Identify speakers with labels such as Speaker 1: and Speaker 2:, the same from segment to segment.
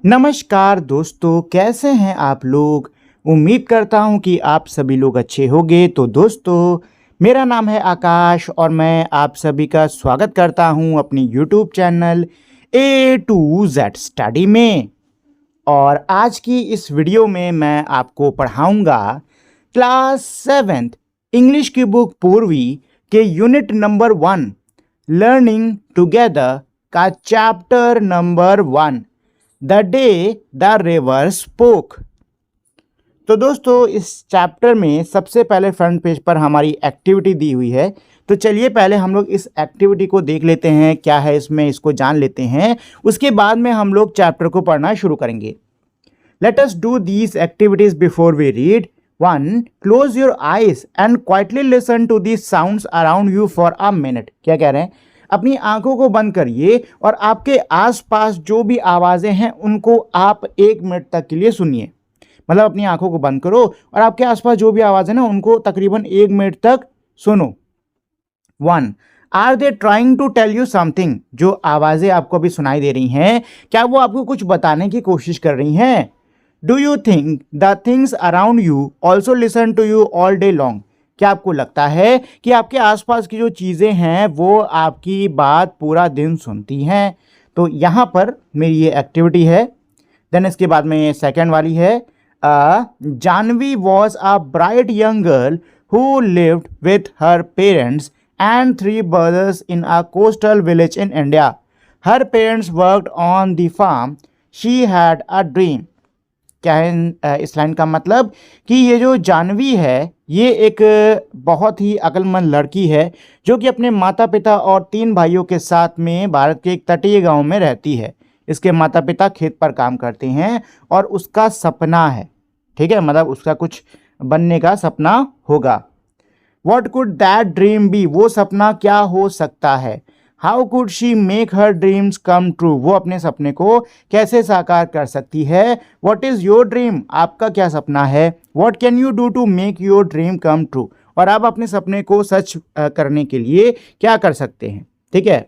Speaker 1: नमस्कार दोस्तों, कैसे हैं आप लोग। उम्मीद करता हूं कि आप सभी लोग अच्छे होंगे। तो दोस्तों, मेरा नाम है आकाश और मैं आप सभी का स्वागत करता हूं अपनी YouTube channel A to Z study में। और आज की इस वीडियो में मैं आपको पढ़ाऊंगा क्लास 7th इंग्लिश की बुक पूर्वी के यूनिट नंबर 1 लर्निंग टुगेदर का chapter number 1 the day the river spoke. तो दोस्तों, इस चैप्टर में सबसे पहले फ्रंट पेज पर हमारी एक्टिविटी दी हुई है। तो चलिए पहले हम लोग इस एक्टिविटी को देख लेते हैं, क्या है इसमें, इसको जान लेते हैं। उसके बाद में हम लोग चैप्टर को पढ़ना शुरू करेंगे। Let us do these activities before we read. 1. Close your eyes and quietly listen to the sounds around you for a minute. क्या कह रहे हैं? अपनी आंखों को बंद करिए और आपके आसपास जो भी आवाज़ें हैं उनको आप 1 मिनट तक के लिए सुनिए। मतलब अपनी आंखों को बंद करो और आपके आसपास जो भी आवाज़ है ना उनको तकरीबन 1 मिनट तक सुनो। 1. Are they trying to tell you something? जो आवाज़ें आपको अभी सुनाई दे रही हैं, क्या वो आपको कुछ बताने की कोशिश कर रही हैं? Do you think the things around you also listen to you all day long? क्या आपको लगता है कि आपके आसपास की जो चीज़ें हैं वो आपकी बात पूरा दिन सुनती हैं? तो यहाँ पर मेरी ये एक्टिविटी है। देन इसके बाद में सेकंड वाली है, Janvi was a bright young girl who lived with her parents and 3 brothers in a coastal village in India. Her parents worked on the farm. She had a dream. क्या है इस line का मतलब कि ये जो जानवी है ये एक बहुत ही अक्लमंद लड़की है जो कि अपने माता पिता और 3 भाइयों के साथ में भारत के एक तटीय गांव में रहती है। इसके माता पिता खेत पर काम करते हैं और उसका सपना है, ठीक है, मतलब उसका कुछ बनने का सपना होगा। What could that dream be? वो सपना क्या हो सकता है? How could she make her dreams come true? वो अपने सपने को कैसे साकार कर सकती है? What is your dream? आपका क्या सपना है? What can you do to make your dream come true? और आप अपने सपने को सच करने के लिए क्या कर सकते हैं? ठीक है,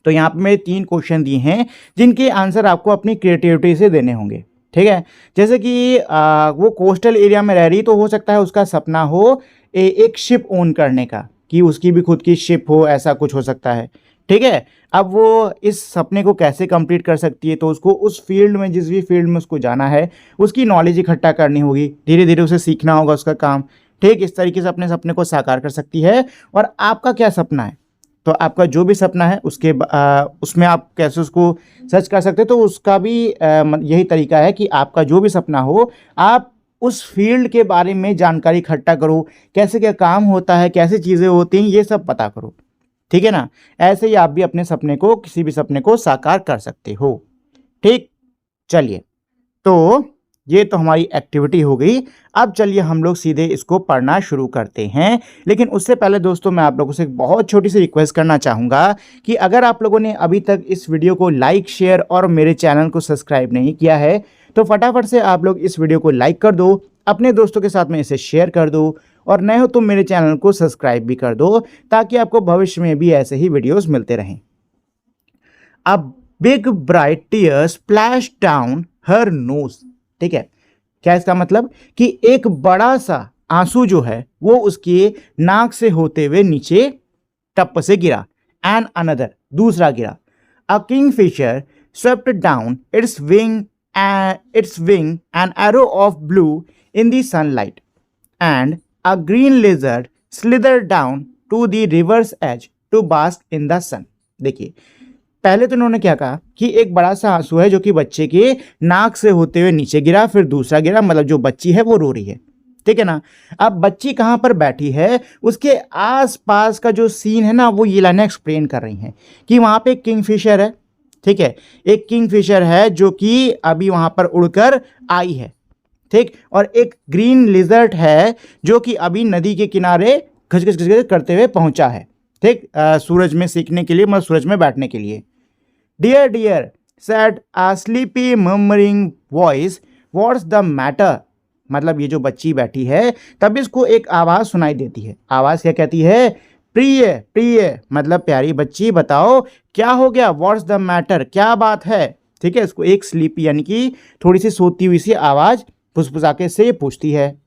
Speaker 1: तो यहाँ पे मेरे 3 क्वेश्चन दिए हैं जिनके आंसर आपको अपनी क्रिएटिविटी से देने होंगे। ठीक है, जैसे कि वो कोस्टल एरिया में रह रही, तो हो सकता है उसका सपना हो एक शिप ओन करने का, कि उसकी भी खुद की शिप हो, ऐसा कुछ हो सकता है। ठीक है, अब वो इस सपने को कैसे कंप्लीट कर सकती है? तो उसको उस फील्ड में, जिस भी फील्ड में उसको जाना है, उसकी नॉलेज इकट्ठा करनी होगी, धीरे धीरे उसे सीखना होगा उसका काम। ठीक, इस तरीके से अपने सपने को साकार कर सकती है। और आपका क्या सपना है? तो आपका जो भी सपना है उसके उसमें आप कैसे उसको सर्च कर सकते हैं? तो उसका भी यही तरीका है कि आपका जो भी सपना हो, आप उस फील्ड के बारे में जानकारी इकट्ठा करो, कैसे क्या काम होता है, कैसे चीज़ें होती हैं, ये सब पता करो। ठीक है ना? ऐसे ही आप भी अपने सपने को, किसी भी सपने को साकार कर सकते हो। ठीक, चलिए, तो ये तो हमारी एक्टिविटी हो गई। अब चलिए हम लोग सीधे इसको पढ़ना शुरू करते हैं। लेकिन उससे पहले दोस्तों, मैं आप लोगों से एक बहुत छोटी सी रिक्वेस्ट करना चाहूँगा कि अगर आप लोगों ने अभी तक इस वीडियो को लाइक, शेयर और मेरे चैनल को सब्सक्राइब नहीं किया है तो फटाफट से आप लोग इस वीडियो को लाइक कर दो, अपने दोस्तों के साथ में इसे शेयर कर दो, और नए हो तो मेरे चैनल को सब्सक्राइब भी कर दो ताकि आपको भविष्य में भी ऐसे ही वीडियोस मिलते रहें। अब big bright tear splash down her nose. ठीक है, क्या इसका मतलब कि एक बड़ा सा आंसू जो है वो उसके नाक से होते हुए नीचे टप से गिरा। एंड अनदर, दूसरा गिरा। A kingfisher swept down its wing an arrow of blue in the sunlight, and a green lizard slithered down to the river's edge to bask in the sun. देखिए, पहले तो उन्होंने क्या कहा कि एक बड़ा सा आंसू है जो कि बच्चे के नाक से होते हुए नीचे गिरा, फिर दूसरा गिरा, मतलब जो बच्ची है वो रो रही है। ठीक है ना? अब बच्ची कहाँ पर बैठी है, उसके आसपास का जो सीन है ना, वो ये लाइनें एक्सप्लेन कर रही हैं कि वहाँ पे एक किंगफिशर है। ठीक है, एक किंगफिशर है जो कि अभी वहाँ पर उड़कर आई है। ठीक, और एक ग्रीन लिजर्ट है जो कि अभी नदी के किनारे घस घस घस करते हुए पहुँचा है। ठीक, सूरज में सीखने के लिए, मतलब सूरज में बैठने के लिए। Dear dear said a sleepy murmuring voice, what's the matter? मतलब ये जो बच्ची बैठी है तब इसको एक आवाज़ सुनाई देती है। आवाज़ क्या कहती है? प्रिय प्रिय, मतलब प्यारी बच्ची बताओ क्या हो गया, व्हाट्स द मैटर, क्या बात है? ठीक है, इसको एक स्लीपी यानी कि थोड़ी सी सोती हुई सी आवाज फुसफुसाके से ये पूछती है।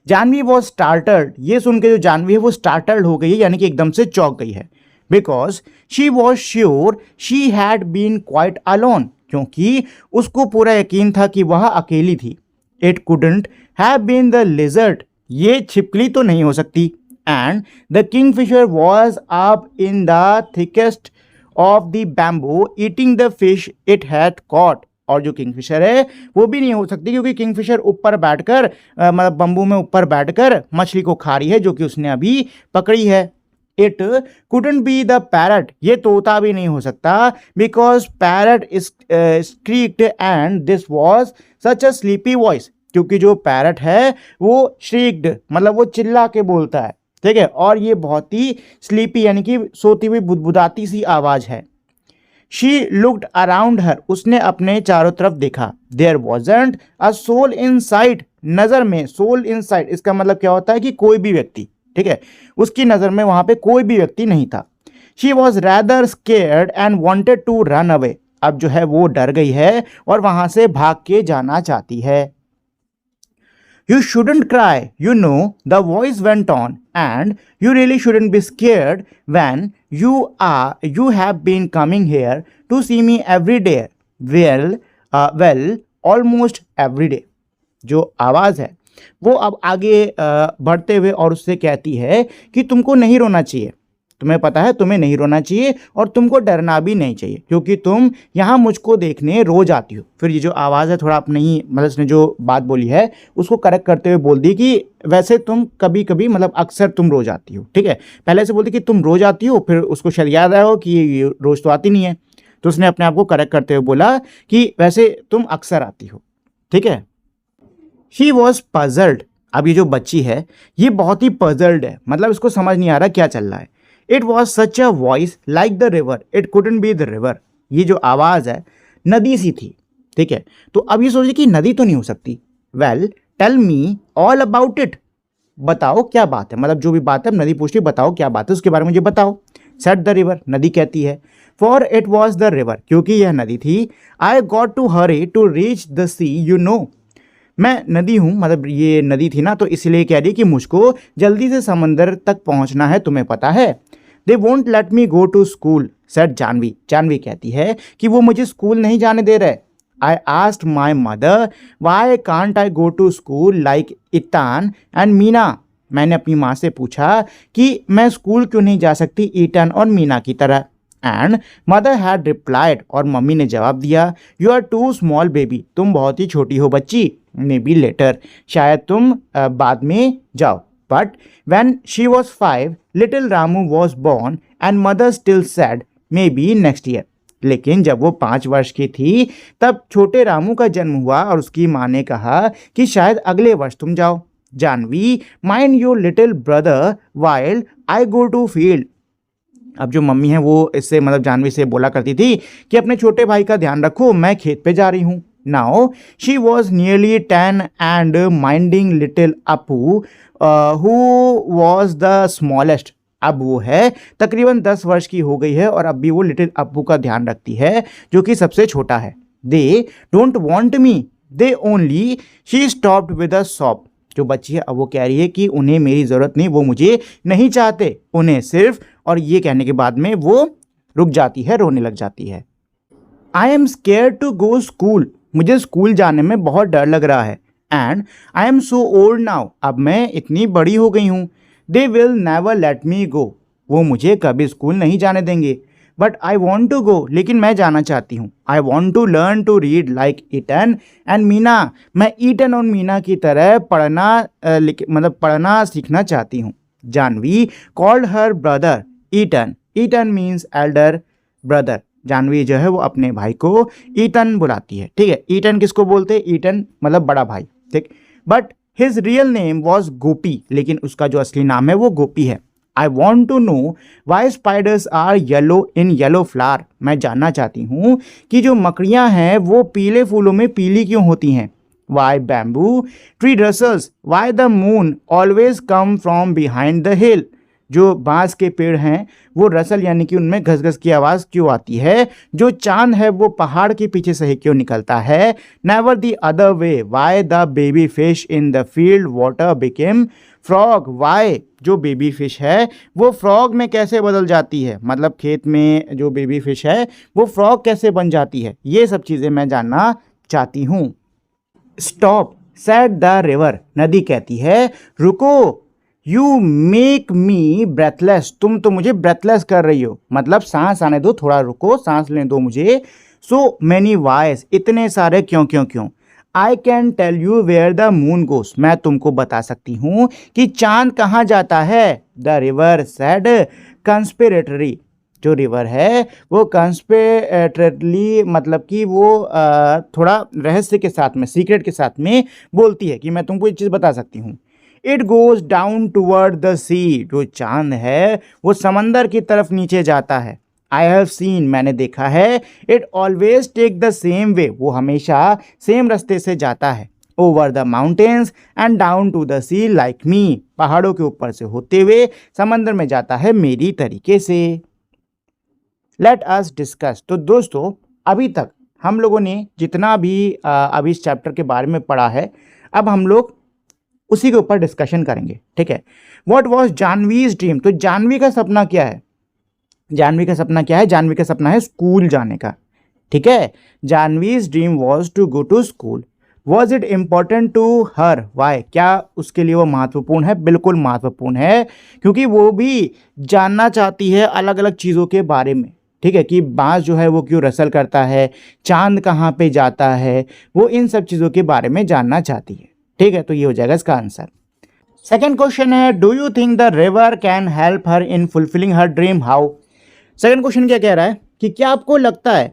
Speaker 1: जानवी वॉज स्टार्टर्ड, ये सुन के जो जानवी है वो स्टार्टर्ड हो गई है, यानी कि एकदम से चौंक गई है। Because she was sure she had been quite alone, क्योंकि उसको पूरा यकीन था कि वह अकेली थी। It couldn't have been the lizard, ये छिपकली तो नहीं हो सकती। And the kingfisher was up in the thickest of the bamboo eating the fish it had caught, और जो किंगफिशर है वो भी नहीं हो सकती, क्योंकि किंगफिशर ऊपर बैठकर मतलब बम्बू में ऊपर बैठकर मछली को खा रही है जो कि उसने अभी पकड़ी है। It couldn't be the parrot, ये तोता भी नहीं हो सकता, because parrot screeched and this was such a sleepy voice, क्योंकि जो पैरट है वो श्रीक्ड मतलब वो चिल्ला के बोलता है, ठीक है, और ये बहुत ही स्लीपी यानी कि सोती हुई बुदबुदाती सी आवाज है। शी लुक्ड अराउंड हर, उसने अपने चारों तरफ देखा। There wasn't a soul in sight, नजर में सोल इन साइट इसका मतलब क्या होता है कि कोई भी व्यक्ति, ठीक है, उसकी नजर में वहां पे कोई भी व्यक्ति नहीं था। She was rather scared and wanted to run away, अब जो है वो डर गई है और वहां से भाग के जाना चाहती है। You shouldn't cry, you know, the voice went on, and you really shouldn't be scared when you have been coming here to see me every day. Well, almost every day. जो आवाज़ है वो अब आगे बढ़ते हुए और उससे कहती है कि तुमको नहीं रोना चाहिए, तुम्हें पता है तुम्हें नहीं रोना चाहिए और तुमको डरना भी नहीं चाहिए, क्योंकि तुम यहाँ मुझको देखने रोज आती हो। फिर ये जो आवाज़ है थोड़ा अपने ही मतलब इसने जो बात बोली है उसको करेक्ट करते हुए बोल दी कि वैसे तुम कभी कभी मतलब अक्सर तुम रोज आती हो, ठीक है, पहले से बोलती कि तुम रोज आती हो, फिर उसको शायद याद आया हो कि ये रोज तो आती नहीं है, तो उसने अपने आप को करेक्ट करते हुए बोला कि वैसे तुम अक्सर आती हो, ठीक है। शी वॉज पजल्ड, अब ये जो बच्ची है ये बहुत ही पजल्ड है, मतलब इसको समझ नहीं आ रहा क्या चल रहा है। It was such a voice like the river, it couldn't be the river, ये जो आवाज़ है नदी सी थी, ठीक है, तो अब ये सोचिए कि नदी तो नहीं हो सकती। Well tell me all about it, बताओ क्या बात है, मतलब जो भी बात है नदी पूछती बताओ क्या बात है उसके बारे में मुझे बताओ। सेट द रिवर, नदी कहती है। For it was the river, क्योंकि यह नदी थी। I got to hurry to reach the sea you know, मैं नदी हूँ, मतलब ये नदी थी ना, तो इसलिए कह रही कि मुझको जल्दी से समंदर तक पहुँचना है, तुम्हें पता है। They won't let me go to school said Janvi, Janvi कहती है कि वो मुझे स्कूल नहीं जाने दे रहे। I asked my mother why can't I go to school like Ettan and Meena, मैंने अपनी माँ से पूछा कि मैं स्कूल क्यों नहीं जा सकती ईटन और मीना की तरह। एंड मदर हैड रिप्लाइड, और मम्मी ने जवाब दिया, you are too small baby, तुम बहुत ही छोटी हो बच्ची, मे बी लेटर, शायद तुम बाद में जाओ। But when she was 5, little Ramu was born and mother still said maybe next year. लेकिन जब वो 5 वर्ष की थी तब छोटे रामू का जन्म हुआ और उसकी माँ ने कहा कि शायद अगले वर्ष तुम जाओ। Janvi mind your little brother while I go to field, अब जो मम्मी है वो इससे मतलब जानवी से बोला करती थी कि अपने छोटे भाई का ध्यान रखो, मैं खेत पे जा रही हूँ। Now she was nearly 10 and minding little Appu who was the smallest. अब वो है तकरीबन 10 वर्ष की हो गई है और अब भी वो लिटिल अप्पू का ध्यान रखती है जो कि सबसे छोटा है। They don't want me, they only, she stopped with a sob. जो बच्ची है अब वो कह रही है कि उन्हें मेरी ज़रूरत नहीं, वो मुझे नहीं चाहते, उन्हें सिर्फ, और ये कहने के बाद में वो रुक जाती है, रोने लग जाती है। I am scare to go school, मुझे स्कूल जाने में बहुत डर लग रहा है। And I am so old now, अब मैं इतनी बड़ी हो गई हूँ। They will never let me go, वो मुझे कभी स्कूल नहीं जाने देंगे। But I want to go, लेकिन मैं जाना चाहती हूँ। I want to learn to read like Ettan and Meena, मैं ईटन और मीना की तरह पढ़ना सीखना चाहती हूँ। जानवी कॉल्ड हर ब्रदर ईटन, ईटन मीन्स एल्डर ब्रदर, जानवी जो है वो अपने भाई को ईटन बुलाती है, ठीक है। ईटन किसको बोलते हैं, ईटन मतलब बड़ा भाई, ठीक। But his real name was Gopi, लेकिन उसका जो असली नाम है वो गोपी है। I want to know why spiders are yellow in yellow flower, मैं जानना चाहती हूँ कि जो मकड़ियाँ हैं वो पीले फूलों में पीली क्यों होती हैं। Why bamboo tree rustles, why the moon always come from behind the hill, जो बांस के पेड़ हैं वो रसल यानी कि उनमें घसघस की आवाज़ क्यों आती है? जो चांद है वो पहाड़ के पीछे से ही क्यों निकलता है? Never the other way, why the baby fish in the field water became frog, why जो बेबी फिश है वो फ्रॉग में कैसे बदल जाती है, मतलब खेत में जो बेबी फिश है वो फ्रॉग कैसे बन जाती है, ये सब चीज़ें मैं जानना चाहती हूँ। स्टॉप सेड द रिवर, नदी कहती है रुको। यू मेक मी ब्रेथलेस, तुम तो मुझे ब्रेथलेस कर रही हो, मतलब सांस आने दो, थोड़ा रुको, सांस लेने दो मुझे। सो मैनी वाइज, इतने सारे क्यों क्यों क्यों। I can tell you where the moon goes, मैं तुमको बता सकती हूँ कि चांद कहाँ जाता है। द रिवर सेड कंस्पिरेटरी, जो रिवर है वो कंस्पिरेटली मतलब कि वो थोड़ा रहस्य के साथ में, सीक्रेट के साथ में बोलती है कि मैं तुमको एक चीज़ बता सकती हूँ। It goes down toward the sea, जो चांद है वो समंदर की तरफ नीचे जाता है। आई हैव सीन, मैंने देखा है। It always take the same way, वो हमेशा सेम रास्ते से जाता है। Over the mountains and down to the sea like me, पहाड़ों के ऊपर से होते हुए समंदर में जाता है मेरी तरीके से। लेट अस डिस्कस, तो दोस्तों अभी तक हम लोगों ने जितना भी अभी इस चैप्टर के बारे में पढ़ा है, अब हम लोग उसी के ऊपर डिस्कशन करेंगे, ठीक है। व्हाट वाज जानवीज ड्रीम, तो जानवी का सपना क्या है? जानवी का सपना क्या है? जानवी का सपना है स्कूल जाने का, ठीक है। Janvi's dream was to go to school. Was it important to her, why, क्या उसके लिए वो महत्वपूर्ण है? बिल्कुल महत्वपूर्ण है, क्योंकि वो भी जानना चाहती है अलग अलग चीज़ों के बारे में, ठीक है, कि बांस जो है वो क्यों रसल करता है, चांद कहाँ पे जाता है, वो इन सब चीज़ों के बारे में जानना चाहती है, ठीक है। तो ये हो जाएगा इसका आंसर। सेकेंड क्वेश्चन है, do you think the river can help her in fulfilling her dream, how. Second question क्या कह रहा है कि क्या आपको लगता है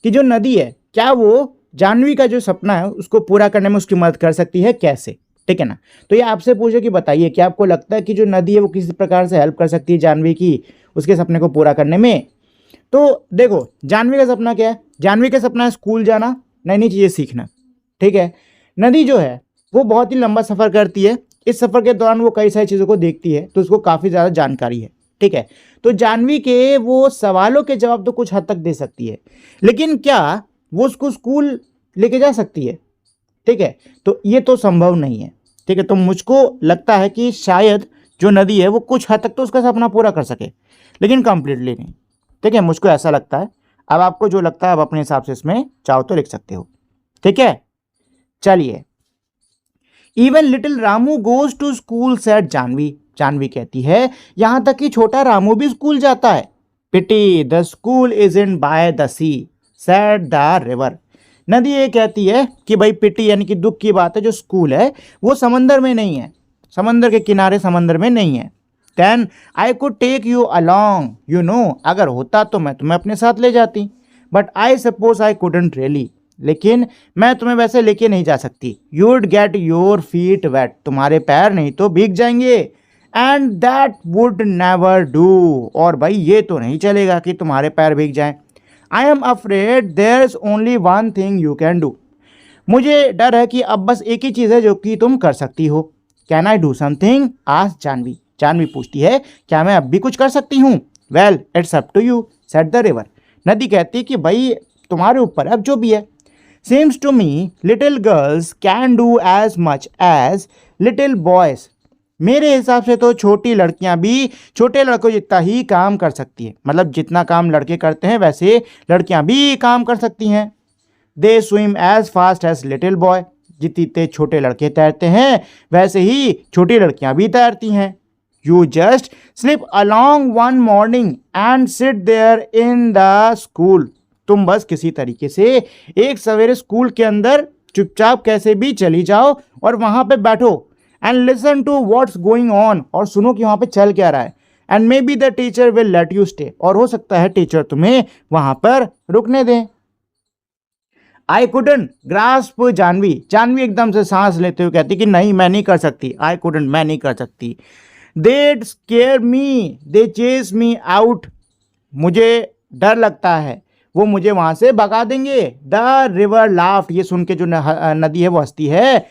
Speaker 1: कि जो नदी है क्या वो जानवी का जो सपना है उसको पूरा करने में उसकी मदद कर सकती है, कैसे, ठीक है ना। तो ये आपसे पूछे कि बताइए क्या आपको लगता है कि जो नदी है वो किसी प्रकार से हेल्प कर सकती है जानवी की उसके सपने को पूरा करने में। तो देखो जानवी का सपना क्या है? जानवी का सपना है स्कूल जाना, नई नई चीज़ें सीखना, ठीक है। नदी जो है वो बहुत ही लंबा सफ़र करती है, इस सफ़र के दौरान वो कई सारी चीज़ों को देखती है, तो उसको काफ़ी ज़्यादा जानकारी है, ठीक है। तो जानवी के वो सवालों के जवाब तो कुछ हद तक दे सकती है, लेकिन क्या वो उसको स्कूल लेके जा सकती है, ठीक है। तो ये तो संभव नहीं है, ठीक है। तो मुझको लगता है कि शायद जो नदी है वो कुछ हद तक तो उसका सपना पूरा कर सके, लेकिन कंप्लीटली नहीं, ठीक है। मुझको ऐसा लगता है। अब आपको जो लगता है आप अपने हिसाब से इसमें चाहो तो लिख सकते हो, ठीक है। चलिए, even little Ramu goes to school said Janvi, Janvi कहती है यहां तक कि छोटा रामू भी स्कूल जाता है। Pity the school is in by the sea said the river, नदी ये कहती है कि भाई पिटी यानी कि दुख की बात है, जो स्कूल है वो समंदर में नहीं है, समंदर के किनारे समंदर में नहीं है। Then I could take you along, you know, अगर होता तो मैं तुम्हें अपने साथ ले जाती, but I suppose I couldn't really, लेकिन मैं तुम्हें वैसे लेके नहीं जा सकती। You'd get your feet wet, तुम्हारे पैर नहीं तो भीग जाएंगे। And that would never do, और भाई ये तो नहीं चलेगा कि तुम्हारे पैर भीग जाएं। I am afraid there is only one thing you can do, मुझे डर है कि अब बस एक ही चीज़ है जो कि तुम कर सकती हो। Can I do something, ask Janvi, Janvi पूछती है क्या मैं अब भी कुछ कर सकती हूँ। Well it's up to you said the river, नदी कहती है कि भाई तुम्हारे ऊपर अब जो भी है। Seems to me little girls can do as much as little boys, मेरे हिसाब से तो छोटी लड़कियां भी छोटे लड़कों जितना ही काम कर सकती है, मतलब जितना काम लड़के करते हैं वैसे लड़कियां भी काम कर सकती हैं। They swim as fast as little boy, जितने छोटे लड़के तैरते हैं वैसे ही छोटी लड़कियां भी तैरती हैं। You just slip along one morning and sit there in the school, तुम बस किसी तरीके से एक सवेरे स्कूल के अंदर चुपचाप कैसे भी चली जाओ और वहाँ पे बैठो and listen to what's going on, और सुनो कि वहाँ पे चल क्या रहा है। And maybe the teacher will let you stay, और हो सकता है टीचर तुम्हें वहाँ पर रुकने दें। I couldn't grasp Janvi, Janvi एकदम से सांस लेते हुए कहती कि नहीं मैं नहीं कर सकती, आई कुडंट, मैं नहीं कर सकती। दे स्केयर मी, दे चेस मी आउट, मुझे डर लगता है वो मुझे वहाँ से भगा देंगे। द रिवर लाफ्ट, ये सुन के जो नदी है वो हंसती है।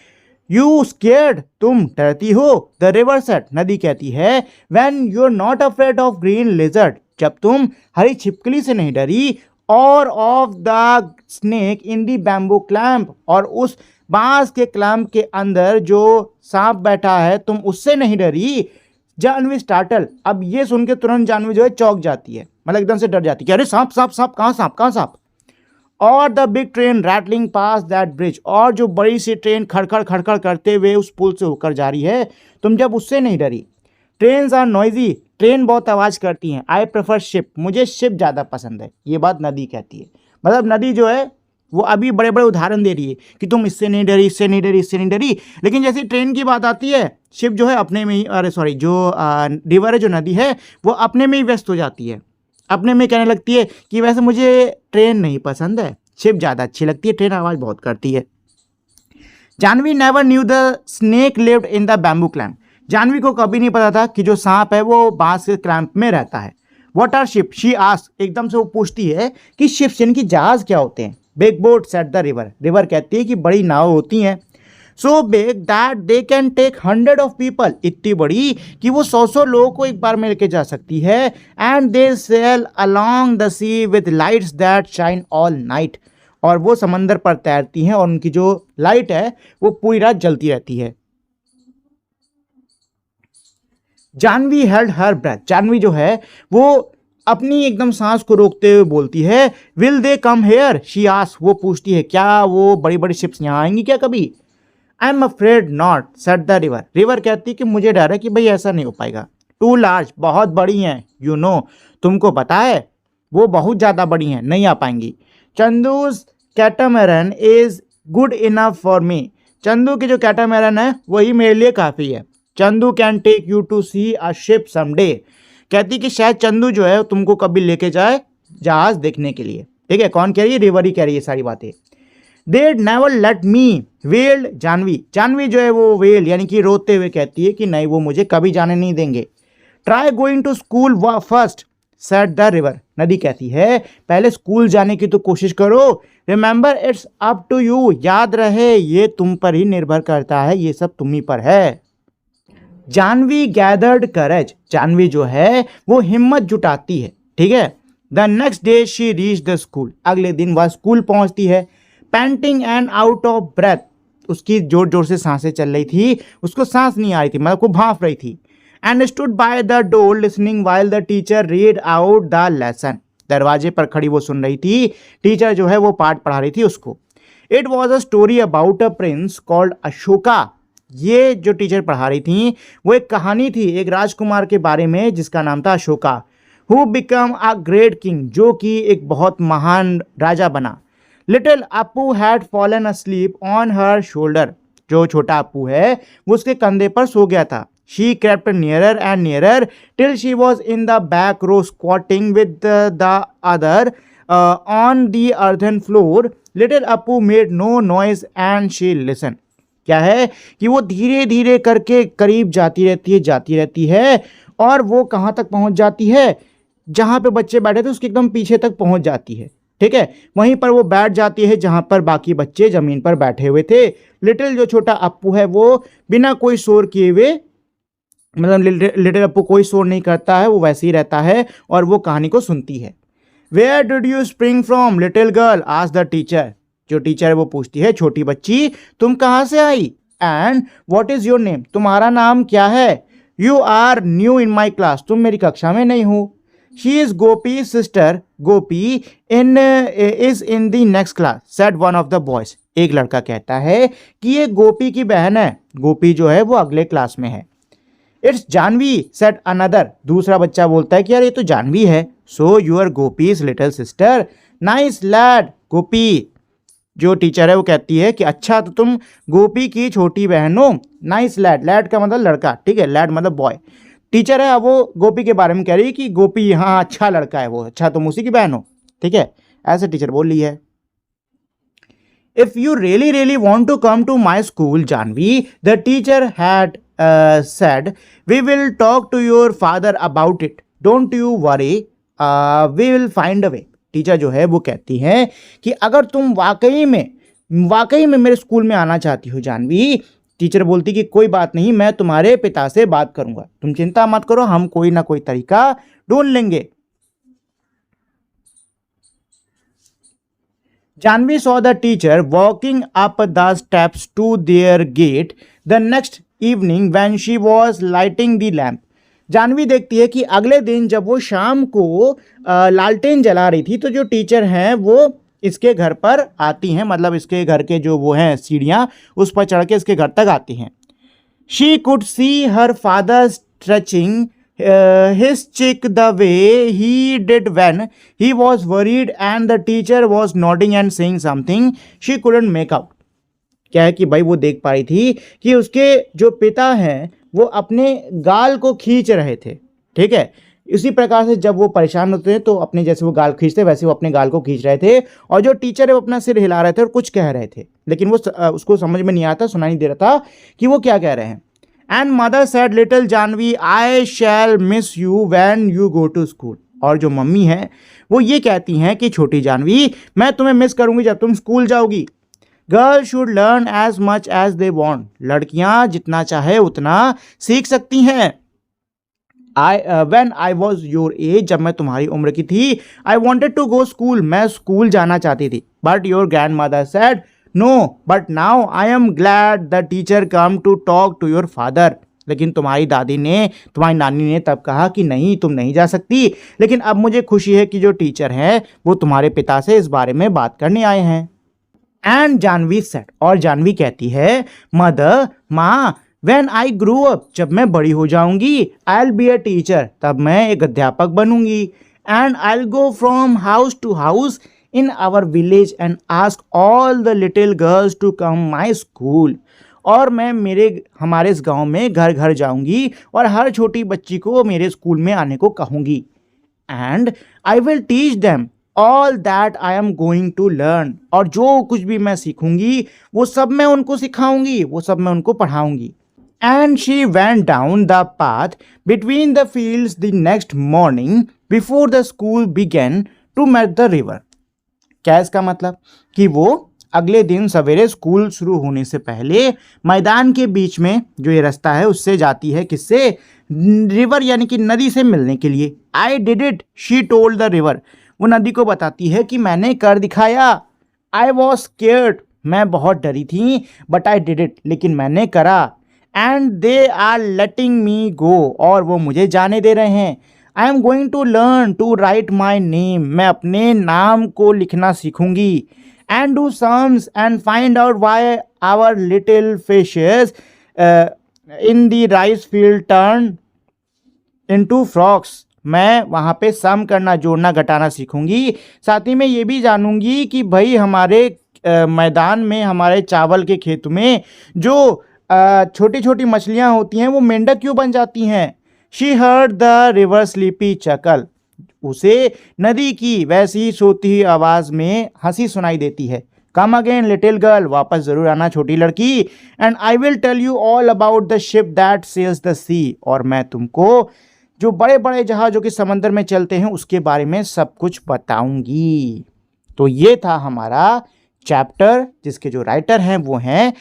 Speaker 1: यू स्केर्ड, तुम डरती हो। द रिवर सेड, नदी कहती है, when you are not afraid of green lizard, जब तुम हरी छिपकली से नहीं डरी, और of the snake in the bamboo clump, और उस बांस के क्लैम्प के अंदर जो सांप बैठा है तुम उससे नहीं डरी। जानवी स्टार्टल, अब ये सुन के तुरंत जानवी जो है चौंक जाती है, मतलब एकदम से डर जाती है, अरे सांप सांप सांप, कहाँ सांप कहाँ सांप। और the big train rattling pass that bridge, और जो बड़ी सी ट्रेन खड़खड़ खड़खड़ करते हुए उस पुल से होकर जा रही है, तुम जब उससे नहीं डरी। ट्रेन्स आर नॉइजी, ट्रेन बहुत आवाज़ करती हैं। आई प्रेफर शिप, मुझे शिप ज़्यादा पसंद है। ये बात नदी कहती है, मतलब नदी जो है वो अभी बड़े बड़े उदाहरण दे रही है कि तुम इससे नहीं डरी, इससे नहीं डरी, इससे नहीं डरी, लेकिन जैसे ट्रेन की बात आती है, शिप जो है अपने में ही, अरे सॉरी, जो रिवर है, जो नदी है, वो अपने में ही व्यस्त हो जाती है, अपने में कहने लगती है कि वैसे मुझे ट्रेन नहीं पसंद है, शिप ज़्यादा अच्छी लगती है, ट्रेन आवाज़ बहुत करती है। Janvi never knew the snake lived in the bamboo clump, Janvi को कभी नहीं पता था कि जो सांप है वो बांस के क्लैम्प में रहता है। What are ship, she ask, एकदम से वो पूछती है कि शिप्स यानी कि जहाज क्या होते हैं। Big boat said the river, river कहती है कि बड़ी नाव होती हैं। So big that they can take 100 of people, इतनी बड़ी कि वो 100 लोगों को एक बार में लेके जा सकती है। And they sail along the sea with lights that shine all night, और वो समंदर पर तैरती हैं और उनकी जो लाइट है वो पूरी रात जलती रहती है। Janvi held her breath, Janvi जो है वो अपनी एकदम सांस को रोकते हुए बोलती है। Will they come here, she ask, वो पूछती है क्या वो बड़ी बड़ी शिप्स यहाँ आएंगी क्या कभी। आई am afraid not, set the river, river कहती है कि मुझे डर है कि भाई ऐसा नहीं हो पाएगा। टू लार्ज, बहुत बड़ी हैं, यू नो, तुमको पता है वो बहुत ज़्यादा बड़ी हैं, नहीं आ पाएंगी। Chandu's catamaran is good enough for me, Chandu की जो कैटामैरन है वही मेरे लिए काफ़ी है। Chandu can take you to see a ship someday, कहती कि शायद चंदू जो है तुमको कभी लेके जाए जहाज देखने के लिए। ठीक है, कौन कह रही है, रिवर ही कह रही है सारी बातें। They never let me, wailed Janvi, Janvi जो है वो वेल यानी कि रोते हुए कहती है कि नहीं वो मुझे कभी जाने नहीं देंगे। Try going to school first, said the river, नदी कहती है पहले स्कूल जाने की तो कोशिश करो। Remember it's up to you, याद रहे ये तुम पर ही निर्भर करता है, ये सब तुम ही पर है। जानवी गैदर्ड करेज, जानवी जो है वो हिम्मत जुटाती है। ठीक है, the next day she reach the school, अगले दिन वह स्कूल पहुंचती है। Panting and out of breath, उसकी जोर जोर से सांसें चल रही थी, उसको सांस नहीं आ रही थी, मतलब वो भांफ रही थी। And stood by the door listening while the teacher read out the lesson, दरवाजे पर खड़ी वो सुन रही थी, टीचर जो है वो पाठ पढ़ा रही थी उसको। It was a story about a prince called Ashoka, ये जो टीचर पढ़ा रही थी वो एक कहानी थी एक राजकुमार के बारे में जिसका नाम था Ashoka. Who become a great king, जो कि एक बहुत महान राजा बना। Little Appu had fallen asleep on her shoulder, जो छोटा अप्पू है वो उसके कंधे पर सो गया था। She crept nearer and nearer till she was in the back row squatting with the other on the earthen floor. Little Appu made no noise and she listened. क्या है कि वो धीरे धीरे करके करीब जाती रहती है और वो कहाँ तक पहुँच जाती है, जहाँ पे बच्चे बैठे थे उसके एकदम पीछे तक पहुँच जाती है। ठीक है, वहीं पर वो बैठ जाती है जहाँ पर बाकी बच्चे ज़मीन पर बैठे हुए थे। लिटिल जो छोटा अप्पू है वो बिना कोई शोर किए हुए, मतलब लिटिल अप्पू कोई शोर नहीं करता है, वो वैसे ही रहता है और वो कहानी को सुनती है। Where did you spring from little girl, asked the teacher, जो टीचर है वो पूछती है छोटी बच्ची तुम कहाँ से आई। And what is your name, तुम्हारा नाम क्या है। You are new in my class, तुम मेरी कक्षा में नहीं हो। She is Gopi sister, Gopi is in the next class, said one of the boys, एक लड़का कहता है कि ये गोपी की बहन है, गोपी जो है वो अगले क्लास में है। इट्स जानवी, सेड अनदर, दूसरा बच्चा बोलता है कि यार ये तो जानवी है। So you're Gopi's little sister, nice lad, Gopi जो टीचर है वो कहती है कि अच्छा तो तुम गोपी की छोटी बहन हो। नाइस लैड, लैड का मतलब लड़का, ठीक है, लैड मतलब बॉय। टीचर है वो गोपी के बारे में कह रही है कि गोपी हाँ अच्छा लड़का है वो, अच्छा तुम उसी की बहन हो। ठीक है, ऐसे टीचर बोल रही है। If you really really want to come to my school Janvi, the teacher had said, we will talk to your father about it, don't you worry, we will find a way. Teacher जो है वो कहती हैं कि अगर तुम वाकई में मेरे स्कूल में आना चाहती हो जानवी, टीचर बोलती कि कोई बात नहीं, मैं तुम्हारे पिता से बात करूंगा, तुम चिंता मत करो, हम कोई ना कोई तरीका ढूंढ लेंगे। Janvi saw the teacher walking up the steps to their gate the next evening when she was lighting the lamp. Janvi देखती है कि अगले दिन जब वो शाम को लालटेन जला रही थी तो जो टीचर हैं वो इसके घर पर आती हैं, मतलब इसके घर के जो वो हैं सीढ़ियाँ उस पर चढ़ के इसके घर तक आती हैं। She could see her father stretching his cheek the way he did when he was worried and the teacher was nodding and saying something she couldn't make out. क्या है कि भाई वो देख पा रही थी कि उसके जो पिता हैं वो अपने गाल को खींच रहे थे, ठीक है। इसी प्रकार से जब वो परेशान होते हैं तो अपने जैसे वो गाल खींचते वैसे वो अपने गाल को खींच रहे थे, और जो टीचर है वो अपना सिर हिला रहे थे और कुछ कह रहे थे, लेकिन वो उसको समझ में नहीं आता, सुनाई नहीं दे रहा था कि वो क्या कह रहे हैं। And mother said little Janvi I shall miss you when you go to school. और जो मम्मी है वो ये कहती हैं कि छोटी जानवी, मैं तुम्हें मिस करूंगी जब तुम स्कूल जाओगी। Girl should learn as much as they want. लड़कियां जितना चाहे उतना सीख सकती हैं। When I was your age, जब मैं तुम्हारी उम्र की थी, I wanted to go school, मैं स्कूल जाना चाहती थी। But your grandmother said no, but now I am glad the teacher come to talk to your father. लेकिन तुम्हारी दादी ने, तुम्हारी नानी ने तब कहा कि नहीं तुम नहीं जा सकती, लेकिन अब मुझे खुशी है कि जो टीचर हैं वो तुम्हारे पिता से इस बारे में बात करने आए हैं। एंड जानवी सेड, और जानवी कहती है, मदर, माँ, When I grew up, जब मैं बड़ी हो जाऊंगी, I'll be a teacher, तब मैं एक अध्यापक बनूंगी। And I'll go from house to house in our village and ask all the little girls to come my school. और मैं हमारे इस गांव में घर घर जाऊंगी और हर छोटी बच्ची को मेरे स्कूल में आने को कहूंगी। And I will teach them all that I am going to learn. और जो कुछ भी मैं सीखूंगी वो सब मैं उनको सिखाऊंगी, वो सब मैं उनको पढ़ाऊंगी। And she went down the path between the fields the next morning before the school began to meet the river. क्या इसका मतलब कि वो अगले दिन सवेरे स्कूल शुरू होने से पहले मैदान के बीच में जो ये रास्ता है उससे जाती है, किससे? रिवर यानी कि नदी से मिलने के लिए। I did it, she told the river. वो नदी को बताती है कि मैंने कर दिखाया। I was scared, मैं बहुत डरी थी, but I did it, लेकिन मैंने करा। And they are letting me go, और वो मुझे जाने दे रहे हैं। I am going to learn to write my name, मैं अपने नाम को लिखना सीखूंगी। And do sums and find out why our little fishes in the rice field turn into frogs. मैं वहाँ पे सम करना, जोड़ना, घटाना सीखूंगी। साथ ही मैं ये भी जानूंगी कि भाई हमारे मैदान में, हमारे चावल के खेत में जो छोटी छोटी मछलियाँ होती हैं वो मेंढक क्यों बन जाती हैं। She heard the river sleepy chuckle, उसे नदी की वैसी सोती हुई आवाज़ में हंसी सुनाई देती है। कम अगेन लिटिल गर्ल, वापस ज़रूर आना छोटी लड़की। And I will tell you all about the ship that sails the sea, और मैं तुमको जो बड़े बड़े जहाज जो कि समंदर में चलते हैं उसके बारे में सब कुछ बताऊंगी। तो ये था हमारा चैप्टर, जिसके जो राइटर हैं वो हैं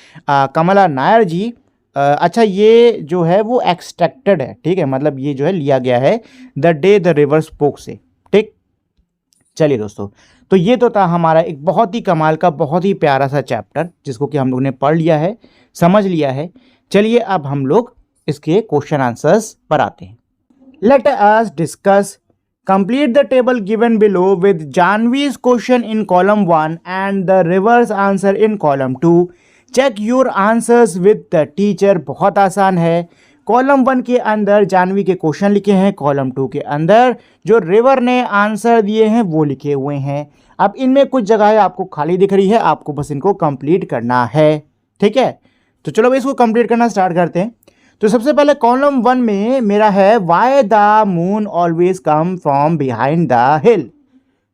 Speaker 1: कमला नायर जी। अच्छा, ये जो है वो एक्सट्रैक्टेड है, ठीक है, मतलब ये जो है लिया गया है the day the river spoke से, ठीक। चलिए दोस्तों, तो ये तो था हमारा एक बहुत ही कमाल का, बहुत ही प्यारा सा चैप्टर जिसको कि हम लोग ने पढ़ लिया है, समझ लिया है। चलिए अब हम लोग इसके क्वेश्चन आंसर्स पर आते हैं। Let us discuss. Complete the table given below with Janvi's question in column 1 and the reverse answer in column 2. Check your answers with the teacher. बहुत आसान है। कॉलम 1 के अंदर जानवी के क्वेश्चन लिखे हैं, कॉलम 2 के अंदर जो रिवर ने आंसर दिए हैं वो लिखे हुए हैं। अब इनमें कुछ जगह आपको खाली दिख रही है, आपको बस इनको कंप्लीट करना है, ठीक है। तो चलो इसको कंप्लीट करना स्टार्ट करते हैं। तो सबसे पहले कॉलम 1 में मेरा है Y the moon always come from behind the hill.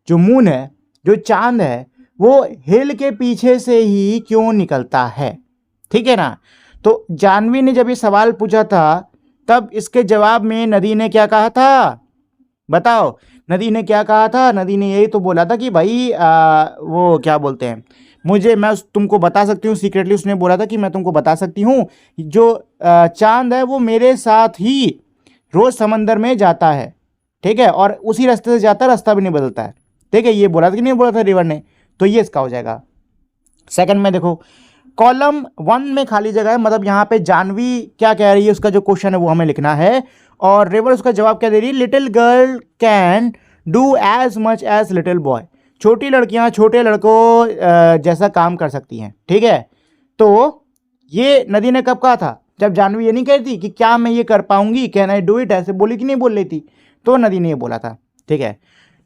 Speaker 1: जो मून है, जो चांद है, वो हिल के पीछे से ही क्यों निकलता है, ठीक है ना। तो जानवी ने जब ये सवाल पूछा था तब इसके जवाब में नदी ने क्या कहा था, बताओ। नदी ने क्या कहा था? नदी ने यही तो बोला था कि भाई वो क्या बोलते हैं, मैं तुमको बता सकती हूँ, सीक्रेटली उसने बोला था कि मैं तुमको बता सकती हूँ, जो चांद है वो मेरे साथ ही रोज समंदर में जाता है, ठीक है, और उसी रास्ते से जाता है, रास्ता भी नहीं बदलता है, ठीक है। ये बोला था कि नहीं बोला था रिवर ने, तो ये इसका हो जाएगा। सेकंड में देखो, कॉलम 1 में खाली जगह है, मतलब यहाँ पे जानवी क्या कह रही है, उसका जो क्वेश्चन है वो हमें लिखना है, और रिवर उसका जवाब क्या दे रही है, little girl can do as much as little boy. छोटी लड़कियां छोटे लड़कों जैसा काम कर सकती हैं, ठीक है। तो ये नदी ने कब कहा था, जब जानवी ये नहीं कहती थी कि क्या मैं ये कर पाऊंगी, कैन आई डू इट, ऐसे बोली कि नहीं बोल रही थी, तो नदी ने ये बोला था, ठीक है।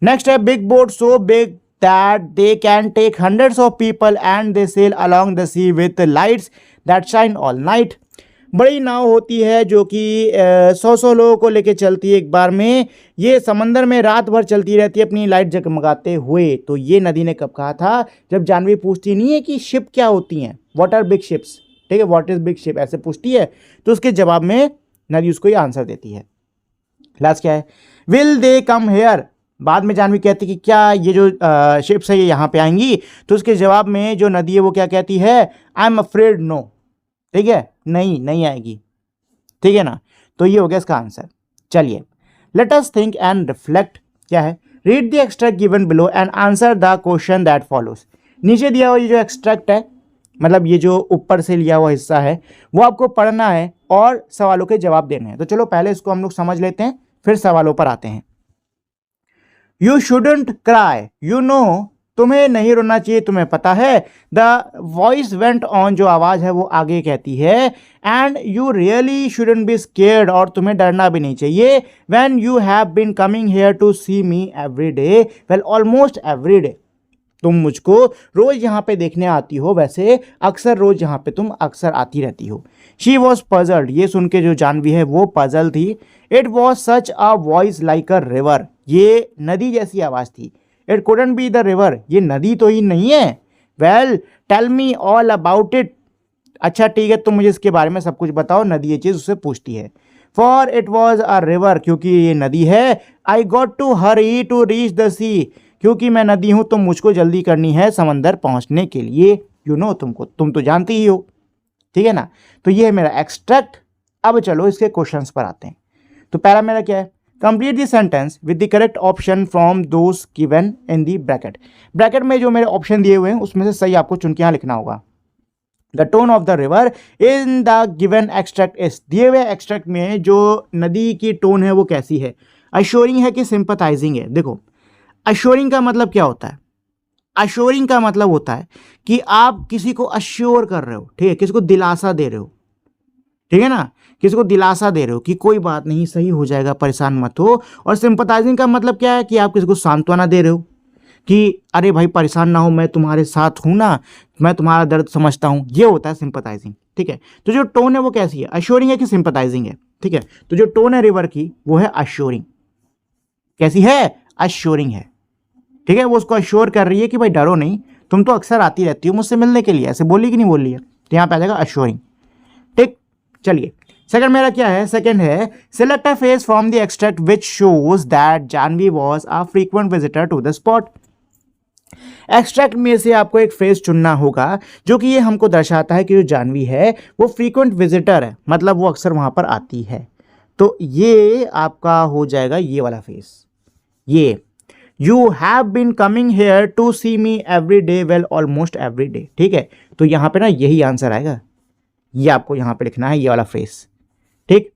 Speaker 1: नेक्स्ट है, big boat so big that they can take hundreds of people and they sail along the sea with lights that shine all night। बड़ी नाव होती है जो कि 100 लोगों को लेके चलती है एक बार में, ये समंदर में रात भर चलती रहती है अपनी लाइट जगमगाते हुए। तो ये नदी ने कब कहा था, जब जानवी पूछती नहीं है कि शिप क्या होती हैं, व्हाट आर बिग शिप्स, ठीक है, व्हाट इज बिग शिप, ऐसे पूछती है, तो उसके जवाब में नदी उसको ये आंसर देती है। लास्ट क्या है, विल दे कम हेयर। बाद में जानवी कहती कि क्या ये जो शिप्स है ये यहाँ पे आएंगी, तो उसके जवाब में जो नदी है वो क्या कहती है, आई एम अफ्रेड नो, ठीक है, नहीं आएगी, ठीक है ना। तो ये हो गया इसका आंसर। चलिए, let us think and reflect. क्या है, read the extract given below and answer the question that follows. नीचे दिया हुआ ये जो एक्सट्रैक्ट है, मतलब ये जो ऊपर से लिया हुआ हिस्सा है, वो आपको पढ़ना है और सवालों के जवाब देने हैं। तो चलो पहले इसको हम लोग समझ लेते हैं, फिर सवालों पर आते हैं। You shouldn't cry, you no, तुम्हें नहीं रोना चाहिए, तुम्हें पता है। द वॉइस वेंट ऑन, जो आवाज़ है वो आगे कहती है। And you really shouldn't be scared, और तुम्हें डरना भी नहीं चाहिए। When you have been coming here to see me every day, well almost every day, तुम मुझको रोज यहाँ पे देखने आती हो, वैसे अक्सर रोज यहाँ पे तुम अक्सर आती रहती हो। शी वॉज पजल्ड, ये सुन के जो जानवी है वो पजल थी। It was such a voice like a river, ये नदी जैसी आवाज़ थी। It couldn't be the river, ये नदी तो ही नहीं है। Well tell me all about it, अच्छा ठीक है, तुम मुझे इसके बारे में सब कुछ बताओ, नदी ये चीज़ उससे पूछती है। For it was a river, क्योंकि ये नदी है। I got to hurry to reach the sea, क्योंकि मैं नदी हूं तो मुझको जल्दी करनी है समंदर पहुंचने के लिए। यू नो, तुम तो जानती ही हो, ठीक है ना। तो ये है मेरा एक्सट्रैक्ट। अब चलो इसके क्वेश्चंस पर आते हैं। तो पहला मेरा क्या है, complete the sentence with the correct option from those given in the bracket. Bracket में जो मेरे ऑप्शन दिए हुए हैं उसमें से सही आपको चुन के यहाँ लिखना होगा। The tone of the river in the given extract is, दिए हुए एक्सट्रैक्ट में जो नदी की टोन है वो कैसी है, अश्योरिंग है कि सिंपथाइजिंग है। देखो, अश्योरिंग का मतलब क्या होता है, अश्योरिंग का मतलब होता है कि आप किसी को अश्योर कर रहे हो, ठीक है, किसी को दिलासा दे रहे हो, ठीक है ना, किसी को दिलासा दे रहे हो कि कोई बात नहीं, सही हो जाएगा, परेशान मत हो। और सिंपथाइजिंग का मतलब क्या है कि आप किसी को सांत्वना दे रहे हो कि अरे भाई परेशान ना हो, मैं तुम्हारे साथ हूं ना, मैं तुम्हारा दर्द समझता हूं, ये होता है सिंपथाइजिंग, ठीक है। तो जो टोन है वो कैसी है, अश्योरिंग है कि सिंपथाइजिंग है, ठीक है। तो जो टोन है रिवर की वो है अश्योरिंग। कैसी है, अश्योरिंग है, ठीक है। वो उसको अश्योर कर रही है कि भाई डरो नहीं, तुम तो अक्सर आती रहती हो मुझसे मिलने के लिए, ऐसे बोली कि नहीं बोल रही है, तो यहाँ पे आ जाएगा अश्योरिंग, ठीक। चलिए, सेकंड मेरा क्या है, सेकंड है select a phrase from the extract which shows that Janvi was a frequent visitor to the spot. Extract में से आपको एक फेज चुनना होगा जो कि ये हमको दर्शाता है कि जो जानवी है वो फ्रीक्वेंट विजिटर है, मतलब वो अक्सर वहां पर आती है। तो ये आपका हो जाएगा ये वाला फेज, ये you have been coming here to see me every day, well almost every day, ठीक है। तो यहाँ पे ना यही आंसर आएगा, ये आपको यहाँ पे लिखना है, ये वाला फ्रेज, ठीक।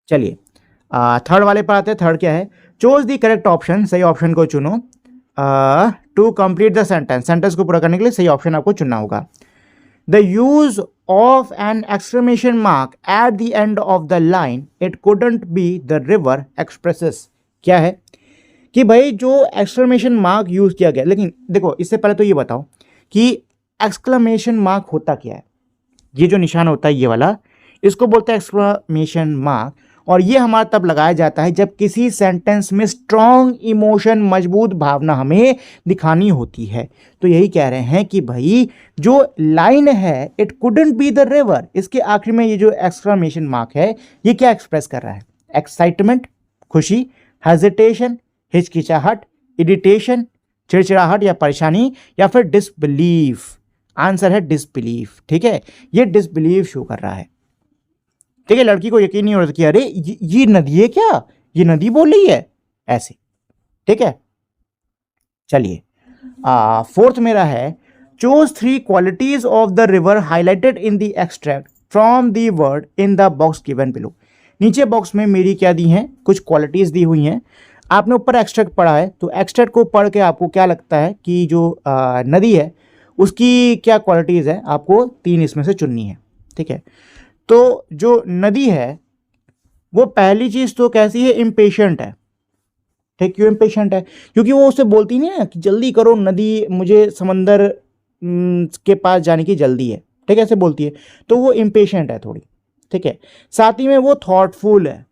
Speaker 1: चलिए थर्ड वाले पर आते हैं। थर्ड क्या है, चूज द करेक्ट ऑप्शन, सही ऑप्शन को चुनो to complete the sentence, sentence को पूरा करने के लिए सही ऑप्शन आपको चुनना होगा। The use of an exclamation mark at the end of the line, it couldn't be the river expresses. क्या है कि भाई जो एक्सक्लेमेशन मार्क यूज किया गया, लेकिन देखो इससे पहले तो ये बताओ कि एक्सक्लेमेशन मार्क होता क्या है। ये जो निशान होता है ये वाला, इसको बोलते हैं एक्सक्लेमेशन मार्क, और ये हमारा तब लगाया जाता है जब किसी सेंटेंस में स्ट्रॉन्ग इमोशन, मजबूत भावना हमें दिखानी होती है। तो यही कह रहे हैं कि भाई जो लाइन है it couldn't be the river, इसके आखिर में ये जो एक्सक्लेमेशन मार्क है ये क्या एक्सप्रेस कर रहा है, एक्साइटमेंट, खुशी, हेजिटेशन, हिचकिचाहट, इरिटेशन, चिड़चिड़ाहट या परेशानी, या फिर डिसबिलीफ। आंसर है डिसबिलीफ। ठीक है, ये डिसबिलीफ शो कर रहा है। ठीक है, लड़की को यकीन नहीं हो रहा कि अरे ये नदी है क्या, ये नदी बोल रही है ऐसे। ठीक है, चलिए फोर्थ मेरा है, choose 3 qualities of the river highlighted in the extract from the word in the box given below. नीचे बॉक्स में मेरी क्या दी हैं, कुछ क्वालिटीज दी हुई हैं। आपने ऊपर एक्सट्रैक्ट पढ़ा है, तो एक्सट्रैक्ट को पढ़ के आपको क्या लगता है कि जो नदी है उसकी क्या क्वालिटीज है, आपको 3 इसमें से चुननी है। ठीक है, तो जो नदी है वो पहली चीज तो कैसी है, इम्पेशेंट है। ठीक, क्यों इम्पेशेंट है, क्योंकि वो उससे बोलती नहीं है कि जल्दी करो नदी, मुझे समंदर के पास जाने की जल्दी है। ठीक है, ऐसे बोलती है, तो वो इम्पेशेंट है थोड़ी। ठीक है, साथ ही में वो थॉटफुल है,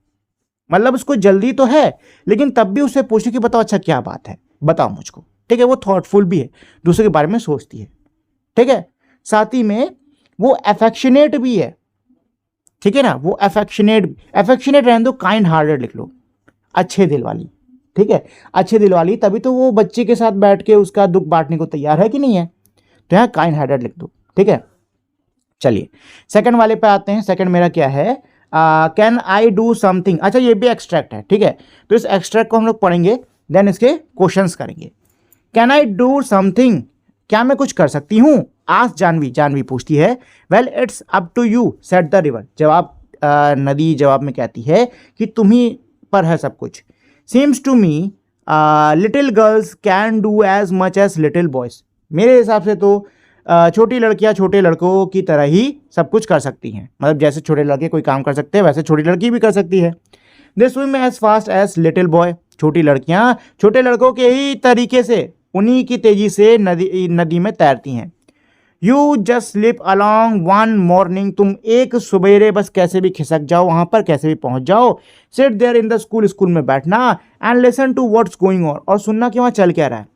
Speaker 1: मतलब उसको जल्दी तो है लेकिन तब भी उससे पूछे कि बताओ अच्छा क्या बात है, बताओ मुझको। ठीक है, वो थॉटफुल भी है, दूसरे के बारे में सोचती है। ठीक है, साथ ही में वो अफेक्शनेट भी है। ठीक है ना, वो अफेक्शनेट रहने दो, काइंड हार्टेड लिख लो, अच्छे दिल वाली। ठीक है, अच्छे दिल वाली, तभी तो वो बच्चे के साथ बैठ के उसका दुख बांटने को तैयार है कि नहीं है, तो यहाँ काइंड हार्टेड लिख दो। ठीक है, चलिए सेकंड वाले पे आते हैं। सेकंड मेरा क्या है, कैन आई डू समथिंग। अच्छा, ये भी एक्सट्रैक्ट है। ठीक है, तो इस एक्सट्रैक्ट को हम लोग पढ़ेंगे, देन इसके क्वेश्चंस करेंगे। कैन आई डू समथिंग, क्या मैं कुछ कर सकती हूँ। आस्क जानवी, जानवी पूछती है। Well it's up to you said the river, जवाब नदी जवाब में कहती है कि तुम ही पर है सब कुछ। Seems to me little girls can do as much as little boys, मेरे हिसाब से तो छोटी लड़कियां छोटे लड़कों की तरह ही सब कुछ कर सकती हैं, मतलब जैसे छोटे लड़के कोई काम कर सकते हैं वैसे छोटी लड़की भी कर सकती है। They swim as fast as little boy, छोटी लड़कियां छोटे लड़कों के ही तरीके से, उन्हीं की तेजी से नदी में तैरती हैं। You just slip along one morning, तुम एक सवेरे बस कैसे भी खिसक जाओ वहां पर, कैसे भी पहुंच जाओ। Sit there in the school, school में बैठना, and listen to what's going on, और सुनना कि वहां चल क्या रहा है।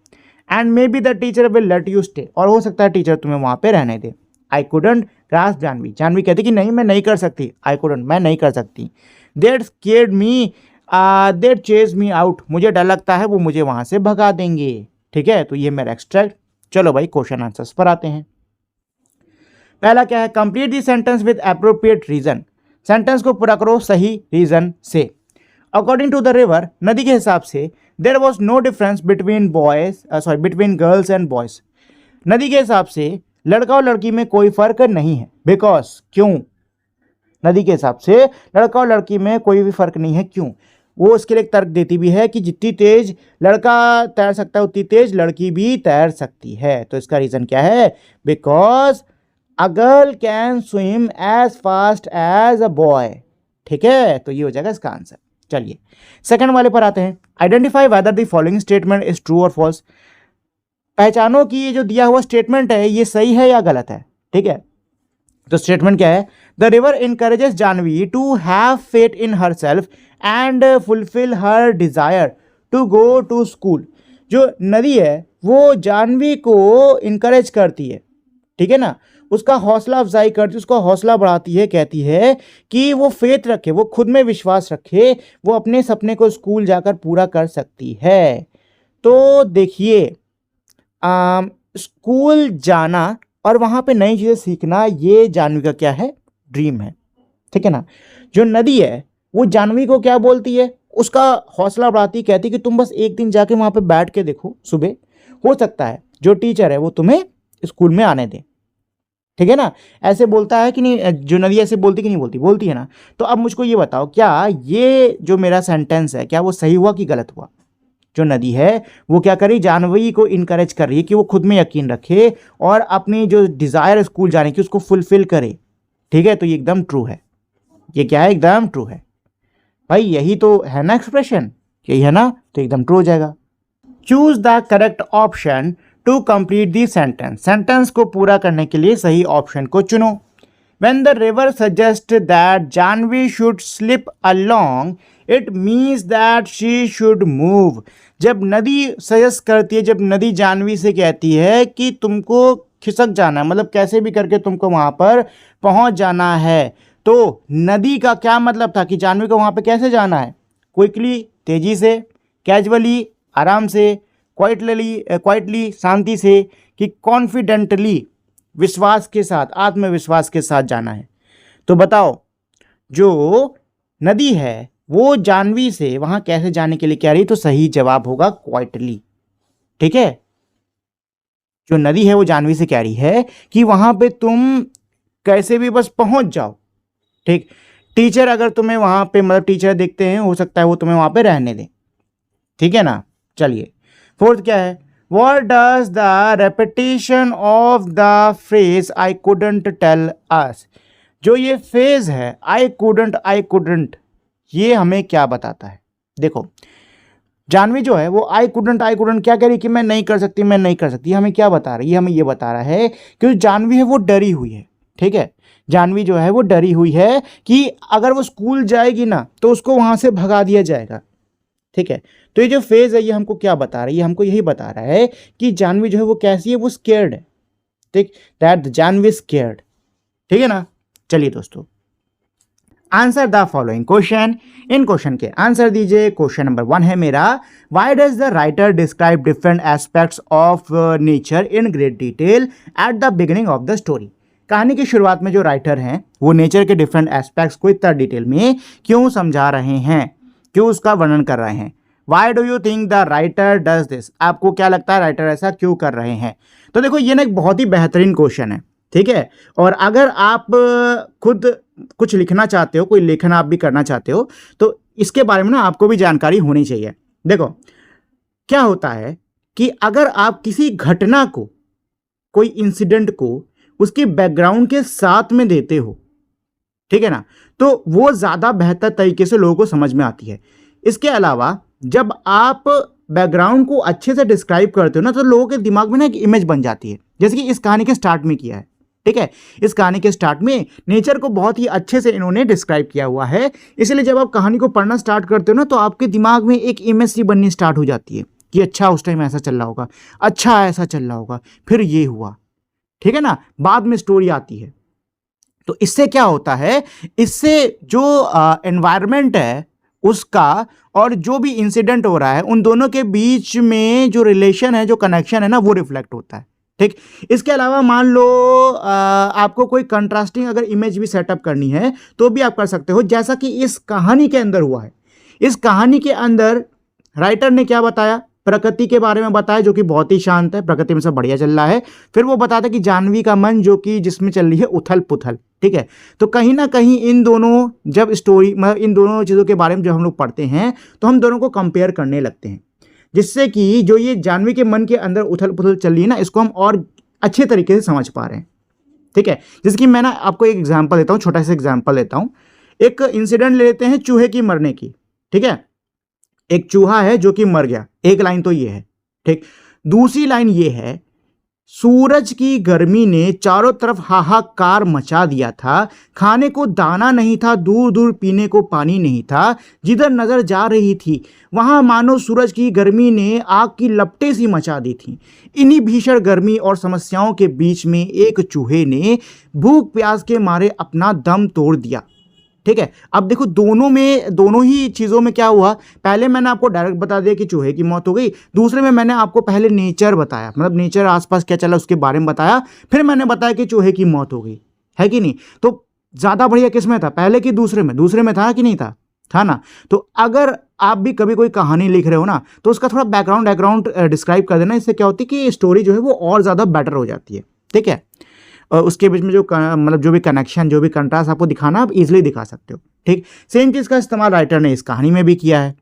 Speaker 1: And maybe the teacher will let you stay, और हो सकता है टीचर तुम्हें वहां पे रहने दे। I couldn't grasp Janvi, Janvi कहती कि नहीं मैं नहीं कर सकती। आई कुडंट, मैं नहीं कर सकती। That scared me, that chase me out, मुझे डर लगता है वो मुझे वहां से भगा देंगे। ठीक है, तो ये मेरा एक्सट्रैक्ट। चलो भाई क्वेश्चन आंसर्स पर आते हैं। पहला क्या है, complete the sentence with appropriate reason, sentence को पूरा करो सही रीजन से। अकॉर्डिंग टू द रिवर, नदी के हिसाब से, there was no difference between girls and boys, नदी के हिसाब से लड़का और लड़की में कोई फर्क नहीं है। बिकॉज, क्यों, नदी के हिसाब से लड़का और लड़की में कोई भी फर्क नहीं है, क्यों, वो उसके लिए एक तर्क देती भी है कि जितनी तेज लड़का तैर सकता है उतनी तेज लड़की भी तैर सकती है। तो इसका रीजन क्या है, because a girl can swim as fast as a boy. ठीक है, तो ये हो जाएगा इसका आंसर। चलिए सेकंड वाले पर आते हैं। Identify whether the following statement is true और फॉल्स, पहचानो कि ये जो दिया हुआ स्टेटमेंट है ये सही है या गलत है। ठीक है, तो स्टेटमेंट क्या है, the river encourages Janvi to have faith in herself and fulfil her desire to go to school, जो नदी है वो जानवी को इनकरेज करती है। ठीक है ना, उसका हौसला अफजाई करती है, उसका हौसला बढ़ाती है, कहती है कि वो फेथ रखे, वो खुद में विश्वास रखे, वो अपने सपने को स्कूल जाकर पूरा कर सकती है। तो देखिए स्कूल जाना और वहाँ पे नई चीज़ें सीखना, ये जानवी का क्या है, ड्रीम है। ठीक है ना, जो नदी है वो जानवी को क्या बोलती है, उसका हौसला बढ़ाती, कहती कि तुम बस एक दिन जाके वहाँ पे बैठ के देखो सुबह, हो सकता है जो टीचर है वो तुम्हें स्कूल में आने दे। ठीक है ना, ऐसे बोलता है कि नहीं, जो नदी ऐसे बोलती कि नहीं बोलती, बोलती है ना। तो अब मुझको ये बताओ, क्या ये जो मेरा सेंटेंस है क्या वो सही हुआ कि गलत हुआ। जो नदी है वो क्या करी, जानवी को इनकरेज कर रही है कि वो खुद में यकीन रखे और अपनी जो डिज़ायर स्कूल जाने की उसको फुलफिल करे। ठीक है, तो ये एकदम ट्रू है, ये क्या है, एकदम ट्रू है भाई, यही तो है ना एक्सप्रेशन, यही है ना, तो एकदम ट्रू हो जाएगा। Choose the correct option to complete the sentence, sentence को पूरा करने के लिए सही ऑप्शन को चुनो। When the river suggests that Janvi should slip along, it means that she should move. जब नदी सजेस्ट करती है, जब नदी जानवी से कहती है कि तुमको खिसक जाना है, मतलब कैसे भी करके तुमको वहाँ पर पहुँच जाना है, तो नदी का क्या मतलब था कि जानवी को वहाँ पे कैसे जाना है, क्विकली तेजी से, कैजुअली आराम से, क्वाइटली शांति से, कि कॉन्फिडेंटली विश्वास के साथ, आत्मविश्वास के साथ जाना है। तो बताओ जो नदी है वो जाह्नवी से वहां कैसे जाने के लिए कह रही? तो सही जवाब होगा क्वाइटली। ठीक है, जो नदी है वो जाह्नवी से कह रही है कि वहां पे तुम कैसे भी बस पहुंच जाओ। ठीक, टीचर अगर तुम्हें वहां पे मतलब टीचर देखते हैं, हो सकता है वो तुम्हें वहां पे रहने दें। ठीक है ना। चलिए, फोर्थ क्या है? What does the repetition of the phrase I couldn't tell us? जो ये फेज है I couldn't, ये हमें क्या बताता है? देखो, जाह्नवी जो है वो I couldn't क्या कह रही कि मैं नहीं कर सकती, मैं नहीं कर सकती। हमें क्या बता रही है? हमें ये बता रहा है कि जो जाह्नवी है वो डरी हुई है। ठीक है, जाह्नवी जो है वो डरी हुई है कि अगर वो स्कूल जाएगी ना तो उसको वहां से भगा दिया जाएगा। ठीक है, तो ये जो फेज है ये हमको क्या बता रही है? हमको यही बता रहा है कि जाह्नवी जो है वो कैसी है, वो स्केयर्ड है। ठीक, दैट जाह्नवी स्केयर्ड। ठीक है ना। चलिए दोस्तों, answer the following question. In question के आंसर दीजिए। क्वेश्चन नंबर 1 है मेरा, why does the writer describe different aspects of nature in great detail at the beginning of the story? कहानी की शुरुआत में जो राइटर हैं वो नेचर के डिफरेंट एस्पेक्ट्स को इतना डिटेल में क्यों समझा रहे हैं, क्यों उसका वर्णन कर रहे हैं? Why do you think the writer does this? आपको क्या लगता है राइटर ऐसा क्यों कर रहे हैं? तो देखो, ये ना एक बहुत ही बेहतरीन क्वेश्चन है। ठीक है, और अगर आप खुद कुछ लिखना चाहते हो, कोई लेखन आप भी करना चाहते हो, तो इसके बारे में ना आपको भी जानकारी होनी चाहिए। देखो क्या होता है कि अगर आप किसी घटना को, कोई इंसिडेंट को उसकी बैकग्राउंड के साथ में देते हो, ठीक है ना, तो वो ज़्यादा बेहतर तरीके से लोगों को समझ में आती है। इसके अलावा जब आप बैकग्राउंड को अच्छे से डिस्क्राइब करते हो ना, तो लोगों के दिमाग में ना एक इमेज बन जाती है, जैसे कि इस कहानी के स्टार्ट में किया है। ठीक है, इस कहानी के स्टार्ट में नेचर को बहुत ही अच्छे से इन्होंने डिस्क्राइब किया हुआ है। इसलिए जब आप कहानी को पढ़ना स्टार्ट करते हो ना, तो आपके दिमाग में एक इमेज सी बननी स्टार्ट हो जाती है कि अच्छा उस टाइम ऐसा चल रहा होगा, अच्छा ऐसा चल रहा होगा, फिर ये हुआ। ठीक है ना, बाद में स्टोरी आती है। तो इससे क्या होता है, इससे जो एनवायरनमेंट है उसका और जो भी इंसिडेंट हो रहा है, उन दोनों के बीच में जो रिलेशन है, जो कनेक्शन है ना, वो रिफ्लेक्ट होता है। ठीक, इसके अलावा मान लो आपको कोई कंट्रास्टिंग अगर इमेज भी सेटअप करनी है तो भी आप कर सकते हो, जैसा कि इस कहानी के अंदर हुआ है। इस कहानी के अंदर राइटर ने क्या बताया? प्रकृति के बारे में बताया, जो कि बहुत ही शांत है, प्रकृति में सब बढ़िया चल रहा है। फिर वो बताता है कि जाह्नवी का मन जो कि जिसमें चल रही है उथल पुथल। ठीक है, तो कहीं ना कहीं इन दोनों जब स्टोरी मतलब इन दोनों चीज़ों के बारे में जब हम लोग पढ़ते हैं तो हम दोनों को कंपेयर करने लगते हैं, जिससे कि जो ये जाह्नवी के मन के अंदर उथल पुथल चल रही है ना, इसको हम और अच्छे तरीके से समझ पा रहे हैं। ठीक है, जैसे कि मैं ना आपको एक एग्जाम्पल देता हूँ, छोटा सा एग्जाम्पल देता हूँ। एक इंसिडेंट ले लेते हैं चूहे की मरने की। ठीक है, एक चूहा है जो कि मर गया, एक लाइन तो ये है। ठीक, दूसरी लाइन ये है, सूरज की गर्मी ने चारों तरफ हाहाकार मचा दिया था, खाने को दाना नहीं था, दूर दूर पीने को पानी नहीं था, जिधर नजर जा रही थी वहां मानो सूरज की गर्मी ने आग की लपटें सी मचा दी थी। इन्हीं भीषण गर्मी और समस्याओं के बीच में एक चूहे ने भूख प्यास के मारे अपना दम तोड़ दिया। ठीक है, अब देखो दोनों ही चीज़ों में क्या हुआ, पहले मैंने आपको डायरेक्ट बता दिया कि चूहे की मौत हो गई, दूसरे में मैंने आपको पहले नेचर बताया, मतलब नेचर आसपास क्या चला उसके बारे में बताया, फिर मैंने बताया कि चूहे की मौत हो गई, है कि नहीं? तो ज़्यादा बढ़िया किस में था, पहले कि दूसरे में? दूसरे में था कि नहीं था? था ना। तो अगर आप भी कभी कोई कहानी लिख रहे हो ना, तो उसका थोड़ा बैकग्राउंड डिस्क्राइब कर देना, इससे क्या होती है कि स्टोरी जो है वो और ज़्यादा बेटर हो जाती है। ठीक है, और उसके बीच में जो मतलब जो भी कनेक्शन, जो भी कंट्रास्ट आपको दिखाना, आप इजीली दिखा सकते हो। ठीक, सेम चीज़ का इस्तेमाल राइटर ने इस कहानी में भी किया है।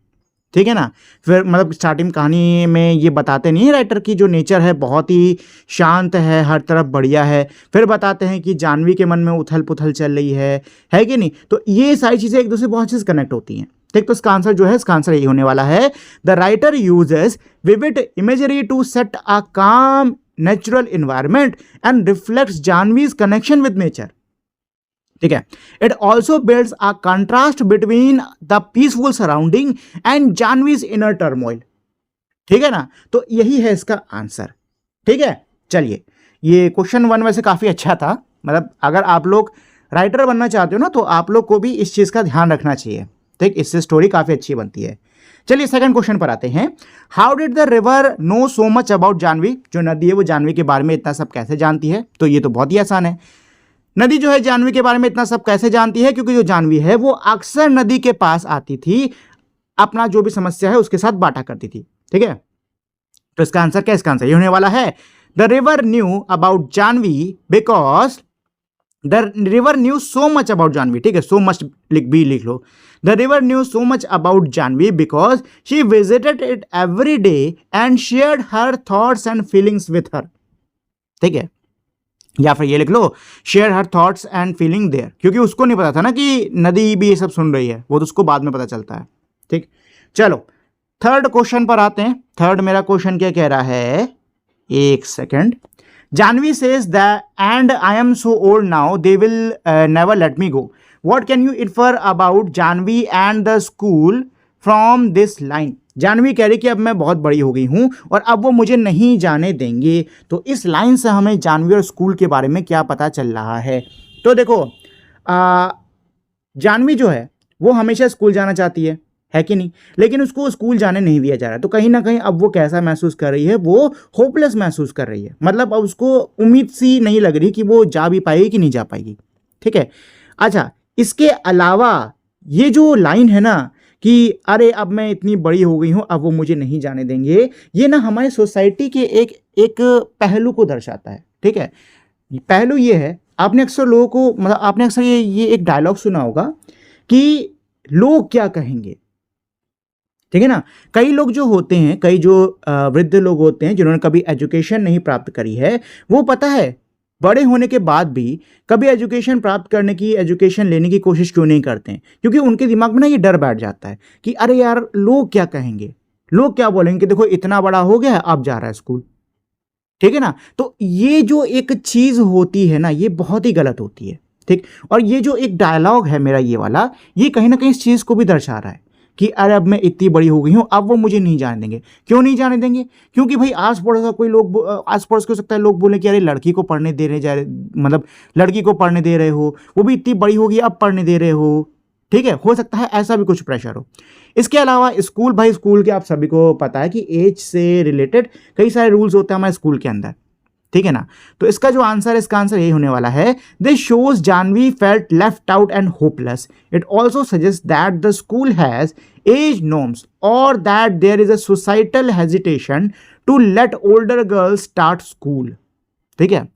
Speaker 1: ठीक है ना, फिर मतलब स्टार्टिंग कहानी में ये बताते नहीं है राइटर की जो नेचर है बहुत ही शांत है, हर तरफ बढ़िया है, फिर बताते हैं कि जाह्नवी के मन में उथल पुथल चल रही है कि नहीं? तो ये सारी चीज़ें एक दूसरे से बहुत अच्छे से कनेक्ट होती हैं। ठीक, तो इसका आंसर जो है, इसका आंसर यही होने वाला है, the writer uses vivid imagery to set a calm natural environment and reflects Jahnvi's connection with nature. ठीक है, it also builds a contrast between the peaceful surrounding and Jahnvi's inner turmoil. ठीक है ना, तो यही है इसका आंसर। ठीक है, चलिए, ये क्वेश्चन 1 वैसे काफी अच्छा था, मतलब अगर आप लोग राइटर बनना चाहते हो ना, तो आप लोग को भी इस चीज का ध्यान रखना चाहिए। ठीक, इससे स्टोरी काफी अच्छी बनती है। चलिए सेकंड क्वेश्चन पर आते हैं। How did the river know so much about Janvi? जो नदी है वो जानवी के बारे में इतना सब कैसे जानती है? तो ये तो बहुत ही आसान है। नदी जो है जानवी के बारे में इतना सब कैसे जानती है? क्योंकि जो जानवी है वो अक्सर नदी के पास आती थी, अपना जो भी समस्या है उसके साथ बांटा करती थी। ठीक है, तो इसका आंसर क्या? इसका आंसर ये होने वाला है the river knew about Janvi because the river knew so much about Janvi. ठीक है, सो मच लिख लो। The river knew so much about Janvi because she visited it every day and shared her thoughts and feelings with her. ठीक है, या फिर ये लिख लो share her thoughts and feeling there, क्योंकि उसको नहीं पता था ना कि नदी भी ये सब सुन रही है, वो तो उसको बाद में पता चलता है। ठीक, चलो थर्ड क्वेश्चन पर आते हैं। थर्ड मेरा क्वेश्चन क्या कह रहा है, एक second. Janvi says that and I am so old now they will never let me go. What can you infer about Janvi and the school from this line? Janvi कह रही कि अब मैं बहुत बड़ी हो गई हूं और अब वो मुझे नहीं जाने देंगे। तो इस लाइन से हमें जानवी और स्कूल के बारे में क्या पता चल रहा है? तो देखो जानवी जो है वो हमेशा स्कूल जाना चाहती है कि नहीं, लेकिन उसको स्कूल जाने नहीं दिया जा रहा है। तो कहीं ना कहीं अब वो कैसा महसूस कर रही है? वो होपलेस महसूस कर रही है। मतलब अब उसको उम्मीद सी नहीं लग रही कि वो जा भी पाएगी कि नहीं जा पाएगी। ठीक है, अच्छा इसके अलावा ये जो लाइन है ना कि अरे अब मैं इतनी बड़ी हो गई हूं, अब वो मुझे नहीं जाने देंगे, ये ना हमारे सोसाइटी के एक पहलू को दर्शाता है। ठीक है, पहलू ये है, आपने अक्सर लोगों को मतलब आपने अक्सर ये एक डायलॉग सुना होगा कि लोग क्या कहेंगे। ठीक है ना, कई लोग जो होते हैं, कई जो वृद्ध लोग होते हैं जिन्होंने कभी एजुकेशन नहीं प्राप्त करी है, वो पता है बड़े होने के बाद भी कभी एजुकेशन प्राप्त करने की, एजुकेशन लेने की कोशिश क्यों नहीं करते हैं? क्योंकि उनके दिमाग में ना ये डर बैठ जाता है कि अरे यार लोग क्या कहेंगे, लोग क्या बोलेंगे कि देखो इतना बड़ा हो गया है अब जा रहा है स्कूल। ठीक है ना, तो ये जो एक चीज होती है ना, ये बहुत ही गलत होती है। ठीक, और ये जो एक डायलॉग है मेरा ये वाला, ये कहीं ना कहीं इस चीज को भी दर्शा रहा है कि अरे अब मैं इतनी बड़ी हो गई हूं, अब वो मुझे नहीं जाने देंगे। क्यों नहीं जाने देंगे? क्योंकि भाई आस पड़ोस का कोई लोग, आस पड़ोस के हो सकता है लोग बोले कि अरे लड़की को पढ़ने दे रहे, जा रहे मतलब लड़की को पढ़ने दे रहे हो, वो भी इतनी बड़ी होगी अब पढ़ने दे रहे हो। ठीक है, हो सकता है ऐसा भी कुछ प्रेशर हो। इसके अलावा स्कूल, भाई स्कूल के आप सभी को पता है कि एज से रिलेटेड कई सारे रूल्स होते हैं हमारे स्कूल के अंदर। ठीक है ना, तो इसका जो आंसर है, इसका आंसर यही होने वाला है this shows Janvi felt left out and hopeless. It also suggest that the school has age norms और that there is a societal hesitation to let older girls start school. ठीक है,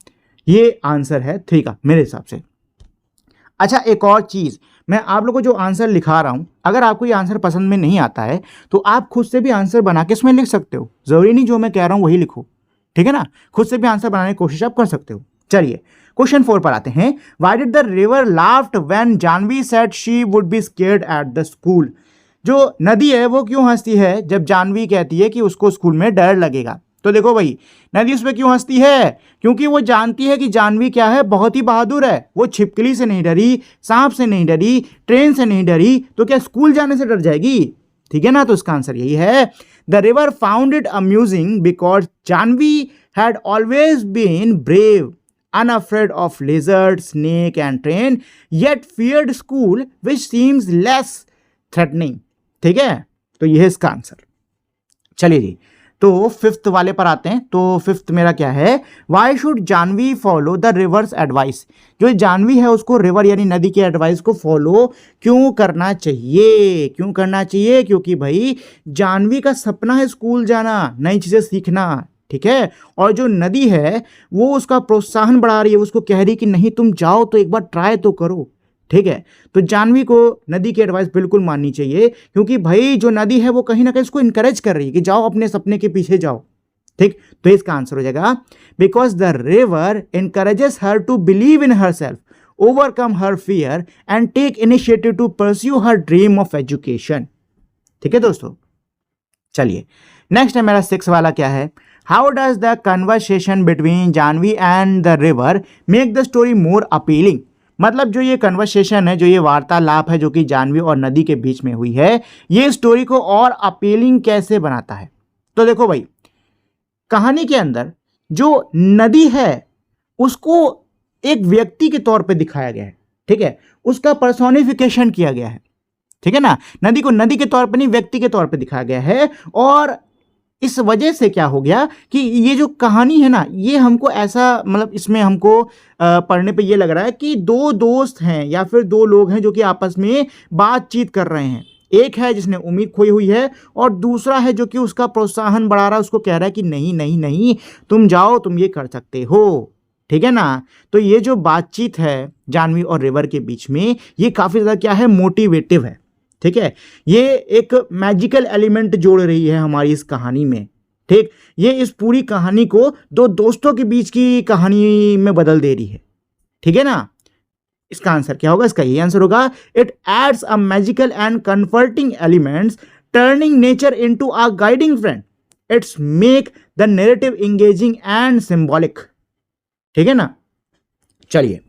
Speaker 1: ये आंसर है 3 का मेरे हिसाब से। अच्छा एक और चीज, मैं आप लोगों को जो आंसर लिखा रहा हूं, अगर आपको ये आंसर पसंद में नहीं आता है तो आप खुद से भी आंसर बना के इसमें लिख सकते हो। जरूरी नहीं जो मैं कह रहा हूं वही लिखो। ठीक है ना, खुद से भी आंसर बनाने की कोशिश आप कर सकते हो। चलिए क्वेश्चन 4 पर आते हैं। Why did the river laughed when Janvi said she would be scared at the school? जो नदी है वो क्यों हंसती है जब जानवी कहती है कि उसको स्कूल में डर लगेगा? तो देखो भाई, नदी उस पर क्यों हंसती है? क्योंकि वो जानती है कि जानवी क्या है, बहुत ही बहादुर है। वो छिपकली से नहीं डरी, सांप से नहीं डरी, ट्रेन से नहीं डरी, तो क्या स्कूल जाने से डर जाएगी? ठीक है ना, तो इसका आंसर यही है the river found it amusing because Janvi had always been brave, unafraid of lizard, snake and train, yet feared school which seems less threatening। ठीक है, तो यह है इसका आंसर। चलिए जी, तो 5th वाले पर आते हैं। तो 5th मेरा क्या है, why should Janvi follow the river's advice? जो जानवी है उसको रिवर यानी नदी की एडवाइस को फॉलो क्यों करना चाहिए? क्यों करना चाहिए? क्योंकि भाई जानवी का सपना है स्कूल जाना, नई चीजें सीखना। ठीक है, और जो नदी है वो उसका प्रोत्साहन बढ़ा रही है, उसको कह रही कि नहीं तुम जाओ तो एक बार ट्राई तो करो। ठीक है, तो जानवी को नदी की एडवाइस बिल्कुल माननी चाहिए, क्योंकि भाई जो नदी है वो कहीं ना कहीं उसको इनकरेज कर रही है कि जाओ अपने सपने के पीछे जाओ। ठीक, तो इसका आंसर हो जाएगा because the river encourages her to believe in herself, overcome her fear and take initiative to pursue her dream of education. ठीक है दोस्तों, चलिए नेक्स्ट है मेरा 6 वाला क्या है, how does the conversation between Janvi and the river make the story more appealing? मतलब जो ये कन्वर्सेशन है, जो ये वार्तालाप है जो कि जानवी और नदी के बीच में हुई है, ये स्टोरी को और अपीलिंग कैसे बनाता है? तो देखो भाई, कहानी के अंदर जो नदी है उसको एक व्यक्ति के तौर पे दिखाया गया है। ठीक है, उसका पर्सोनिफिकेशन किया गया है। ठीक है ना। नदी को नदी के तौर पर नहीं, व्यक्ति के तौर पर दिखाया गया है। और इस वजह से क्या हो गया कि ये जो कहानी है ना, ये हमको ऐसा मतलब इसमें हमको पढ़ने पे ये लग रहा है कि दो दोस्त हैं या फिर दो लोग हैं जो कि आपस में बातचीत कर रहे हैं। एक है जिसने उम्मीद खोई हुई है और दूसरा है जो कि उसका प्रोत्साहन बढ़ा रहा है, उसको कह रहा है कि नहीं नहीं नहीं, तुम जाओ, तुम ये कर सकते हो। ठीक है ना। तो ये जो बातचीत है जानवी और रिवर के बीच में, ये काफ़ी ज़्यादा क्या है, मोटिवेटिव है। ठीक है, ये एक मैजिकल एलिमेंट जोड़ रही है हमारी इस कहानी में। ठीक, ये इस पूरी कहानी को दो दोस्तों के बीच की कहानी में बदल दे रही है। ठीक है ना। इसका आंसर क्या होगा? इसका यही आंसर होगा, it adds a magical and comforting elements turning nature into a guiding friend. It's make the narrative engaging and symbolic. ठीक है ना। चलिए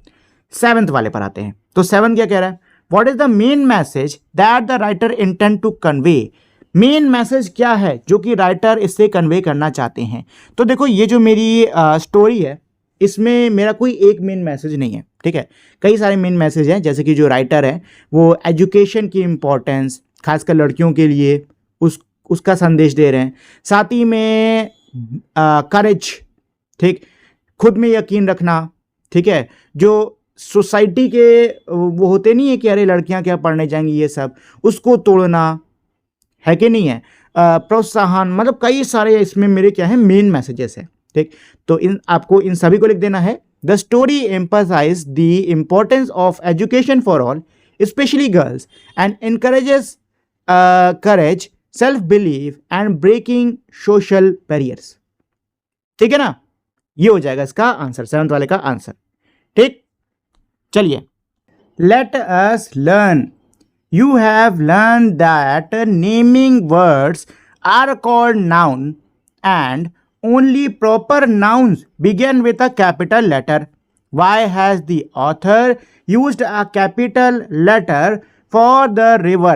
Speaker 1: 7th वाले पर आते हैं। तो 7 क्या कह रहा है? What is the main message that the writer intend to convey? Main message क्या है जो कि राइटर इससे कन्वे करना चाहते हैं? तो देखो, ये जो मेरी स्टोरी है, इसमें मेरा कोई एक मेन मैसेज नहीं है। ठीक है, कई सारे मेन मैसेज हैं। जैसे कि जो राइटर है वो एजुकेशन की इम्पोर्टेंस, खासकर लड़कियों के लिए, उसका संदेश दे रहे हैं। साथ ही में करेज, ठीक, खुद में यकीन रखना। ठीक है, जो सोसाइटी के वो होते नहीं है कि अरे लड़कियां क्या पढ़ने जाएंगी, ये सब, उसको तोड़ना है कि नहीं है। प्रोत्साहन, मतलब कई सारे इसमें मेरे क्या है, मेन मैसेजेस है। ठीक, तो आपको इन सभी को लिख देना है। The story emphasise the importance of education for all, especially girls, and encourages courage, self believe and breaking social barriers. ठीक है ना। ये हो जाएगा इसका आंसर, 7th वाले का आंसर। ठीक, चलिए, let us learn. You have learn that naming words are called noun and only proper nouns begin with a capital letter. Why has the author used a capital letter for the river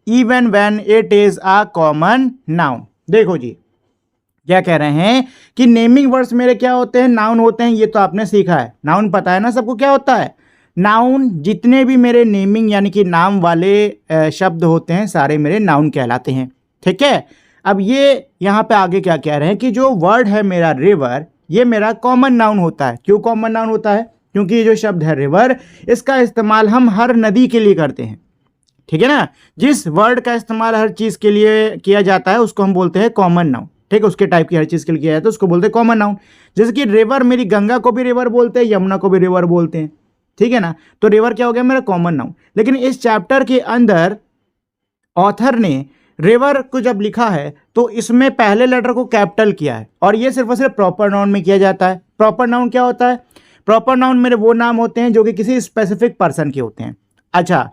Speaker 1: even when it is a common noun? देखो जी, क्या कह रहे हैं कि naming words मेरे क्या होते हैं, नाउन होते हैं। ये तो आपने सीखा है, नाउन पता है ना सबको क्या होता है। नाउन, जितने भी मेरे नेमिंग यानी कि नाम वाले शब्द होते हैं, सारे मेरे नाउन कहलाते हैं। ठीक है, अब ये यहाँ पे आगे क्या कह रहे हैं कि जो वर्ड है मेरा रिवर, ये मेरा कॉमन नाउन होता है। क्यों कॉमन नाउन होता है? क्योंकि ये जो शब्द है रिवर, इसका इस्तेमाल हम हर नदी के लिए करते हैं। ठीक है ना। जिस वर्ड का इस्तेमाल हर चीज़ के लिए किया जाता है उसको हम बोलते हैं कॉमन नाउन। ठीक है, उसके टाइप की हर चीज़ के लिए किया जाता है उसको बोलते हैं कॉमन नाउन। जैसे कि रिवर, मेरी गंगा को भी रिवर बोलते हैं, यमुना को भी रिवर बोलते हैं। ठीक है ना। तो रिवर क्या हो गया, मेरा कॉमन नाउन। लेकिन इस चैप्टर के अंदर ऑथर ने रिवर को जब लिखा है तो इसमें पहले लेटर को कैपिटल किया है, और ये सिर्फ और सिर्फ प्रॉपर नाउन में किया जाता है। प्रॉपर नाउन क्या होता है? प्रॉपर नाउन मेरे वो नाम होते हैं जो कि किसी स्पेसिफिक पर्सन के होते हैं। अच्छा,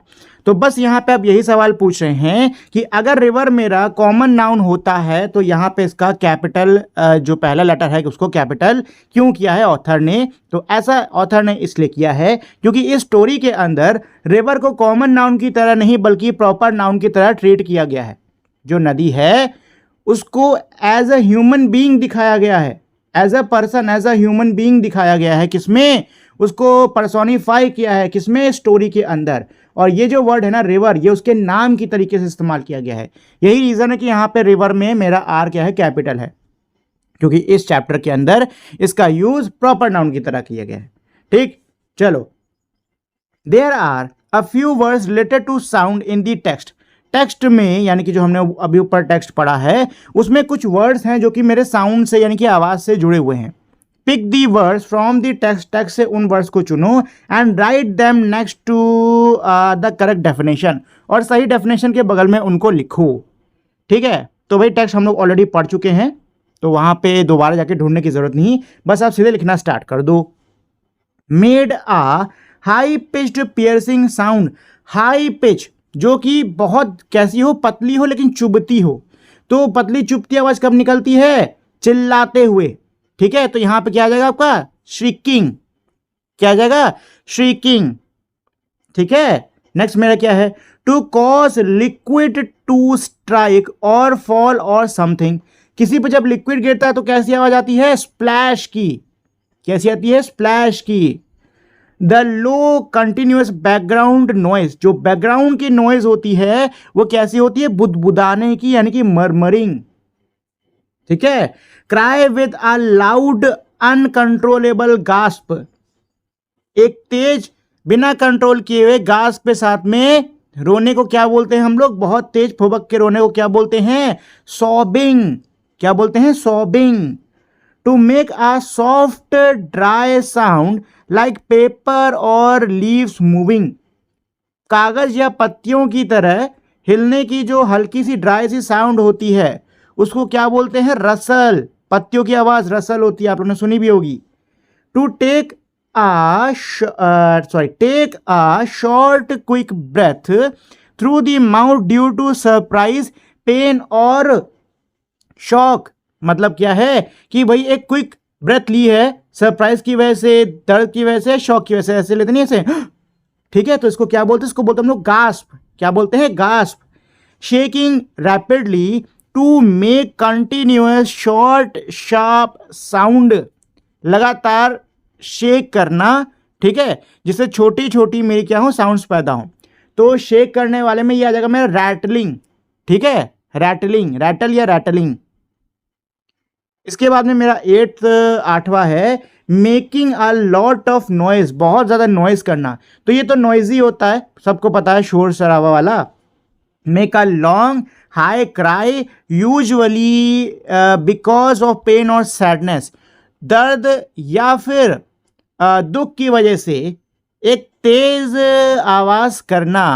Speaker 1: तो बस यहाँ पे आप यही सवाल पूछ रहे हैं कि अगर रिवर मेरा कॉमन नाउन होता है तो यहाँ पे इसका कैपिटल, जो पहला लेटर है उसको कैपिटल क्यों किया है ऑथर ने? तो ऐसा ऑथर ने इसलिए किया है क्योंकि इस स्टोरी के अंदर रिवर को कॉमन नाउन की तरह नहीं बल्कि प्रॉपर नाउन की तरह ट्रीट किया गया है। जो नदी है उसको एज अ ह्यूमन बीइंग दिखाया गया है, as a person, as a human being दिखाया गया है। किसमें? उसको पर्सोनिफाई किया है, किसमें? स्टोरी के अंदर। और ये जो वर्ड है ना रिवर, ये उसके नाम की तरीके से इस्तेमाल किया गया है। यही रीज़न है कि यहाँ पे रिवर में मेरा आर क्या है, कैपिटल है, क्योंकि इस चैप्टर के अंदर इसका यूज प्रॉपर नाउन की तरह किया गया है। ठीक, चलो, there are a few words related to sound in the text. Text में, यानी कि जो हमने अभी ऊपर टेक्स्ट पढ़ा है, उसमें कुछ वर्ड्स हैं जो कि मेरे साउंड से यानी कि आवाज़ से जुड़े हुए हैं। Pick the words from the text, text से उन वर्ड्स को चुनो and write them next to the correct definition, और सही डेफिनेशन के बगल में उनको लिखो। ठीक है, तो भाई टेक्स्ट हम लोग ऑलरेडी पढ़ चुके हैं, तो वहाँ पे दोबारा जाके ढूंढने की ज़रूरत नहीं, बस आप सीधे लिखना स्टार्ट कर दो। Made a high pitched piercing sound. High pitch जो कि बहुत कैसी हो, पतली हो लेकिन चुभती हो। तो पतली चुभती आवाज़ कब निकलती है? चिल्लाते हुए। ठीक है, तो यहाँ पे क्या आ जाएगा आपका? श्रीकिंग। क्या आ जाएगा? श्रीकिंग। ठीक है, नेक्स्ट मेरा क्या है? To cause liquid to strike or fall or something. किसी पे जब लिक्विड गिरता है तो कैसी आवाज़ आती है? स्प्लैश की। कैसी आती है? स्प्लैश की। The low continuous background noise, जो बैकग्राउंड की नॉइज होती है वो कैसी होती है, बुदबुदाने की, यानी कि मरमरिंग, ठीक है। Cry with a loud uncontrollable gasp, एक तेज बिना कंट्रोल किए हुए गास्प के साथ में रोने को क्या बोलते हैं हम लोग, बहुत तेज फुबक के रोने को क्या बोलते हैं, सॉबिंग, क्या बोलते हैं, sobbing. To make a soft dry sound like paper or leaves moving, कागज या पत्तियों की तरह हिलने की जो हल्की सी ड्राई सी साउंड होती है उसको क्या बोलते हैं, रसल, पत्तियों की आवाज रसल होती है, आप लोगों ने सुनी भी होगी। To take take a short quick breath through the mouth due to surprise pain or shock, मतलब क्या है कि भाई एक क्विक ब्रेथ ली है, सरप्राइज की वजह से, दर्द की वजह से, शॉक की वजह से, ऐसे लेते नहीं ऐसे, ठीक है, तो इसको क्या बोलते हैं, इसको बोलते हैं हम लोग गास्प, क्या बोलते हैं, gasp. Shaking rapidly to make continuous short sharp sound, लगातार शेक करना, ठीक है, जिससे छोटी छोटी मेरी क्या हो, साउंड्स पैदा हो। तो शेक करने वाले में ये आ जाएगा मेरा रैटलिंग, ठीक है, रैटलिंग, रैटल या रैटलिंग। इसके बाद में मेरा 8वां है making a lot of noise, बहुत ज्यादा नॉइज करना, तो ये तो नॉइजी होता है, सबको पता है, शोर शराबा वाला। Make a long high cry usually because of pain or sadness, दर्द या फिर दुख की वजह से एक तेज आवाज करना।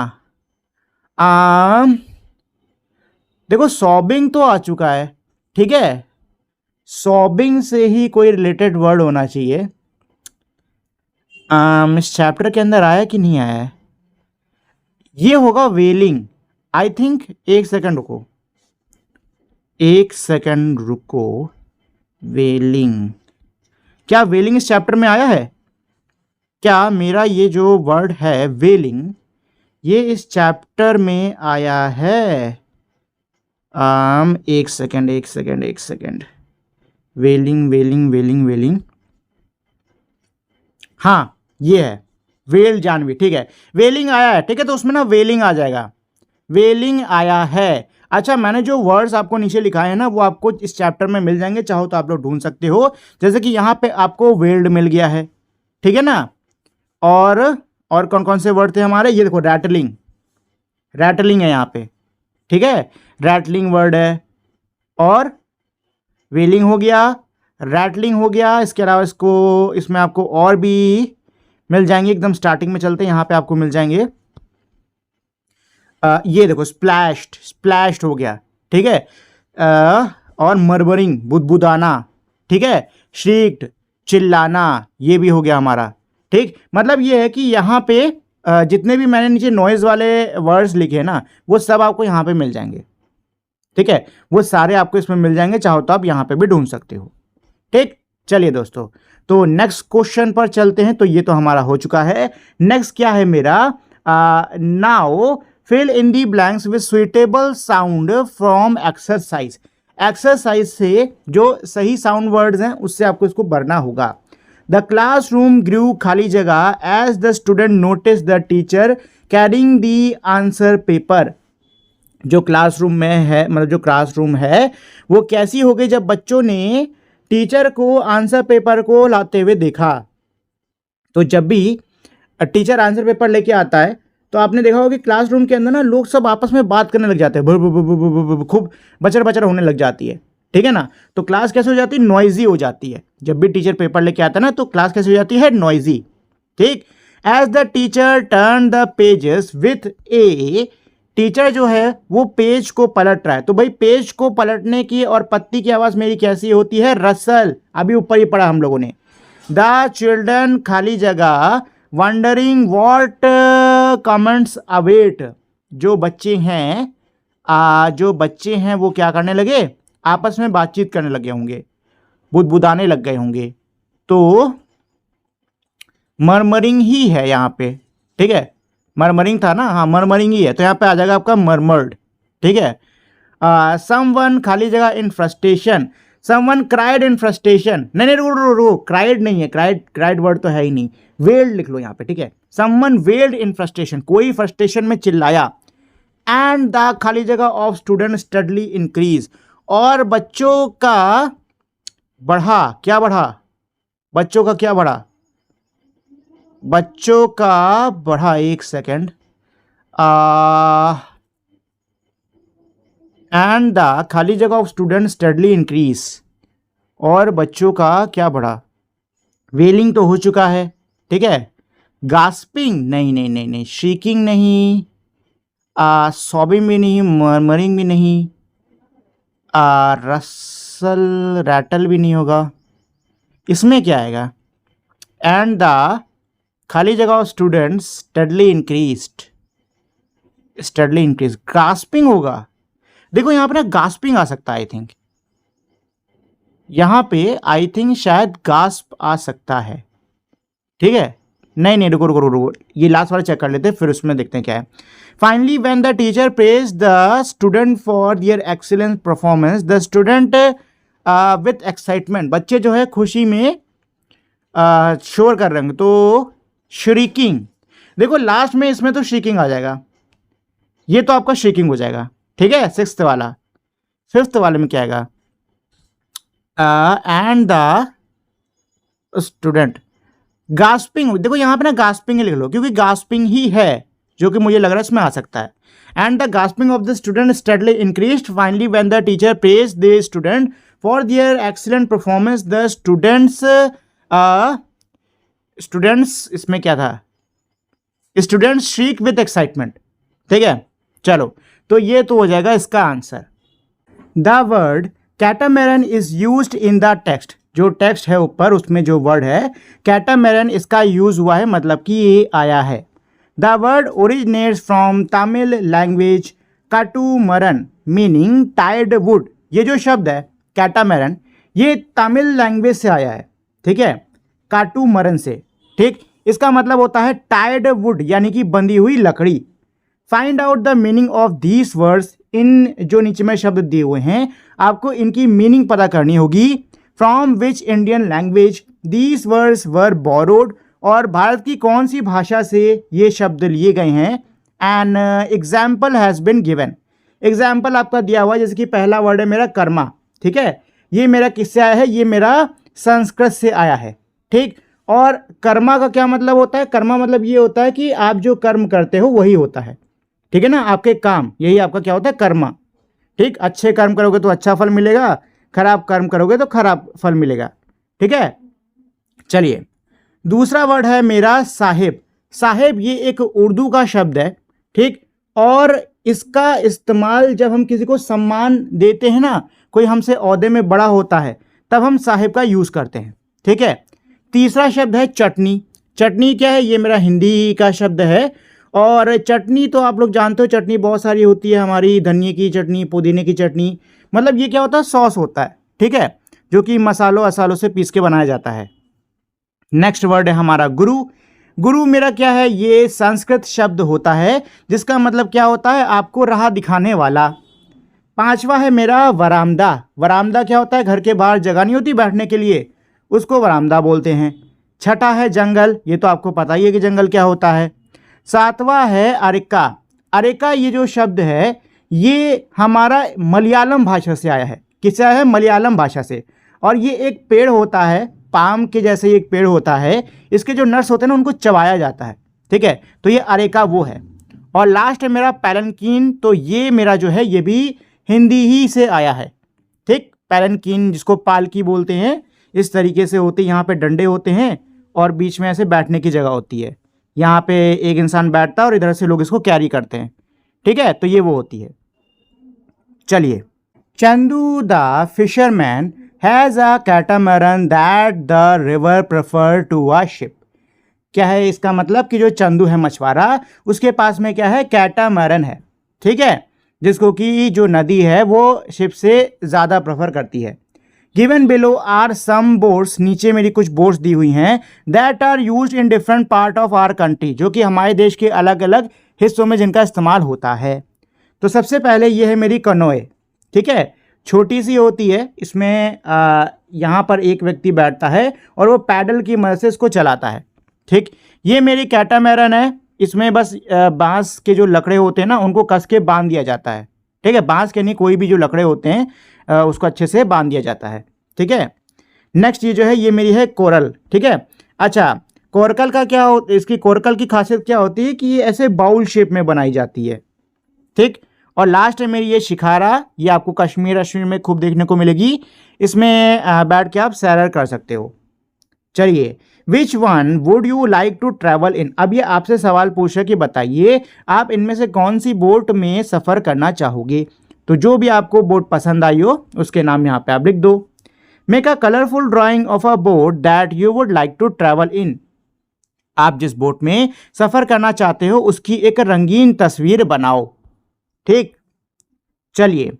Speaker 1: देखो सॉबिंग तो आ चुका है, ठीक है, सॉबिंग से ही कोई रिलेटेड वर्ड होना चाहिए। इस चैप्टर के अंदर आया कि नहीं आया है, ये होगा वेलिंग, आई थिंक। एक सेकंड रुको, एक सेकंड रुको, वेलिंग, क्या वेलिंग इस चैप्टर में आया है, क्या मेरा ये जो वर्ड है वेलिंग ये इस चैप्टर में आया है? एक सेकंड, एक सेकंड, एक सेकंड, वेलिंग वेलिंग वेलिंग वेलिंग, हाँ ये है वेल जानवी, ठीक है, वेलिंग आया है, ठीक है, तो उसमें ना वेलिंग आ जाएगा, वेलिंग आया है। अच्छा, मैंने जो वर्ड्स आपको नीचे लिखाए हैं ना वो आपको इस चैप्टर में मिल जाएंगे, चाहो तो आप लोग ढूंढ सकते हो। जैसे कि यहाँ पे आपको वेल्ड मिल गया है, ठीक है ना, और कौन कौन से वर्ड थे हमारे, ये देखो रैटलिंग, रैटलिंग है यहाँ पे, ठीक है, रैटलिंग वर्ड है, और वेलिंग हो गया, रैटलिंग हो गया। इसके अलावा इसमें आपको और भी मिल जाएंगे, एकदम स्टार्टिंग में चलते हैं, यहाँ पे आपको मिल जाएंगे, ये देखो स्प्लैश्ड, स्प्लैश्ड हो गया, ठीक है, और मरमरिंग, बुदबुदाना, ठीक है, श्रीक्ड, चिल्लाना, ये भी हो गया हमारा, ठीक। मतलब ये है कि यहाँ पे जितने भी मैंने नीचे नॉइज वाले वर्ड्स लिखे हैं ना वो सब आपको यहाँ पे मिल जाएंगे, ठीक है, वो सारे आपको इसमें मिल जाएंगे, चाहो तो आप यहाँ पे भी ढूंढ सकते हो, ठीक। चलिए दोस्तों, तो नेक्स्ट क्वेश्चन पर चलते हैं। तो ये तो हमारा हो चुका है। नेक्स्ट क्या है मेरा, now fill in the blanks with suitable sound from exercise, exercise से जो सही साउंड वर्ड्स हैं उससे आपको इसको भरना होगा। द क्लासरूम ग्रू, खाली जगह, as the student notice the teacher carrying the answer paper, जो क्लासरूम में है, मतलब जो क्लासरूम है वो कैसी हो गई जब बच्चों ने टीचर को आंसर पेपर को लाते हुए देखा। तो जब भी टीचर आंसर पेपर लेके आता है तो आपने देखा होगा कि क्लासरूम के अंदर ना लोग सब आपस में बात करने लग जाते हैं, खूब बचर बचर होने लग जाती है, ठीक है ना। तो क्लास कैसे हो जाती है, नॉइजी हो जाती है। जब भी टीचर पेपर लेके आता है ना तो क्लास कैसे हो जाती है, नॉइजी, ठीक। As the teacher turn the pages with a, teacher जो है वो पेज को पलट रहा है, तो भाई पेज को पलटने की और पत्ती की आवाज मेरी कैसी होती है, रसल, अभी ऊपर ही पढ़ा हम लोगों ने। द चिल्ड्रन, खाली जगह, वंडरिंग व्हाट कमेंट्स अवेट, जो बच्चे हैं वो क्या करने लगे, आपस में बातचीत करने लगे होंगे, बुदबुदाने लग गए होंगे। तो मरमरिंग ही है यहाँ पे, ठीक है, मरमरिंग था ना, हाँ मरमरिंग ही है, तो यहाँ पे आ जाएगा आपका मरमर्ड, ठीक है। समवन, खाली जगह, in frustration, someone cried in frustration, नहीं नहीं रो, क्राइड नहीं है, क्राइड वर्ड तो है ही नहीं, वेल्ड लिख लो यहाँ पे, ठीक है। समवन वेल्ड इन फ्रस्ट्रेशन, कोई फ्रस्ट्रेशन में चिल्लाया। एंड द खाली जगह ऑफ स्टूडेंट स्टडली इंक्रीज, और बच्चों का बढ़ा, क्या बढ़ा, बच्चों का क्या बढ़ा, बच्चों का बढ़ा, एक सेकेंड, एंड द खाली जगह ऑफ स्टूडेंट स्टडली इंक्रीज, और बच्चों का क्या बढ़ा, वेलिंग तो हो चुका है, ठीक है। गास्पिंग नहीं नहीं नहीं नहीं, श्रीकिंग नहीं, सॉबिंग भी नहीं, मर्मरिंग भी नहीं, रसल रैटल भी नहीं होगा, इसमें क्या आएगा। एंड द खाली जगह of students steadily increased, steadily increase, gasping होगा। देखो यहाँ पे ना गास्पिंग आ सकता है, आई थिंक यहाँ पे आई थिंक शायद गास्प आ सकता है, ठीक है। नहीं नहीं रुको रुको रुको, ये लास्ट वाला चेक कर लेते हैं, फिर उसमें देखते हैं क्या है। Finally when the teacher praise the student for their excellent performance, the student with excitement, बच्चे जो है खुशी में शोर कर रहे होंगे, तो श्रीकिंग, देखो लास्ट में इसमें तो श्रीकिंग आ जाएगा, ये तो आपका श्रीकिंग हो जाएगा, ठीक है। सिक्स्थ वाला, फिफ्थ वाले में क्या आएगा, एंड द स्टूडेंट गास्पिंग, देखो यहाँ पे ना गास्पिंग लिख लो, क्योंकि गास्पिंग ही है जो कि मुझे लग रहा है इसमें आ सकता है। And the gasping of the student steadily increased, finally when the teacher praise the student for their excellent performance, the students इसमें क्या था, स्टूडेंट्स श्रीक विद एक्साइटमेंट, ठीक है। चलो तो ये तो हो जाएगा इसका answer. The word catamaran is used in the text, जो टेक्स्ट है ऊपर उसमें जो वर्ड है कैटामैरन, इसका यूज हुआ है, मतलब कि ये आया है। The word originates from Tamil language kattumaram meaning tied wood, ये जो शब्द है कैटामैरन ये तमिल लैंग्वेज से आया है, ठीक है, काटूमरन से, ठीक। इसका मतलब होता है टाइड वुड, यानी कि बंधी हुई लकड़ी। Find out the meaning of these words, इन जो नीचे में शब्द दिए हुए हैं आपको इनकी मीनिंग पता करनी होगी। From which Indian language these words were borrowed, और भारत की कौन सी भाषा से ये शब्द लिए गए हैं। An example has been given, example आपका दिया हुआ, जैसे कि पहला वर्ड है मेरा कर्मा, ठीक है, ये मेरा किससे आया है, ये मेरा संस्कृत से आया है, ठीक। और कर्मा का क्या मतलब होता है, कर्मा मतलब ये होता है कि आप जो कर्म करते हो वही होता है, ठीक है ना, आपके काम, यही आपका क्या होता है, कर्मा, ठीक। अच्छे कर्म करोगे तो अच्छा फल मिलेगा, खराब कर्म करोगे तो खराब फल मिलेगा, ठीक है। चलिए दूसरा वर्ड है मेरा साहिब। साहिब ये एक उर्दू का शब्द है, ठीक, और इसका इस्तेमाल जब हम किसी को सम्मान देते हैं ना, कोई हमसे ओहदे में बड़ा होता है, तब हम साहिब का यूज़ करते हैं, ठीक है। तीसरा शब्द है चटनी। चटनी क्या है, ये मेरा हिंदी का शब्द है, और चटनी तो आप लोग जानते हो, चटनी बहुत सारी होती है हमारी, धनिए की चटनी, पुदीने की चटनी, मतलब ये क्या होता है, सॉस होता है, ठीक है, जो कि मसालों असालों से पीस के बनाया जाता है। नेक्स्ट वर्ड है हमारा गुरु। गुरु मेरा क्या है, ये संस्कृत शब्द होता है जिसका मतलब क्या होता है, आपको राह दिखाने वाला। पांचवा है मेरा वरामदा। वरामदा क्या होता है, घर के बाहर जगह नहीं होती बैठने के लिए, उसको वरामदा बोलते हैं। छठा है जंगल, ये तो आपको पता ही है कि जंगल क्या होता है। सातवां है अरेका। अरेका ये जो शब्द है ये हमारा मलयालम भाषा से आया है। किससे आया है, मलयालम भाषा से। और ये एक पेड़ होता है, पाम के जैसे एक पेड़ होता है, इसके जो नट्स होते हैं ना उनको चबाया जाता है, ठीक है, तो ये अरेका वो है। और लास्ट है मेरा पैलनकीन, तो ये मेरा जो है ये भी हिंदी ही से आया है, ठीक। पैलनकीन जिसको पालकी बोलते हैं, इस तरीके से होती है, यहाँ पे डंडे होते हैं और बीच में ऐसे बैठने की जगह होती है, यहाँ पे एक इंसान बैठता है और इधर से लोग इसको कैरी करते हैं, ठीक है, तो ये वो होती है। चलिए, Chandu the fisherman has a catamaran that the river prefer to a ship. क्या है इसका मतलब, कि जो चंदू है मछुआरा, उसके पास में क्या है, कैटामरन है, ठीक है, जिसको कि जो नदी है वो शिप से ज़्यादा प्रेफर करती है। Given below are some boats, नीचे मेरी कुछ बोट्स दी हुई हैं, that are used in different part of our country, जो कि हमारे देश के अलग अलग हिस्सों में जिनका इस्तेमाल होता है। तो सबसे पहले ये है मेरी कनोए, ठीक है, छोटी सी होती है, इसमें यहाँ पर एक व्यक्ति बैठता है और वो पैडल की मदद से इसको चलाता है। ठीक, ये मेरी कैटामैरन है, इसमें बस बांस के जो लकड़े होते हैं ना उनको कस के बांध दिया जाता है। ठीक है, बांस के नहीं, कोई भी जो लकड़े होते हैं उसको अच्छे से बांध दिया जाता है। ठीक है, नेक्स्ट ये जो है ये मेरी है कोरल। ठीक है, अच्छा कोरकल का क्या इसकी कोरकल की खासियत क्या होती है कि ये ऐसे बाउल शेप में बनाई जाती है। ठीक, और लास्ट है मेरी ये शिखारा, ये आपको कश्मीर में खूब देखने को मिलेगी, इसमें बैठ के आप सैर कर सकते हो। चलिए, which one would you like to travel in, अब ये आपसे सवाल पूछा कि बताइए आप इनमें से कौन सी बोट में सफ़र करना चाहोगे। तो जो भी आपको बोट पसंद आई हो उसके नाम यहाँ पे आप लिख दो। Make a colourful drawing of a boat that you would like to travel in, आप जिस बोट में सफ़र करना चाहते हो उसकी एक रंगीन तस्वीर बनाओ। ठीक, चलिए,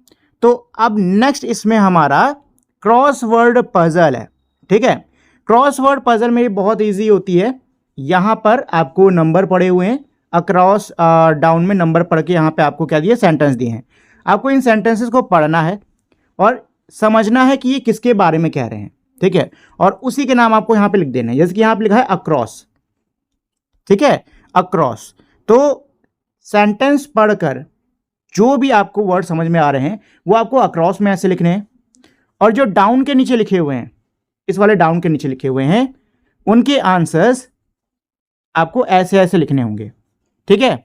Speaker 1: तो अब नेक्स्ट इसमें हमारा क्रॉसवर्ड पजल है। ठीक है, क्रॉसवर्ड पजल में बहुत इजी होती है। यहाँ पर आपको नंबर पड़े हुए हैं, अक्रॉस डाउन में नंबर पढ़ के यहाँ पे आपको क्या दिए, सेंटेंस दिए हैं। आपको इन सेंटेंसेस को पढ़ना है और समझना है कि ये किसके बारे में कह रहे हैं। ठीक है, और उसी के नाम आपको यहाँ पे लिख देना है, जैसे कि यहाँ पे लिखा है अक्रॉस। ठीक है, अक्रॉस, तो सेंटेंस पढ़कर जो भी आपको वर्ड समझ में आ रहे हैं वो आपको अक्रॉस में ऐसे लिखने हैं, और जो डाउन के नीचे लिखे हुए हैं, इस वाले डाउन के नीचे लिखे हुए हैं, उनके आंसर्स आपको ऐसे ऐसे लिखने होंगे। ठीक है,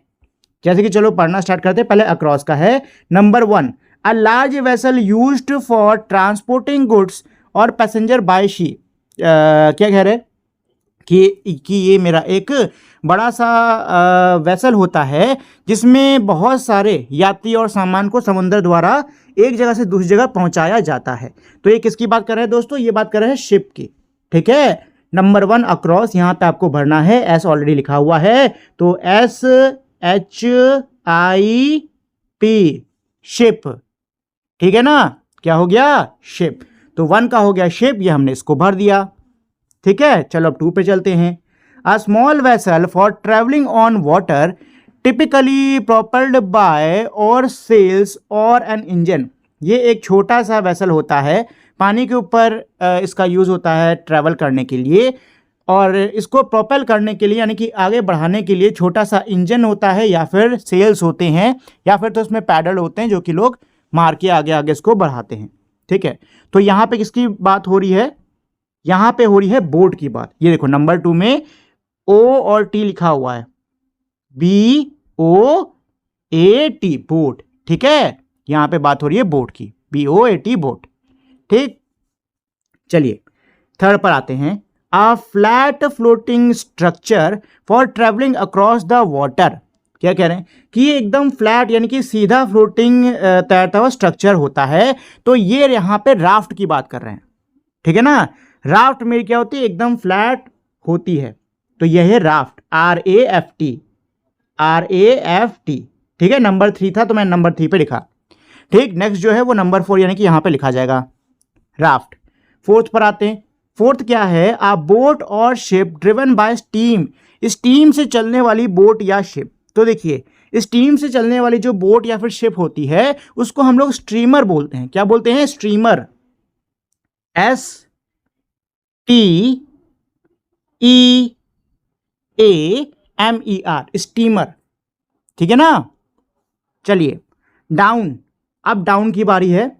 Speaker 1: जैसे कि चलो पढ़ना स्टार्ट करते हैं। पहले अक्रॉस का है, number 1, a large vessel used for transporting goods और पैसेंजर बाय शी, क्या कह रहे कि ये मेरा एक बड़ा सा वेसल होता है जिसमें बहुत सारे यात्री और सामान को समुद्र द्वारा एक जगह से दूसरी जगह पहुंचाया जाता है। तो ये किसकी बात कर रहे हैं दोस्तों, ये बात कर रहे हैं शिप की। ठीक है, नंबर 1 अक्रॉस, यहाँ पे आपको भरना है, एस ऑलरेडी लिखा हुआ है तो SHIP, शिप। ठीक है ना, क्या हो गया, शिप। तो 1 का हो गया शिप, ये हमने इसको भर दिया। ठीक है, चलो अब 2 पे चलते हैं। A small vessel for travelling on water typically propelled by oars sails or an engine, ये एक छोटा सा वेसल होता है, पानी के ऊपर इसका यूज़ होता है ट्रैवल करने के लिए, और इसको प्रोपेल करने के लिए यानी कि आगे बढ़ाने के लिए छोटा सा इंजन होता है या फिर सेल्स होते हैं या फिर तो उसमें पैडल होते हैं जो कि लोग मार के आगे आगे इसको बढ़ाते हैं। ठीक है, तो यहाँ पे किसकी बात हो रही है, यहाँ पे हो रही है बोट की बात। ये देखो नंबर 2 में O और T लिखा हुआ है, BOAT, बोट। ठीक है, यहाँ पे बात हो रही है बोट की, BOAT, बोट। ठीक, चलिए थर्ड पर आते हैं। A flat floating structure for travelling across the water, क्या कह रहे हैं कि ये एकदम फ्लैट यानी कि सीधा फ्लोटिंग तैरता हुआ स्ट्रक्चर होता है। तो ये यहाँ पे राफ्ट की बात कर रहे हैं। ठीक है ना, राफ्ट में क्या होती है, एकदम फ्लैट होती है, तो यह है राफ्ट, RAFT। ठीक है, नंबर 3 था तो मैं नंबर 3 पे लिखा। ठीक, नेक्स्ट जो है वो नंबर 4 यानी कि यहाँ पे लिखा जाएगा राफ्ट। फोर्थ पर आते हैं। फोर्थ क्या है, आ बोट और ship driven by steam, steam से चलने वाली बोट या शिप। तो देखिए स्टीम से चलने वाली जो बोट या फिर शिप होती है उसको हम लोग स्ट्रीमर बोलते हैं। क्या बोलते हैं, स्ट्रीमर, STEAMER, स्टीमर। ठीक है ना, चलिए डाउन, अब डाउन की बारी है।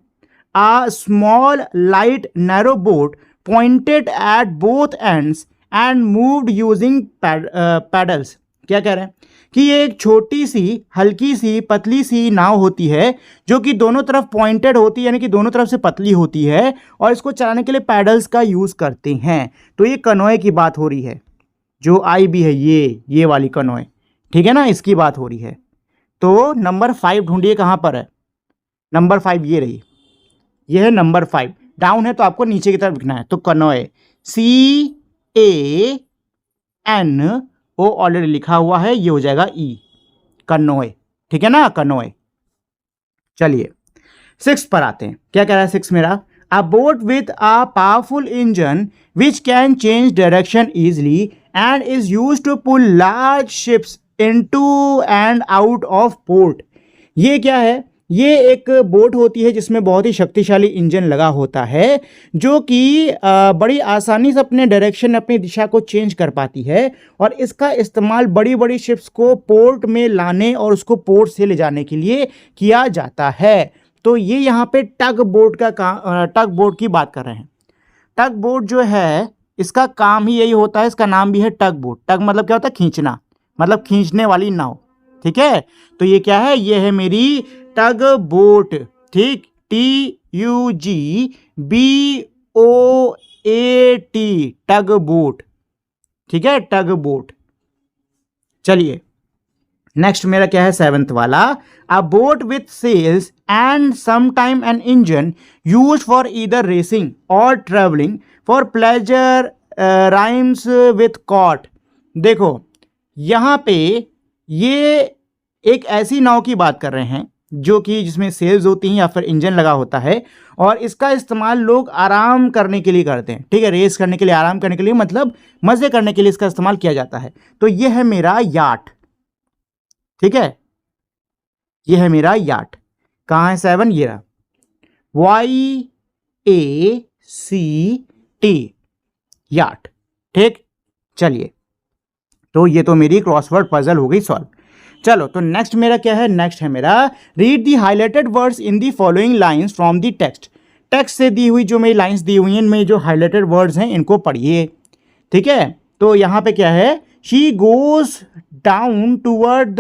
Speaker 1: A small light narrow boat pointed at both ends and moved using paddles, क्या कह रहे हैं कि ये एक छोटी सी हल्की सी पतली सी नाव होती है जो कि दोनों तरफ पॉइंटेड होती है यानी कि दोनों तरफ से पतली होती है और इसको चलाने के लिए पैडल्स का यूज़ करते हैं। तो ये कनोए की बात हो रही है, जो आई भी है ये वाली कनोए। ठीक है ना, इसकी बात हो रही है। तो नंबर 5 ढूंढिए कहाँ पर है, नंबर 5 ये रही, ये है नंबर 5। डाउन है तो आपको नीचे की तरफ लिखना है, तो कनोए, CANO ऑलरेडी लिखा हुआ है, ये हो जाएगा E, कनोए। ठीक है ना, कनोए। चलिए 6 पर आते हैं। क्या कह रहा है 6 मेरा, a boat with a powerful engine which can change direction easily and is used to pull large ships into and out of port. ये क्या है ये एक बोट होती है जिसमें बहुत ही शक्तिशाली इंजन लगा होता है, जो कि बड़ी आसानी से अपने डायरेक्शन, अपनी दिशा को चेंज कर पाती है, और इसका इस्तेमाल बड़ी बड़ी शिप्स को पोर्ट में लाने और उसको पोर्ट से ले जाने के लिए किया जाता है। तो ये यहाँ पे टग बोट की बात कर रहे हैं। टग बोट जो है इसका काम ही यही होता है, इसका नाम भी है टग बोट। टग मतलब क्या होता है? खींचना, मतलब खींचने वाली नाव। ठीक है, तो ये क्या है? ये है मेरी टग बोट। ठीक, TUGBOAT, टग बोट। ठीक है, टग बोट। चलिए नेक्स्ट मेरा क्या है? 7th वाला, a boat with sails and sometime an engine used for either racing और travelling for pleasure, rhymes with cot. देखो यहाँ पे ये एक ऐसी नाव की बात कर रहे हैं जो कि जिसमें सेल्स होती हैं या फिर इंजन लगा होता है, और इसका इस्तेमाल लोग आराम करने के लिए करते हैं। ठीक है, रेस करने के लिए, आराम करने के लिए, मतलब मजे करने के लिए इसका इस्तेमाल किया जाता है। तो ये है मेरा याट। ठीक है, ये है मेरा याट। कहाँ है 7? ये रहा, YACT, याट। ठीक, चलिए तो ये तो मेरी क्रॉसवर्ड पजल हो गई सॉल्व। चलो तो नेक्स्ट मेरा क्या है? नेक्स्ट है मेरा, read the highlighted words in the following lines from the text. Text से दी हुई जो मेरी लाइंस दी हुई हैं, इनमें जो हाईलाइटेड वर्ड्स हैं इनको पढ़िए। ठीक है, तो यहाँ पे क्या है? She goes down toward the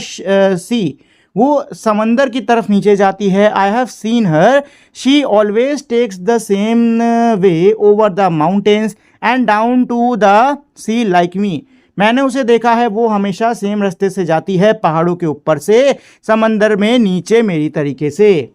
Speaker 1: sea, वो समंदर की तरफ नीचे जाती है। I have seen her, she always takes the same way over the mountains and down to the sea like me, मैंने उसे देखा है, वो हमेशा सेम रास्ते से जाती है, पहाड़ों के ऊपर से समंदर में नीचे मेरी तरीके से।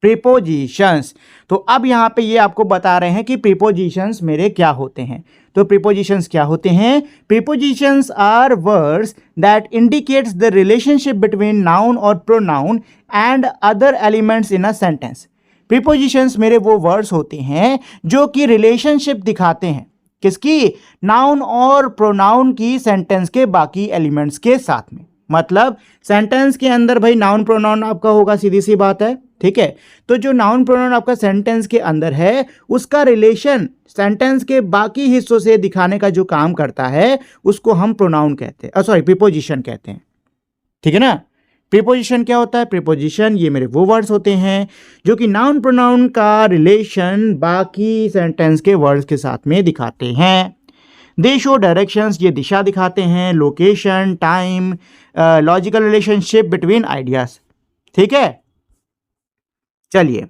Speaker 1: प्रीपोजिशंस, तो अब यहाँ पे ये आपको बता रहे हैं कि प्रीपोजिशंस मेरे क्या होते हैं। तो प्रीपोजिशंस क्या होते हैं? Prepositions are words that indicates the relationship between noun और pronoun and other elements in a sentence. Prepositions मेरे वो वर्ड्स होते हैं जो कि रिलेशनशिप दिखाते हैं, किसकी? नाउन और प्रोनाउन की, सेंटेंस के बाकी एलिमेंट्स के साथ में। मतलब सेंटेंस के अंदर भाई नाउन प्रोनाउन आपका होगा, सीधी सी बात है। ठीक है, तो जो नाउन प्रोनाउन आपका सेंटेंस के अंदर है, उसका रिलेशन सेंटेंस के बाकी हिस्सों से दिखाने का जो काम करता है, उसको हम प्रोनाउन कहते हैं, सॉरी प्रीपोजिशन कहते हैं। ठीक है ना? प्रीपोजिशन क्या होता है? प्रीपोजिशन ये मेरे वो वर्ड्स होते हैं जो कि नाउन प्रोनाउन का रिलेशन बाकी सेंटेंस के वर्ड्स के साथ में दिखाते हैं। दे शो डायरेक्शंस, ये दिशा दिखाते हैं। Location, time, logical relationship between ideas. ठीक है, चलिए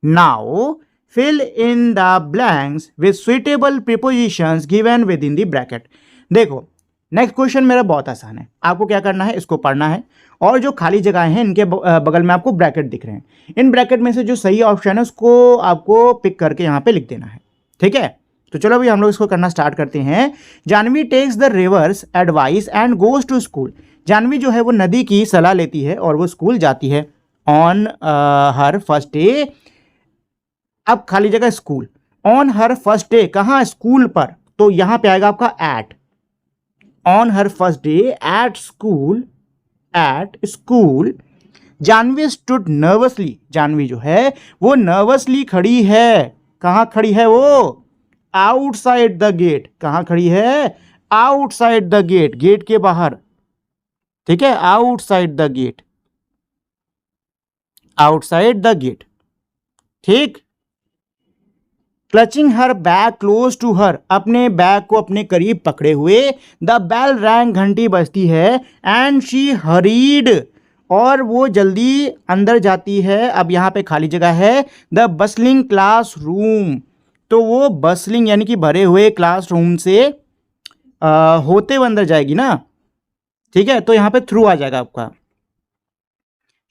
Speaker 1: now fill in the blanks with suitable prepositions given within the bracket. देखो नेक्स्ट क्वेश्चन मेरा बहुत आसान है, आपको क्या करना है? इसको पढ़ना है, और जो खाली जगह हैं इनके बगल में आपको ब्रैकेट दिख रहे हैं, इन ब्रैकेट में से जो सही ऑप्शन है उसको आपको पिक करके यहाँ पे लिख देना है। ठीक है, तो चलो अभी हम लोग इसको करना स्टार्ट करते हैं। Janvi takes the river's advice and goes to school. Janvi जो है वो नदी की सलाह लेती है और वो स्कूल जाती है। ऑन हर फर्स्ट डे, अब खाली जगह school, on her first day, कहाँ? स्कूल पर, तो यहां पे आएगा आपका at. On her first day at school Janvi stood nervously, Janvi जो है वो नर्वसली खड़ी है। कहां खड़ी है वो? Outside the gate. कहां खड़ी है? आउटसाइड द गेट, गेट के बाहर। ठीक है, outside the gate, outside the gate. ठीक, clutching her bag close to her, अपने बैग को अपने करीब पकड़े हुए। द बेल रैंग, घंटी बजती है। एंड शी हरीड, और वो जल्दी अंदर जाती है। अब यहाँ पे खाली जगह है। द बसलिंग क्लास रूम, तो वो बसलिंग यानी कि भरे हुए क्लासरूम से होते हुए अंदर जाएगी ना। ठीक है, तो यहाँ पे थ्रू आ जाएगा आपका।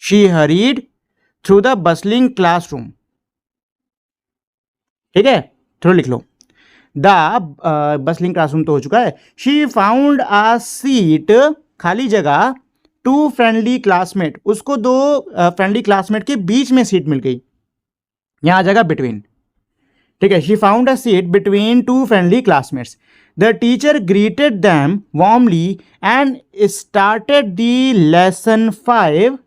Speaker 1: She hurried through the bustling classroom. ठीक है, थ्रू लिख लो। द बसलिंग क्लासरूम तो हो चुका है। शी फाउंड अ सीट, खाली जगह। टू फ्रेंडली क्लासमेट, उसको दो फ्रेंडली क्लासमेट के बीच में सीट मिल गई, यहां आ जाएगा बिटवीन। ठीक है, she found a seat between two friendly classmates. The teacher greeted them warmly and started the lesson 5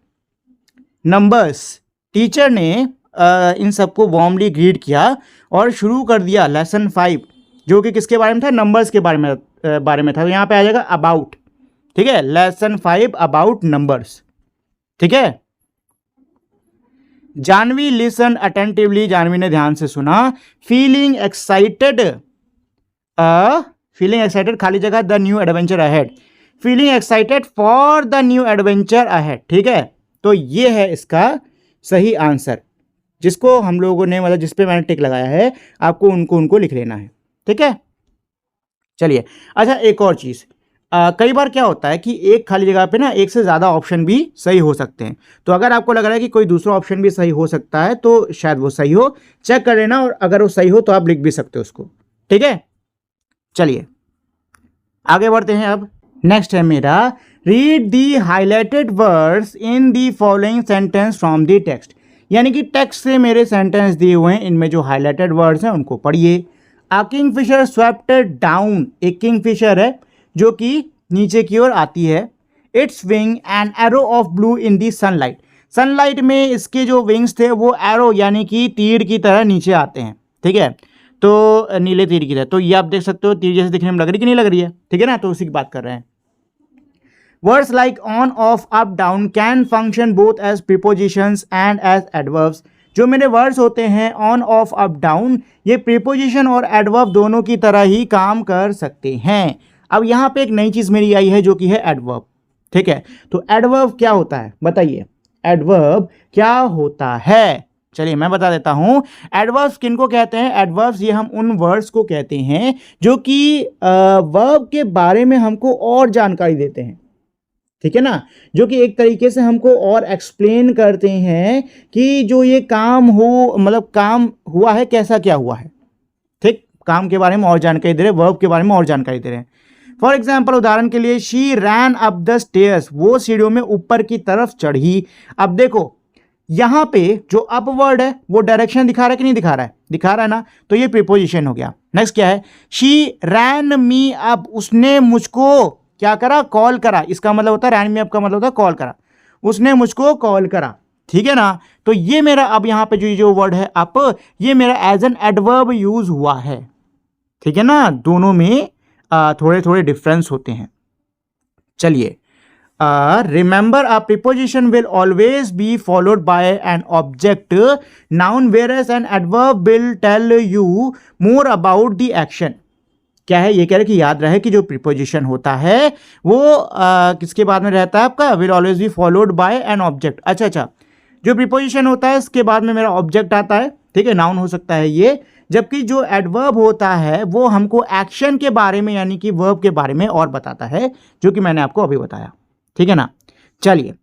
Speaker 1: numbers. Teacher ने इन सबको वार्मली ग्रीट किया और शुरू कर दिया लेसन 5, जो कि किसके बारे में था, नंबर्स के बारे में था। तो यहाँ पे आ जाएगा अबाउट, ठीक है, लेसन 5 अबाउट नंबर्स, ठीक है। जानवी लिसन अटेंटिवली, जानवी ने ध्यान से सुना। फीलिंग एक्साइटेड, खाली जगह the new adventure ahead, feeling excited for the new adventure ahead, ठीक है। तो ये है इसका सही आंसर, जिसको हम लोगों ने मतलब जिस पे मैंने टिक लगाया है, आपको उनको लिख लेना है, ठीक है। चलिए, अच्छा एक और चीज़, कई बार क्या होता है कि एक खाली जगह पे ना एक से ज़्यादा ऑप्शन भी सही हो सकते हैं। तो अगर आपको लग रहा है कि कोई दूसरा ऑप्शन भी सही हो सकता है तो शायद वो सही हो, चेक कर लेना, और अगर वो सही हो तो आप लिख भी सकते हो उसको, ठीक है। चलिए आगे बढ़ते हैं। अब नेक्स्ट है मेरा, read the highlighted words in the following sentence from the text, यानी कि टेक्स्ट से मेरे सेंटेंस दिए हुए हैं, इनमें जो हाईलाइटेड वर्ड्स हैं उनको पढ़िए। अ किंगफिशर स्वेप्ट डाउन, एक किंगफिशर है जो कि नीचे की ओर आती है। It's wing an arrow of blue in the sunlight, sunlight में इसके जो विंग्स थे वो एरो यानी कि तीर की तरह नीचे आते हैं, ठीक है, तो नीले तीर की तरह। तो ये आप देख सकते हो तीर जैसे दिखने में लग रही कि नहीं लग रही है, ठीक है ना, तो उसी की बात कर रहे हैं। Words like on off up down can function both as prepositions and as adverbs, जो मेरे वर्ड्स होते हैं ऑन ऑफ अप डाउन, ये प्रीपोजिशन और एडवर्ब दोनों की तरह ही काम कर सकते हैं। अब यहाँ पे एक नई चीज़ मेरी आई है जो कि है एडवर्ब, ठीक है। तो एडवर्ब क्या होता है बताइए, एडवर्ब क्या होता है, चलिए मैं बता देता हूँ। एडवर्ब्स किनको कहते हैं, एडवर्ब्स ये हम उन वर्ड्स को कहते हैं जो कि वर्ब के बारे में हमको और जानकारी देते हैं, ठीक है ना, जो कि एक तरीके से हमको और एक्सप्लेन करते हैं कि जो ये काम हो, मतलब काम हुआ है, कैसा क्या हुआ है, ठीक, काम के बारे में और जानकारी दे रहे हैं, वर्ब के बारे में और जानकारी दे रहे हैं। फॉर एग्जाम्पल, उदाहरण के लिए, she rain up the stairs, वो सीढ़ियों में ऊपर की तरफ चढ़ी। अब देखो यहां पे जो अप वर्ड है वो डायरेक्शन दिखा रहा है कि नहीं दिखा रहा है, दिखा रहा है ना, तो ये प्रीपोजिशन हो गया। नेक्स्ट क्या है, शी रैन मी अप, उसने मुझको क्या करा, कॉल करा, इसका मतलब होता है रैन मी अप का मतलब होता है कॉल करा, उसने मुझको कॉल करा, ठीक है ना। तो ये मेरा अब यहां पे जो वर्ड है अप, ये मेरा एज एन एडवर्ब यूज हुआ है, ठीक है ना, दोनों में थोड़े थोड़े डिफरेंस होते हैं। चलिए, remember a preposition will always be followed by an object noun whereas an adverb will tell you more about the action. क्या है, ये कह रहे कि याद रहे कि जो प्रीपोजिशन होता है वो किसके बाद में रहता है आपका, will always be followed by an object. अच्छा, जो प्रीपोजिशन होता है इसके बाद में मेरा ऑब्जेक्ट आता है, ठीक है, नाउन हो सकता है ये, जबकि जो एडवर्ब होता है वो हमको एक्शन के बारे में यानी कि वर्ब के बारे में और बताता है, जो कि मैंने आपको अभी बताया, ठीक है ना। चलिए,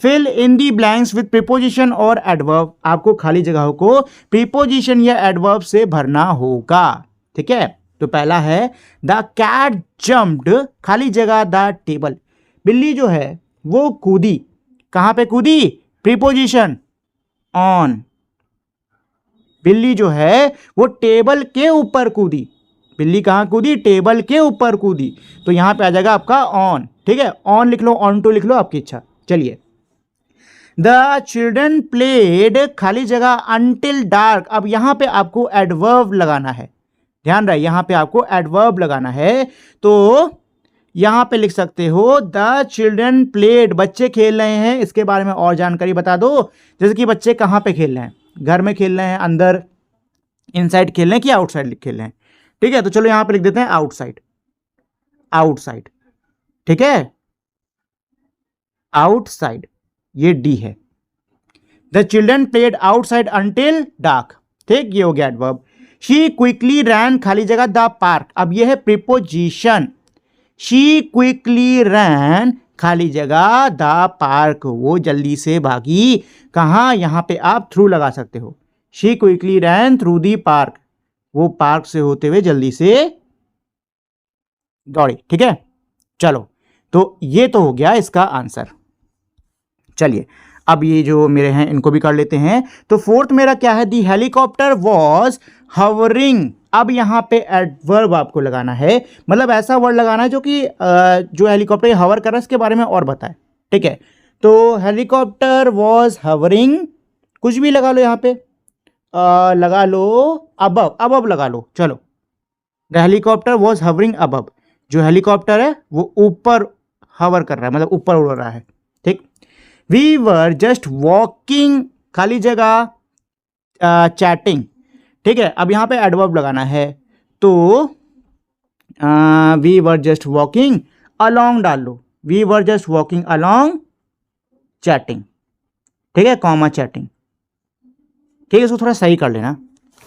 Speaker 1: fill in the blanks with preposition और एडवर्ब, आपको खाली जगहों को प्रीपोजिशन या एडवर्ब से भरना होगा, ठीक है। तो पहला है द कैट जम्प्ड, खाली जगह द टेबल, बिल्ली जो है वो कूदी, कहां पे कूदी, प्रीपोजिशन ऑन, बिल्ली जो है वो टेबल के ऊपर कूदी, बिल्ली कहां कूदी, टेबल के ऊपर कूदी, तो यहां पे आ जाएगा आपका ऑन, ठीक है, ऑन लिख लो, ऑन टू लिख लो, आपकी इच्छा। चलिए, द चिल्ड्रन प्लेड, खाली जगह अंटिल डार्क, अब यहां पे आपको एडवर्ब लगाना है, ध्यान रहे यहां पे आपको एडवर्ब लगाना है, तो यहां पे लिख सकते हो द चिल्ड्रन प्लेड, बच्चे खेल रहे हैं, इसके बारे में और जानकारी बता दो, जैसे कि बच्चे कहां पे खेल रहे हैं, घर में खेल रहे हैं, अंदर इनसाइड खेल रहे हैं कि आउटसाइड खेल रहे हैं, ठीक है। तो चलो यहां पे लिख देते हैं आउटसाइड, आउटसाइड, ठीक है, आउटसाइड, ये डी है। The children played outside until dark, ठीक, ये हो गया एडवर्ब। शी क्विकली रैन, खाली जगह द पार्क, अब ये है प्रीपोजिशन, शी क्विकली रैन, खाली जगह द पार्क, वो जल्दी से भागी, कहां, यहां पे आप थ्रू लगा सकते हो, she quickly ran through the park, वो पार्क से होते हुए जल्दी से दौड़ी, ठीक है। चलो, तो ये तो हो गया इसका आंसर। चलिए, अब ये जो मेरे हैं इनको भी कर लेते हैं। तो फोर्थ मेरा क्या है, दी हेलीकॉप्टर वॉज हवरिंग, अब यहां पे एडवर्ब आपको लगाना है, मतलब ऐसा वर्ड लगाना है जो कि जो हेलीकॉप्टर हवर कर रहा है इसके बारे में और बताए, ठीक है। तो हेलीकॉप्टर वॉज हवरिंग, कुछ भी लगा लो यहाँ पे, लगा लो अबव, अबव लगा लो, चलो। The helicopter was hovering above, जो हेलीकॉप्टर है वो ऊपर हवर कर रहा है, मतलब ऊपर उड़ रहा है, ठीक। वी वर जस्ट वॉकिंग, खाली जगह, चैटिंग, ठीक है। अब यहाँ पे एडवर्ब लगाना है, तो we were just walking along डाल लो, we were just walking along chatting, ठीक है, कॉमा चैटिंग, ठीक है। इसको थोड़ा सही कर लेना,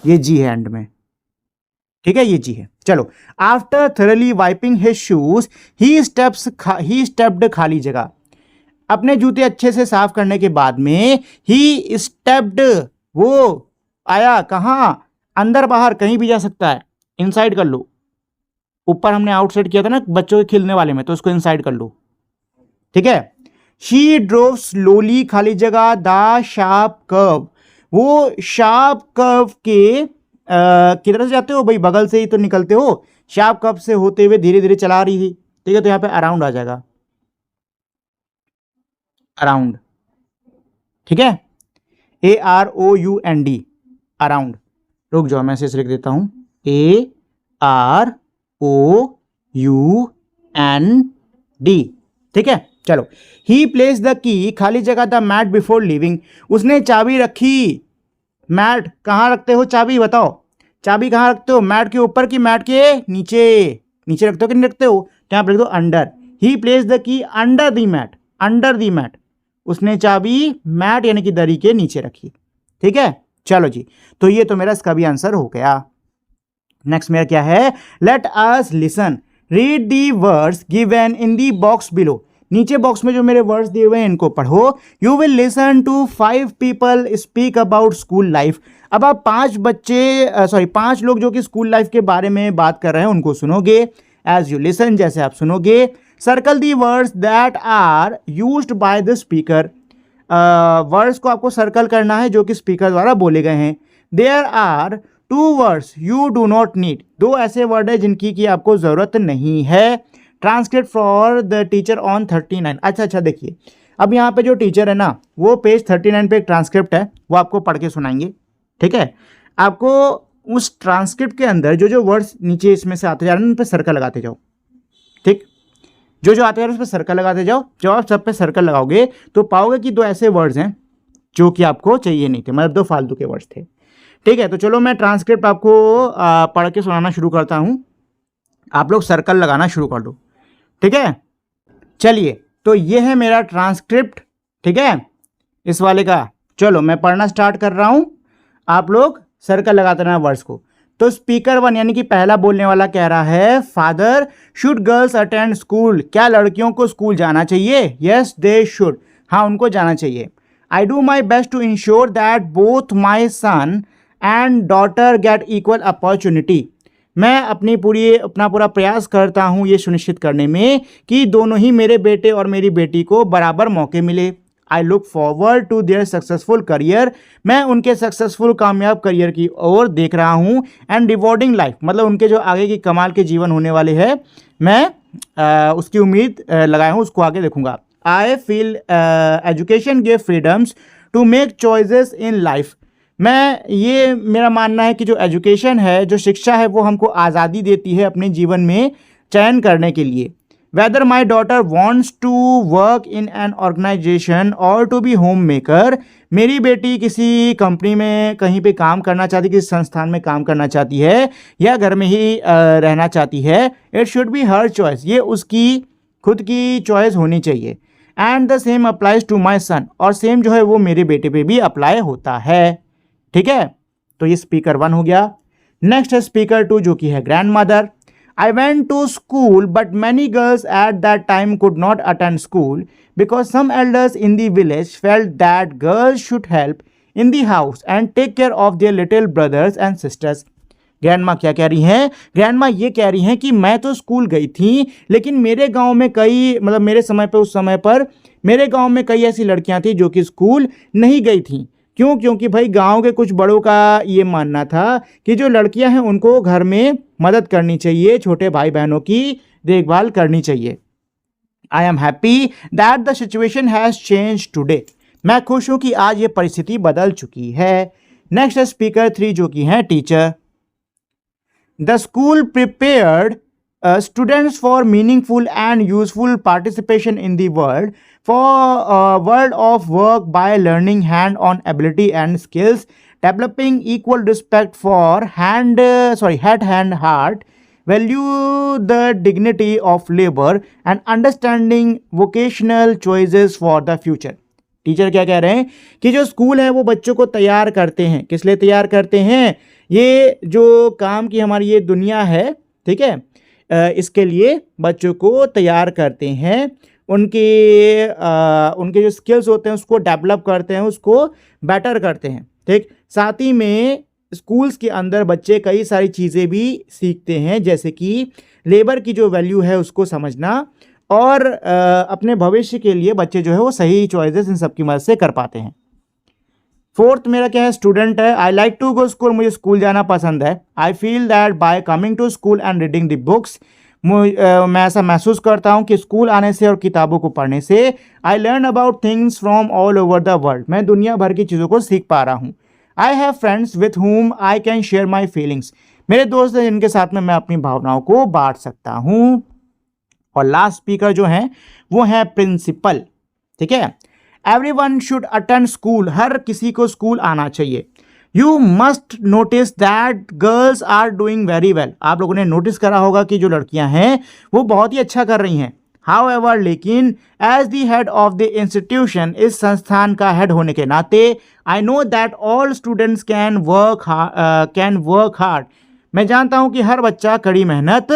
Speaker 1: ये जी है एंड में, ठीक है, ये जी है। चलो, after thoroughly wiping his shoes ही स्टेप्ड, खाली जगह, अपने जूते अच्छे से साफ करने के बाद में ही स्टेप्ड, वो आया कहाँ, अंदर बाहर कहीं भी जा सकता है, इनसाइड कर लो। ऊपर हमने आउटसाइड किया था ना बच्चों के खिलने वाले में, तो उसको इनसाइड कर लो, ठीक है। शी ड्रोव स्लोली, खाली जगह, द शार्प कर्व, वो शार्प कर्व के किधर से जाते हो भाई, बगल से ही तो निकलते हो, शार्प कर्व से होते हुए धीरे धीरे चला रही थी, ठीक है। तो यहाँ पे अराउंड आ जाएगा, अराउंड, ठीक है, AROUND, अराउंड। रुक जाओ, मैं इसे लिख देता हूं, AROUND, ठीक है। चलो, ही प्लेस द की, खाली जगह, द मैट बिफोर लिविंग, उसने चाबी रखी, मैट कहाँ रखते हो चाबी, बताओ, चाबी कहाँ रखते हो, मैट के ऊपर की मैट के नीचे, नीचे रखते हो कि नहीं रखते हो, तो यहाँ पर लिख दो under. He place the key under the mat, under the mat, उसने चाबी मैट यानी कि दरी के नीचे रखी, ठीक है। चलो जी, तो ये तो मेरा इसका भी आंसर हो गया। नेक्स्ट मेरा क्या है, let us listen, read the words given in the box below, नीचे बॉक्स में जो मेरे वर्ड्स दिए हुए हैं इनको पढ़ो। You will listen to 5 people speak about school life, अब आप 5 लोग जो कि स्कूल लाइफ के बारे में बात कर रहे हैं उनको सुनोगे। एज यू लिसन, जैसे आप सुनोगे, circle the words that are used by the speaker, words को आपको सर्कल करना है जो कि स्पीकर द्वारा बोले गए हैं। There are 2 words you do not need, 2 ऐसे वर्ड है जिनकी की आपको ज़रूरत नहीं है। Transcript for the teacher on 39, अच्छा देखिए, अब यहाँ पे जो टीचर है ना वो पेज 39 पे एक ट्रांसक्रिप्ट है, वो आपको पढ़ के सुनाएंगे, ठीक है। आपको उस ट्रांसक्रिप्ट के अंदर जो जो वर्ड्स नीचे इसमें से आते जा रहे हैं उन पर सर्कल लगाते जाओ, ठीक, जो जो आते जा रहे हैं उस पर सर्कल लगाते जाओ। जब आप सब पे सर्कल लगाओगे तो पाओगे कि 2 ऐसे वर्ड्स हैं जो कि आपको चाहिए नहीं थे, मतलब 2 फालतू के वर्ड्स थे, ठीक है। तो चलो मैं ट्रांसक्रिप्ट आपको पढ़ के सुनाना शुरू करता हूँ, आप लोग सर्कल लगाना शुरू कर दो, ठीक है। चलिए, तो ये है मेरा ट्रांसक्रिप्ट, ठीक है, इस वाले का। चलो मैं पढ़ना स्टार्ट कर रहा हूँ, आप लोग सर्कल लगाते रहना वर्ड्स को। तो स्पीकर 1 यानी कि पहला बोलने वाला कह रहा है, father should girls attend school, क्या लड़कियों को स्कूल जाना चाहिए, यस दे शुड, हाँ उनको जाना चाहिए। I do my best to ensure that both my son and daughter get equal opportunity, मैं अपना पूरा प्रयास करता हूँ ये सुनिश्चित करने में कि दोनों ही मेरे बेटे और मेरी बेटी को बराबर मौके मिले। I look forward to their successful career, मैं उनके सक्सेसफुल कामयाब करियर की ओर देख रहा हूँ। एंड रिवॉर्डिंग लाइफ, मतलब उनके जो आगे की कमाल के जीवन होने वाले हैं, मैं उसकी उम्मीद लगाया हूँ, उसको आगे देखूंगा। I feel education give freedoms to make choices in life, ये मेरा मानना है कि जो एजुकेशन है, जो शिक्षा है, वो हमको आज़ादी देती है अपने जीवन में चयन करने के लिए। Whether my daughter wants to work in an organisation or to be homemaker, मेरी बेटी किसी कंपनी में कहीं पे काम करना चाहती है, किसी संस्थान में काम करना चाहती है या घर में ही रहना चाहती है, it should be her choice, ये उसकी खुद की चॉइस होनी चाहिए। And the same applies to my son, और सेम जो है वो मेरे बेटे पे भी अप्लाई होता है, ठीक है। तो ये स्पीकर 1 हो गया। नेक्स्ट है स्पीकर 2 जो कि है grandmother. I went to school but many girls at that time could not attend school because some elders in the village felt that girls should help in the house and take care of their little brothers and sisters. Grand माँ क्या कह रही हैं, grand माँ ये कह रही हैं कि मैं तो स्कूल गई थी, लेकिन मेरे गांव में मेरे समय पे, उस समय पर मेरे गांव में कई ऐसी लड़कियां थी जो कि स्कूल नहीं गई थी। क्यों? क्योंकि भाई गांव के कुछ बड़ों का ये मानना था कि जो लड़कियां हैं उनको घर में मदद करनी चाहिए, छोटे भाई बहनों की देखभाल करनी चाहिए। I am happy that the situation has change today. मैं खुश हूं कि आज ये परिस्थिति बदल चुकी है। नेक्स्ट स्पीकर 3 जो कि हैं teacher. The school prepared students for meaningful and useful participation in the world of work by learning hand-on ability and skills, developing equal respect for head and heart, value the dignity of labor and understanding vocational choices for the future। Teacher क्या कह रहे हैं कि जो school है वो बच्चों को तैयार करते हैं। किस लिए तैयार करते हैं? ये जो काम की हमारी ये दुनिया है, ठीक है, इसके लिए बच्चों को तैयार करते हैं। उनके जो स्किल्स होते हैं उसको डेवलप करते हैं, उसको बेटर करते हैं। ठीक, साथ ही में स्कूल्स के अंदर बच्चे कई सारी चीज़ें भी सीखते हैं, जैसे कि लेबर की जो वैल्यू है उसको समझना, और अपने भविष्य के लिए बच्चे जो है वो सही चॉइसेस इन सब की मदद से कर पाते हैं। फोर्थ मेरा क्या है? स्टूडेंट है। I like to go school, मुझे स्कूल जाना पसंद है। I feel that by coming to school and reading the books, मैं ऐसा महसूस करता हूँ कि स्कूल आने से और किताबों को पढ़ने से I learn about things from all over the world, मैं दुनिया भर की चीज़ों को सीख पा रहा हूँ। I have friends with whom I can share my feelings, मेरे दोस्त हैं जिनके साथ में मैं अपनी भावनाओं को बांट सकता हूँ। और लास्ट स्पीकर जो हैं वो है प्रिंसिपल। ठीक है, एवरीवन शुड अटेंड स्कूल, हर किसी को स्कूल आना चाहिए। You must notice that girls are doing very well, आप लोगों ने नोटिस करा होगा कि जो लड़कियां हैं वो बहुत ही अच्छा कर रही हैं। हाउएवर, लेकिन as the head of the institution, इस संस्थान का हेड होने के नाते, I know that all students can work hard, मैं जानता हूं कि हर बच्चा कड़ी मेहनत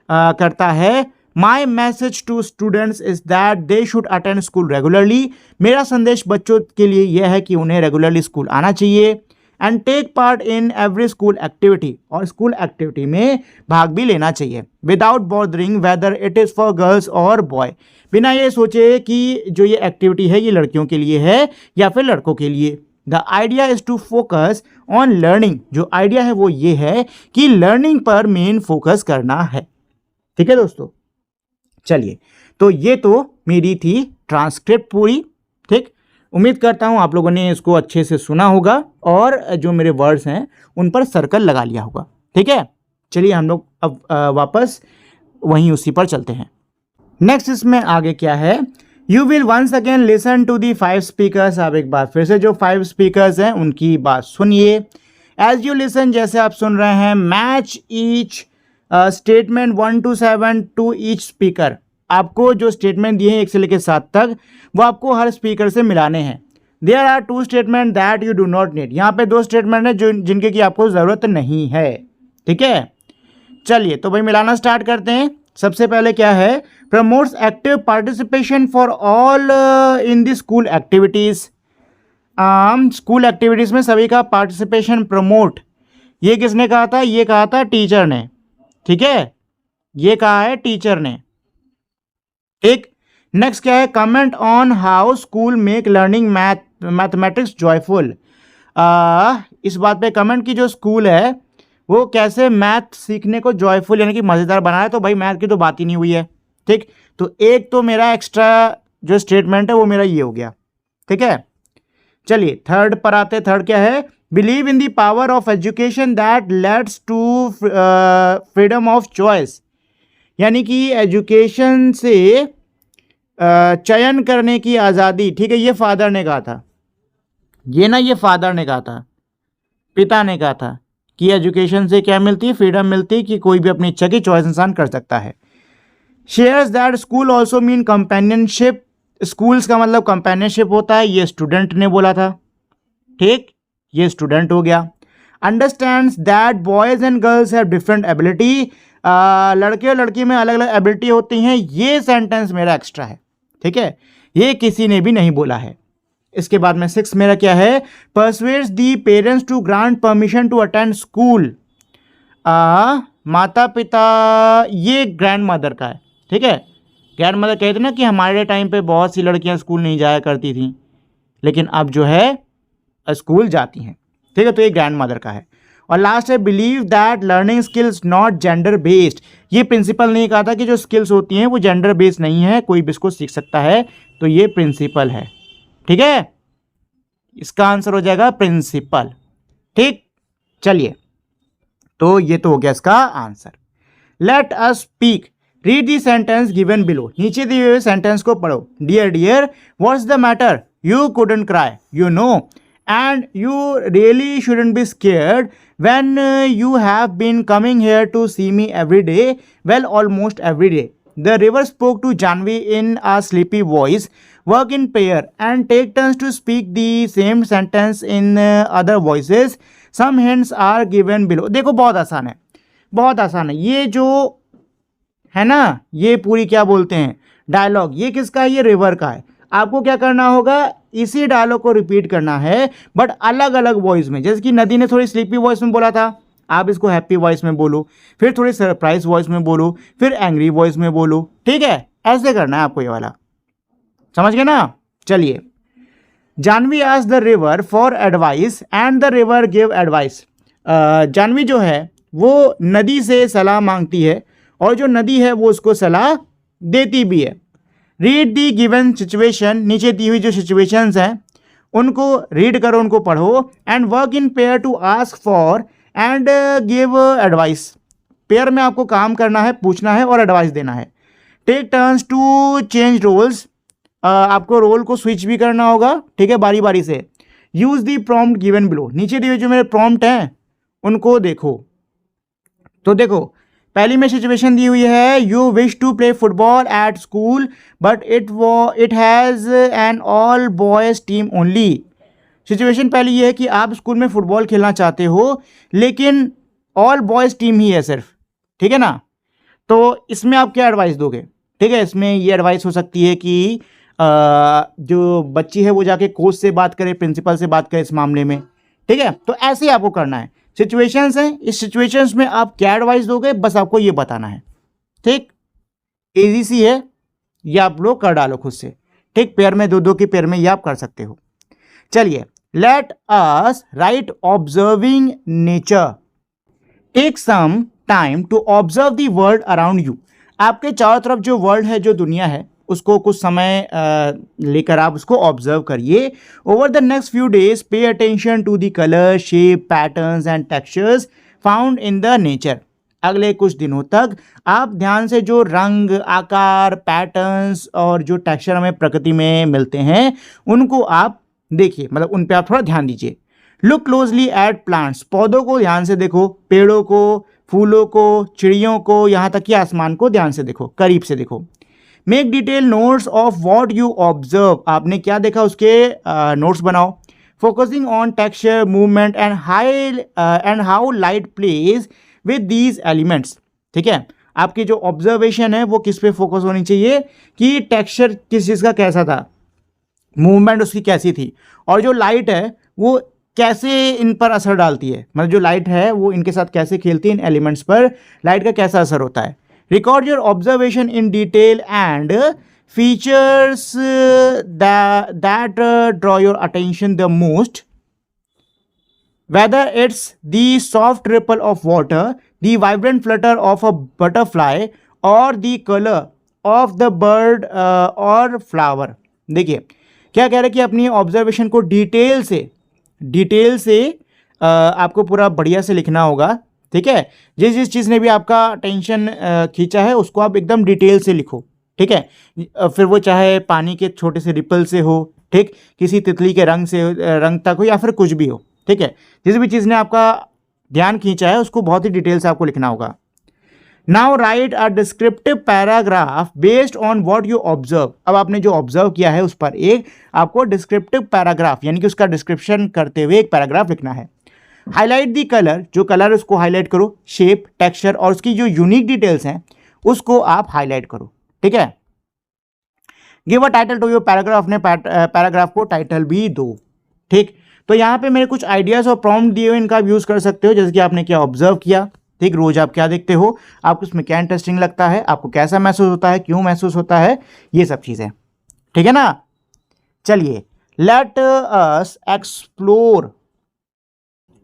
Speaker 1: करता है। My message to students is that they should attend school regularly, मेरा संदेश बच्चों के लिए यह है कि उन्हें रेगुलरली स्कूल आना चाहिए। And take part in every school activity, और स्कूल एक्टिविटी में भाग भी लेना चाहिए। Without bothering whether it is for girls or boy, बिना ये सोचे कि जो ये एक्टिविटी है ये लड़कियों के लिए है या फिर लड़कों के लिए। The idea is to focus on learning, जो आइडिया है वो ये है कि लर्निंग पर मेन फोकस करना है। ठीक है दोस्तों, चलिए, तो ये तो मेरी थी ट्रांसक्रिप्ट पूरी। ठीक, उम्मीद करता हूँ आप लोगों ने इसको अच्छे से सुना होगा और जो मेरे वर्ड्स हैं उन पर सर्कल लगा लिया होगा। ठीक है, चलिए हम लोग अब वापस वहीं उसी पर चलते हैं। नेक्स्ट इसमें आगे क्या है? You will once again listen to the 5 speakers, आप एक बार फिर से जो 5 स्पीकर्स हैं उनकी बात सुनिए। एज यू लिसन, जैसे आप सुन रहे हैं, match each statement 1 to 7 to each speaker, आपको जो स्टेटमेंट दिए हैं 1 से लेकर 7 तक वो आपको हर स्पीकर से मिलाने हैं। There are 2 statement that you do not need, यहाँ पे 2 स्टेटमेंट है जिनके की आपको ज़रूरत नहीं है। ठीक है, चलिए तो भाई मिलाना स्टार्ट करते हैं। सबसे पहले क्या है? Promotes active participation for all in the school activities, school activities में सभी का पार्टिसिपेशन प्रमोट, ये किसने कहा था? ये कहा था टीचर ने। ठीक है, ये कहा है टीचर ने। एक नेक्स्ट क्या है? Comment on how school make learning mathematics joyful, इस बात पे कमेंट की जो स्कूल है वो कैसे मैथ सीखने को जॉयफुल यानी कि मज़ेदार बना है। तो भाई मैथ की तो बात ही नहीं हुई है। ठीक, तो एक तो मेरा एक्स्ट्रा जो स्टेटमेंट है वो मेरा ये हो गया। ठीक है, चलिए थर्ड पर आते। थर्ड क्या है? Believe in the power of education that leads to freedom of choice, यानी कि एजुकेशन से चयन करने की आज़ादी। ठीक है, ये फादर ने कहा था, ये फादर ने कहा था, पिता ने कहा था कि एजुकेशन से क्या मिलती है? फ्रीडम मिलती है कि कोई भी अपनी इच्छा की चॉइस इंसान कर सकता है। Shares that school also mean companionship, schools का मतलब कंपेनियनशिप होता है, ये स्टूडेंट ने बोला था। ठीक, ये स्टूडेंट हो गया। Understands that boys and girls have different ability, लड़के और लड़की में अलग अलग एबिलिटी होती हैं, ये सेंटेंस मेरा एक्स्ट्रा है। ठीक है, ये किसी ने भी नहीं बोला है। इसके बाद में 6 मेरा क्या है? Persuades the parents to grant permission to attend school, माता पिता, ये ग्रैंड मदर का है। ठीक है, ग्रैंड मदर कहते ना कि हमारे टाइम पे बहुत सी लड़कियां स्कूल नहीं जाया करती थी, लेकिन अब जो है स्कूल जाती हैं। ठीक है, तो ये ग्रैंड मदर का है। और लास्ट है believe that learning skills not gender based. ये प्रिंसिपल नहीं कहा था कि जो स्किल्स होती हैं वो जेंडर बेस्ड नहीं है, कोई भी इसको सीख सकता है, तो ये प्रिंसिपल है। ठीक है, इसका आंसर हो जाएगा प्रिंसिपल। ठीक, चलिए, तो ये तो हो गया इसका answer. Let us speak, read the sentence given below. नीचे दिए हुए सेंटेंस को पढ़ो। Dear dear what's the matter, you couldn't cry, you know, and you really shouldn't be scared when you have been coming here to see me every day, well, almost every day. The river spoke to Janvi in a sleepy voice. Work in pair and take turns to speak the same sentence in other voices. Some hints are given below. देखो बहुत आसान है, बहुत आसान है। ये जो है ना, ये पूरी क्या बोलते हैं डायलॉग, ये किसका है, ये रिवर का है। आपको क्या करना होगा, इसी डायलॉग को रिपीट करना है बट अलग अलग वॉइस में। जैसे कि नदी ने थोड़ी स्लीपी वॉइस में बोला था, आप इसको हैप्पी वॉइस में बोलो, फिर थोड़ी सरप्राइज वॉइस में बोलो, फिर एंग्री वॉइस में बोलो। ठीक है, ऐसे करना है आपको, ये वाला समझ गए ना। चलिए, Janvi asked the river for advice and the river give advice. Janvi जो है वो नदी से सलाह मांगती है और जो नदी है वो उसको सलाह देती भी है। रीड दी गिवन सिचुएशन, नीचे दी हुई जो सिचुएशंस हैं उनको रीड करो, उनको पढ़ो। And work in pair to ask for and give advice. Pair में आपको काम करना है, पूछना है और एडवाइस देना है। Take turns to change roles, आपको रोल को स्विच भी करना होगा, ठीक है, बारी बारी से। Use the prompt given below, नीचे दिए जो मेरे प्रॉम्प्ट हैं उनको देखो। तो देखो, पहली में सिचुएशन दी हुई है, you wish to play football at school but it has an all boys team only. Situation पहली ये है कि आप स्कूल में फुटबॉल खेलना चाहते हो लेकिन ऑल बॉयज़ टीम ही है सिर्फ, ठीक है ना। तो इसमें आप क्या एडवाइस दोगे, ठीक है, इसमें ये एडवाइस हो सकती है कि जो बच्ची है वो जाके कोच से बात करे, प्रिंसिपल से बात करे इस मामले में, ठीक है। तो ऐसे ही आपको करना है। सिचुएशंस हैं, इस सिचुएशंस में आप क्या एडवाइस दोगे बस आपको ये बताना है। ठीक, इजी सी है, ये आप लोग कर डालो खुद से। ठीक, पेयर में, दो दो की पेयर में ये आप कर सकते हो। चलिए, let us write observing nature. Take some time to observe the world around you. आपके चारों तरफ जो वर्ल्ड है, जो दुनिया है, उसको कुछ समय लेकर आप उसको ऑब्जर्व करिए। Over the next few days pay attention to the colour, shape, patterns and textures found in the nature. अगले कुछ दिनों तक आप ध्यान से जो रंग, आकार, पैटर्न्स और जो टेक्सचर हमें प्रकृति में मिलते हैं उनको आप देखिए, मतलब उन पे आप थोड़ा ध्यान दीजिए। लुक क्लोजली एट प्लांट्स, पौधों को ध्यान से देखो, पेड़ों को, फूलों को, चिड़ियों को, यहाँ तक कि आसमान को ध्यान से देखो, करीब से देखो। Make detail notes of what you observe, आपने क्या देखा उसके नोट्स बनाओ। Focusing on texture, movement and how light plays with these elements. ठीक है, आपकी जो ऑब्जर्वेशन है वो किस पे फोकस होनी चाहिए कि टेक्सचर किस चीज़ का कैसा था, मूवमेंट उसकी कैसी थी, और जो लाइट है वो कैसे इन पर असर डालती है, मतलब जो लाइट है वो इनके साथ कैसे खेलती है, इन एलिमेंट्स पर लाइट का कैसा असर होता है। Record your observation in detail and features that draw your attention the most. Whether it's the soft ripple of water, the vibrant flutter of a butterfly, or the color of the bird or flower. देखिए क्या कह रहे हैं कि अपनी observation को detail से आपको पूरा बढ़िया से लिखना होगा। ठीक है, जिस जिस चीज़ ने भी आपका अटेंशन खींचा है उसको आप एकदम डिटेल से लिखो। ठीक है, फिर वो चाहे पानी के छोटे से रिपल से हो, ठीक, किसी तितली के रंग तक हो, या फिर कुछ भी हो। ठीक है, जिस भी चीज़ ने आपका ध्यान खींचा है उसको बहुत ही डिटेल से आपको लिखना होगा। Now right a descriptive paragraph based on what you observe. अब आपने जो ऑब्जर्व किया है उस पर एक आपको डिस्क्रिप्टिव पैराग्राफ यानी कि उसका डिस्क्रिप्शन करते हुए एक पैराग्राफ लिखना है। हाईलाइट दी कलर, जो कलर है उसको हाईलाइट करो, शेप, टेक्सचर और उसकी जो यूनिक डिटेल्स हैं उसको आप हाईलाइट करो। ठीक है, give a title to your paragraph, ने पैराग्राफ को टाइटल भी दो। ठीक, तो यहाँ पे मेरे कुछ आइडियाज और प्रॉम्प्ट दिए हुए, इनका आप यूज कर सकते हो। जैसे कि आपने क्या ऑब्जर्व किया, ठीक, रोज आप क्या देखते हो, आपको उसमें क्या इंटरेस्टिंग लगता है, आपको कैसा महसूस होता है, क्यों महसूस होता है, ये सब चीजें। ठीक है ना। चलिए, let us explore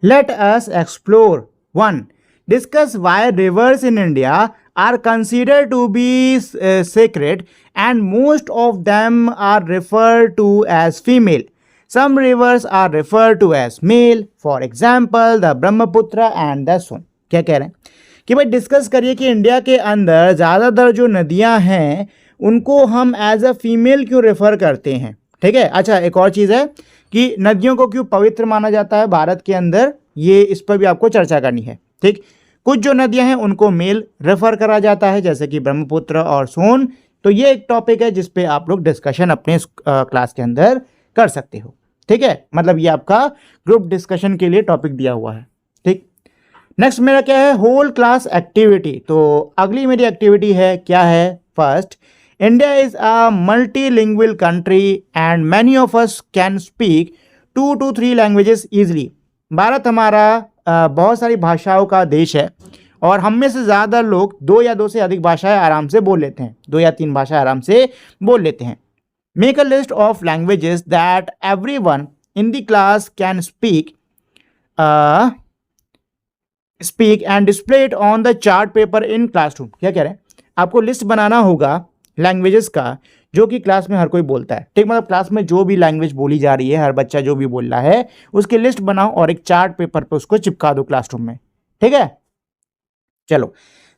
Speaker 1: Let us explore. 1. Discuss why rivers in India are considered to be sacred and most of them are referred to as female. Some rivers are referred to as male. For example, the Brahmaputra and the Son. क्या कह रहे हैं कि भाई discuss करिए कि India के अंदर ज़्यादातर जो नदियां हैं उनको हम एज अ फीमेल क्यों रेफर करते हैं. ठीक है. अच्छा, एक और चीज़ है कि नदियों को क्यों पवित्र माना जाता है भारत के अंदर, ये इस पर भी आपको चर्चा करनी है. ठीक. कुछ जो नदियां हैं उनको मेल रेफर करा जाता है जैसे कि ब्रह्मपुत्र और सोन. तो ये एक टॉपिक है जिस पे आप लोग डिस्कशन अपने क्लास के अंदर कर सकते हो. ठीक है, मतलब ये आपका ग्रुप डिस्कशन के लिए टॉपिक दिया हुआ है. ठीक. नेक्स्ट मेरा क्या है, होल क्लास एक्टिविटी. तो अगली मेरी एक्टिविटी है क्या है, first, India is a multilingual country and many of us can speak 2 to 3 languages easily. Bharat हमारा बहुत सारी भाषाओं का देश है और हम में से ज़्यादा लोग 2 या 2 से अधिक भाषाएं आराम से बोल लेते हैं. 2 या 3 भाषाएं आराम से बोल लेते हैं. Make a list of languages that everyone in the class can speak and display it on the chart paper in classroom. क्या कह रहे हैं, आपको लिस्ट बनाना होगा लैंग्वेजेस का जो कि क्लास में हर कोई बोलता है. ठीक, मतलब क्लास में जो भी लैंग्वेज बोली जा रही है, हर बच्चा जो भी बोल रहा है उसकी लिस्ट बनाओ और एक चार्ट पेपर पे उसको चिपका दो क्लासरूम में. ठीक है. चलो,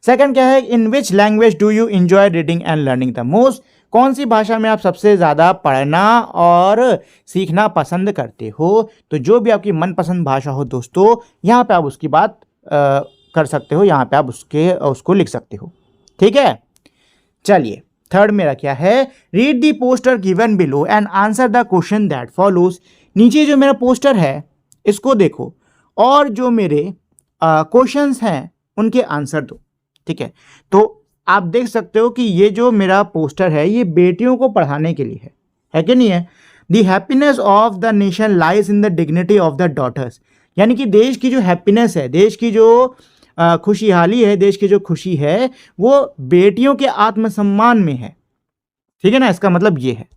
Speaker 1: सेकंड क्या है, in which language do you enjoy reading and learning the most. कौन सी भाषा में आप सबसे ज़्यादा पढ़ना और सीखना पसंद करते हो. तो जो भी आपकी मनपसंद भाषा हो दोस्तों, यहाँ पे आप उसकी बात कर सकते हो, यहाँ पे आप उसको लिख सकते हो. ठीक है. चलिए, थर्ड मेरा क्या है, read the poster given below and answer the question that follows. नीचे जो मेरा पोस्टर है इसको देखो और जो मेरे क्वेश्चंस हैं उनके आंसर दो. ठीक है. तो आप देख सकते हो कि ये जो मेरा पोस्टर है ये बेटियों को पढ़ाने के लिए है कि नहीं है. The happiness of the nation lies in the dignity of the daughters. यानी कि देश की जो हैप्पीनेस है, देश की जो खुशहाली है, देश की जो खुशी है वो बेटियों के आत्मसम्मान में है. ठीक है ना, इसका मतलब ये है.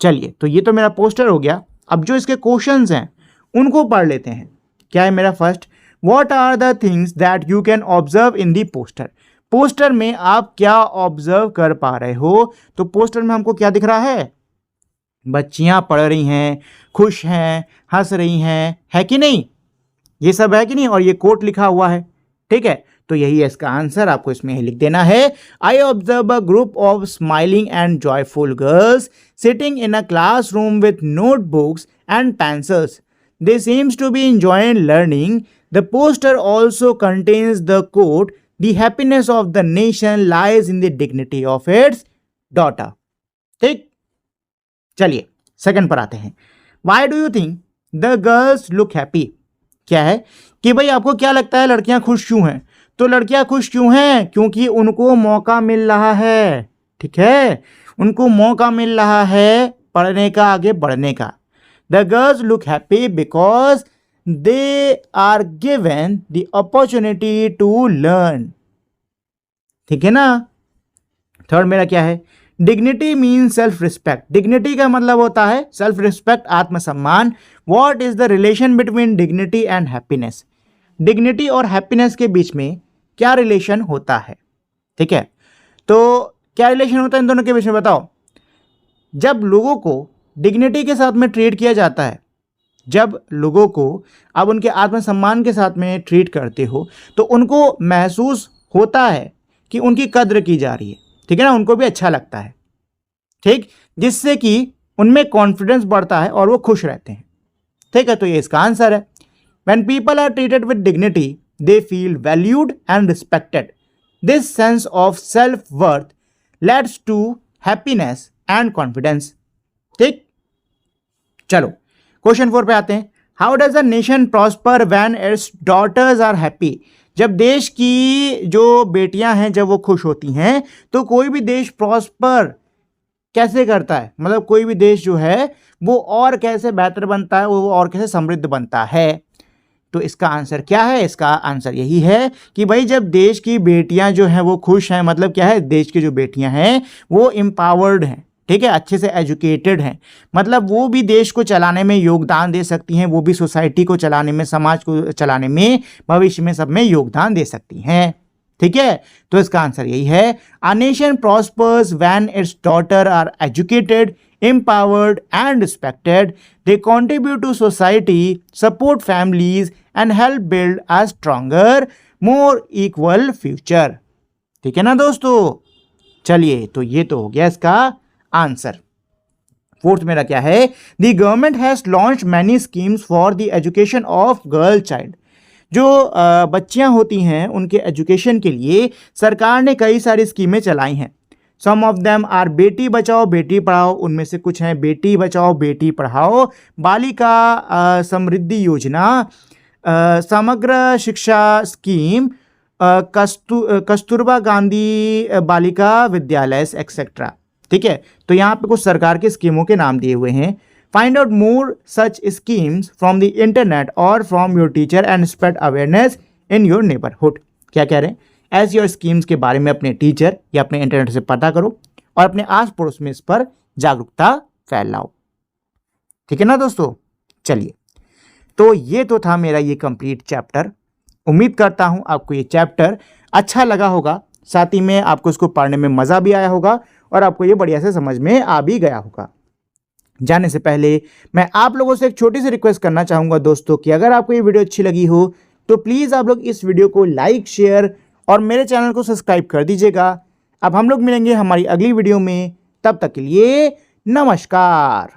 Speaker 1: चलिए, तो ये तो मेरा पोस्टर हो गया. अब जो इसके क्वेश्चंस हैं उनको पढ़ लेते हैं. क्या है मेरा first, what are the things that you can observe in the poster. Poster में आप क्या ऑब्जर्व कर पा रहे हो. तो पोस्टर में हमको क्या दिख रहा है, बच्चियां पढ़ रही हैं, खुश हैं, हंस रही हैं, है कि नहीं, ये सब है कि नहीं, और ये कोट लिखा हुआ है. ठीक है, तो यही है इसका आंसर, आपको इसमें ही लिख देना है. I observe a group of smiling and joyful girls sitting in a classroom with notebooks and pencils. They seems to be enjoying learning. The poster also contains the quote, the happiness of the nation lies in the dignity of its daughter. ठीक. चलिए, second पर आते हैं. Why do you think the girls look happy. क्या है कि भाई आपको क्या लगता है लड़कियां खुश क्यों हैं. तो लड़कियां खुश क्यों हैं, क्योंकि उनको मौका मिल रहा है. ठीक है, उनको मौका मिल रहा है पढ़ने का, आगे बढ़ने का. The girls look happy because they are given the opportunity to learn. ठीक है ना. थर्ड मेरा क्या है, dignity mean self respect. Dignity का मतलब होता है सेल्फ रिस्पेक्ट, आत्मसम्मान. What is the relation between dignity and happiness. Dignity और हैप्पीनेस के बीच में क्या रिलेशन होता है. ठीक है, तो क्या रिलेशन होता है इन दोनों के बीच में, बताओ. जब लोगों को डिग्निटी के साथ में ट्रीट किया जाता है, जब लोगों को आप उनके आत्मसम्मान के साथ में ट्रीट करते हो तो उनको महसूस होता है कि उनकी कद्र की जा रही है. ठीक है ना, उनको भी अच्छा लगता है. ठीक, जिससे कि उनमें कॉन्फिडेंस बढ़ता है और वो खुश रहते हैं. ठीक है, तो ये इसका आंसर है. When people are treated with dignity they feel valued and respected. This sense of self worth leads to happiness and confidence. ठीक. चलो, क्वेश्चन 4 पे आते हैं. How does a nation prosper when its daughters are happy. जब देश की जो बेटियां हैं जब वो खुश होती हैं तो कोई भी देश प्रॉस्पर कैसे करता है, मतलब कोई भी देश जो है वो और कैसे बेहतर बनता है, वो और कैसे समृद्ध बनता है. तो इसका आंसर क्या है, इसका आंसर यही है कि भाई जब देश की बेटियां जो हैं वो खुश हैं, मतलब क्या है, देश की जो बेटियां हैं वो एम्पावर्ड हैं. ठीक है, अच्छे से एजुकेटेड हैं, मतलब वो भी देश को चलाने में योगदान दे सकती हैं, वो भी सोसाइटी को चलाने में, समाज को चलाने में, भविष्य में सब में योगदान दे सकती हैं। ठीक है, तो इसका आंसर यही है, a nation prospers when its daughter are educated, empowered and respected. They contribute to society, support families and help build a stronger, more equal future. ठीक है ना दोस्तों, चलिए तो ये तो हो गया इसका आंसर। फोर्थ मेरा क्या है, the government has launched many schemes for the education of girl child. जो बच्चियां होती हैं उनके एजुकेशन के लिए सरकार ने कई सारी स्कीमें चलाई हैं। सम of them are Beti Bachao Beti Padhao, उनमें से कुछ हैं बेटी बचाओ बेटी पढ़ाओ, बालिका समृद्धि योजना, समग्र शिक्षा स्कीम, कस्तूरबा गांधी बालिका विद्यालय एक्सेट्रा। ठीक है, तो यहाँ पे कुछ सरकार की स्कीमों के नाम दिए हुए हैं। Find out more such schemes from the internet और from your teacher and spread awareness in your neighbourhood. क्या कह रहे हैं, ऐसी और स्कीम्स के बारे में अपने टीचर या अपने इंटरनेट से पता करो और अपने आस पड़ोस में इस पर जागरूकता फैलाओ। ठीक है ना दोस्तों, चलिए तो ये तो था मेरा ये कंप्लीट चैप्टर। उम्मीद करता हूं आपको ये चैप्टर अच्छा लगा होगा, साथ ही में आपको इसको पढ़ने में मज़ा भी आया होगा और आपको ये बढ़िया से समझ में आ भी गया होगा। जाने से पहले मैं आप लोगों से एक छोटी सी रिक्वेस्ट करना चाहूँगा दोस्तों कि अगर आपको ये वीडियो अच्छी लगी हो तो प्लीज़ आप लोग इस वीडियो को लाइक, शेयर और मेरे चैनल को सब्सक्राइब कर दीजिएगा। अब हम लोग मिलेंगे हमारी अगली वीडियो में, तब तक के लिए नमस्कार।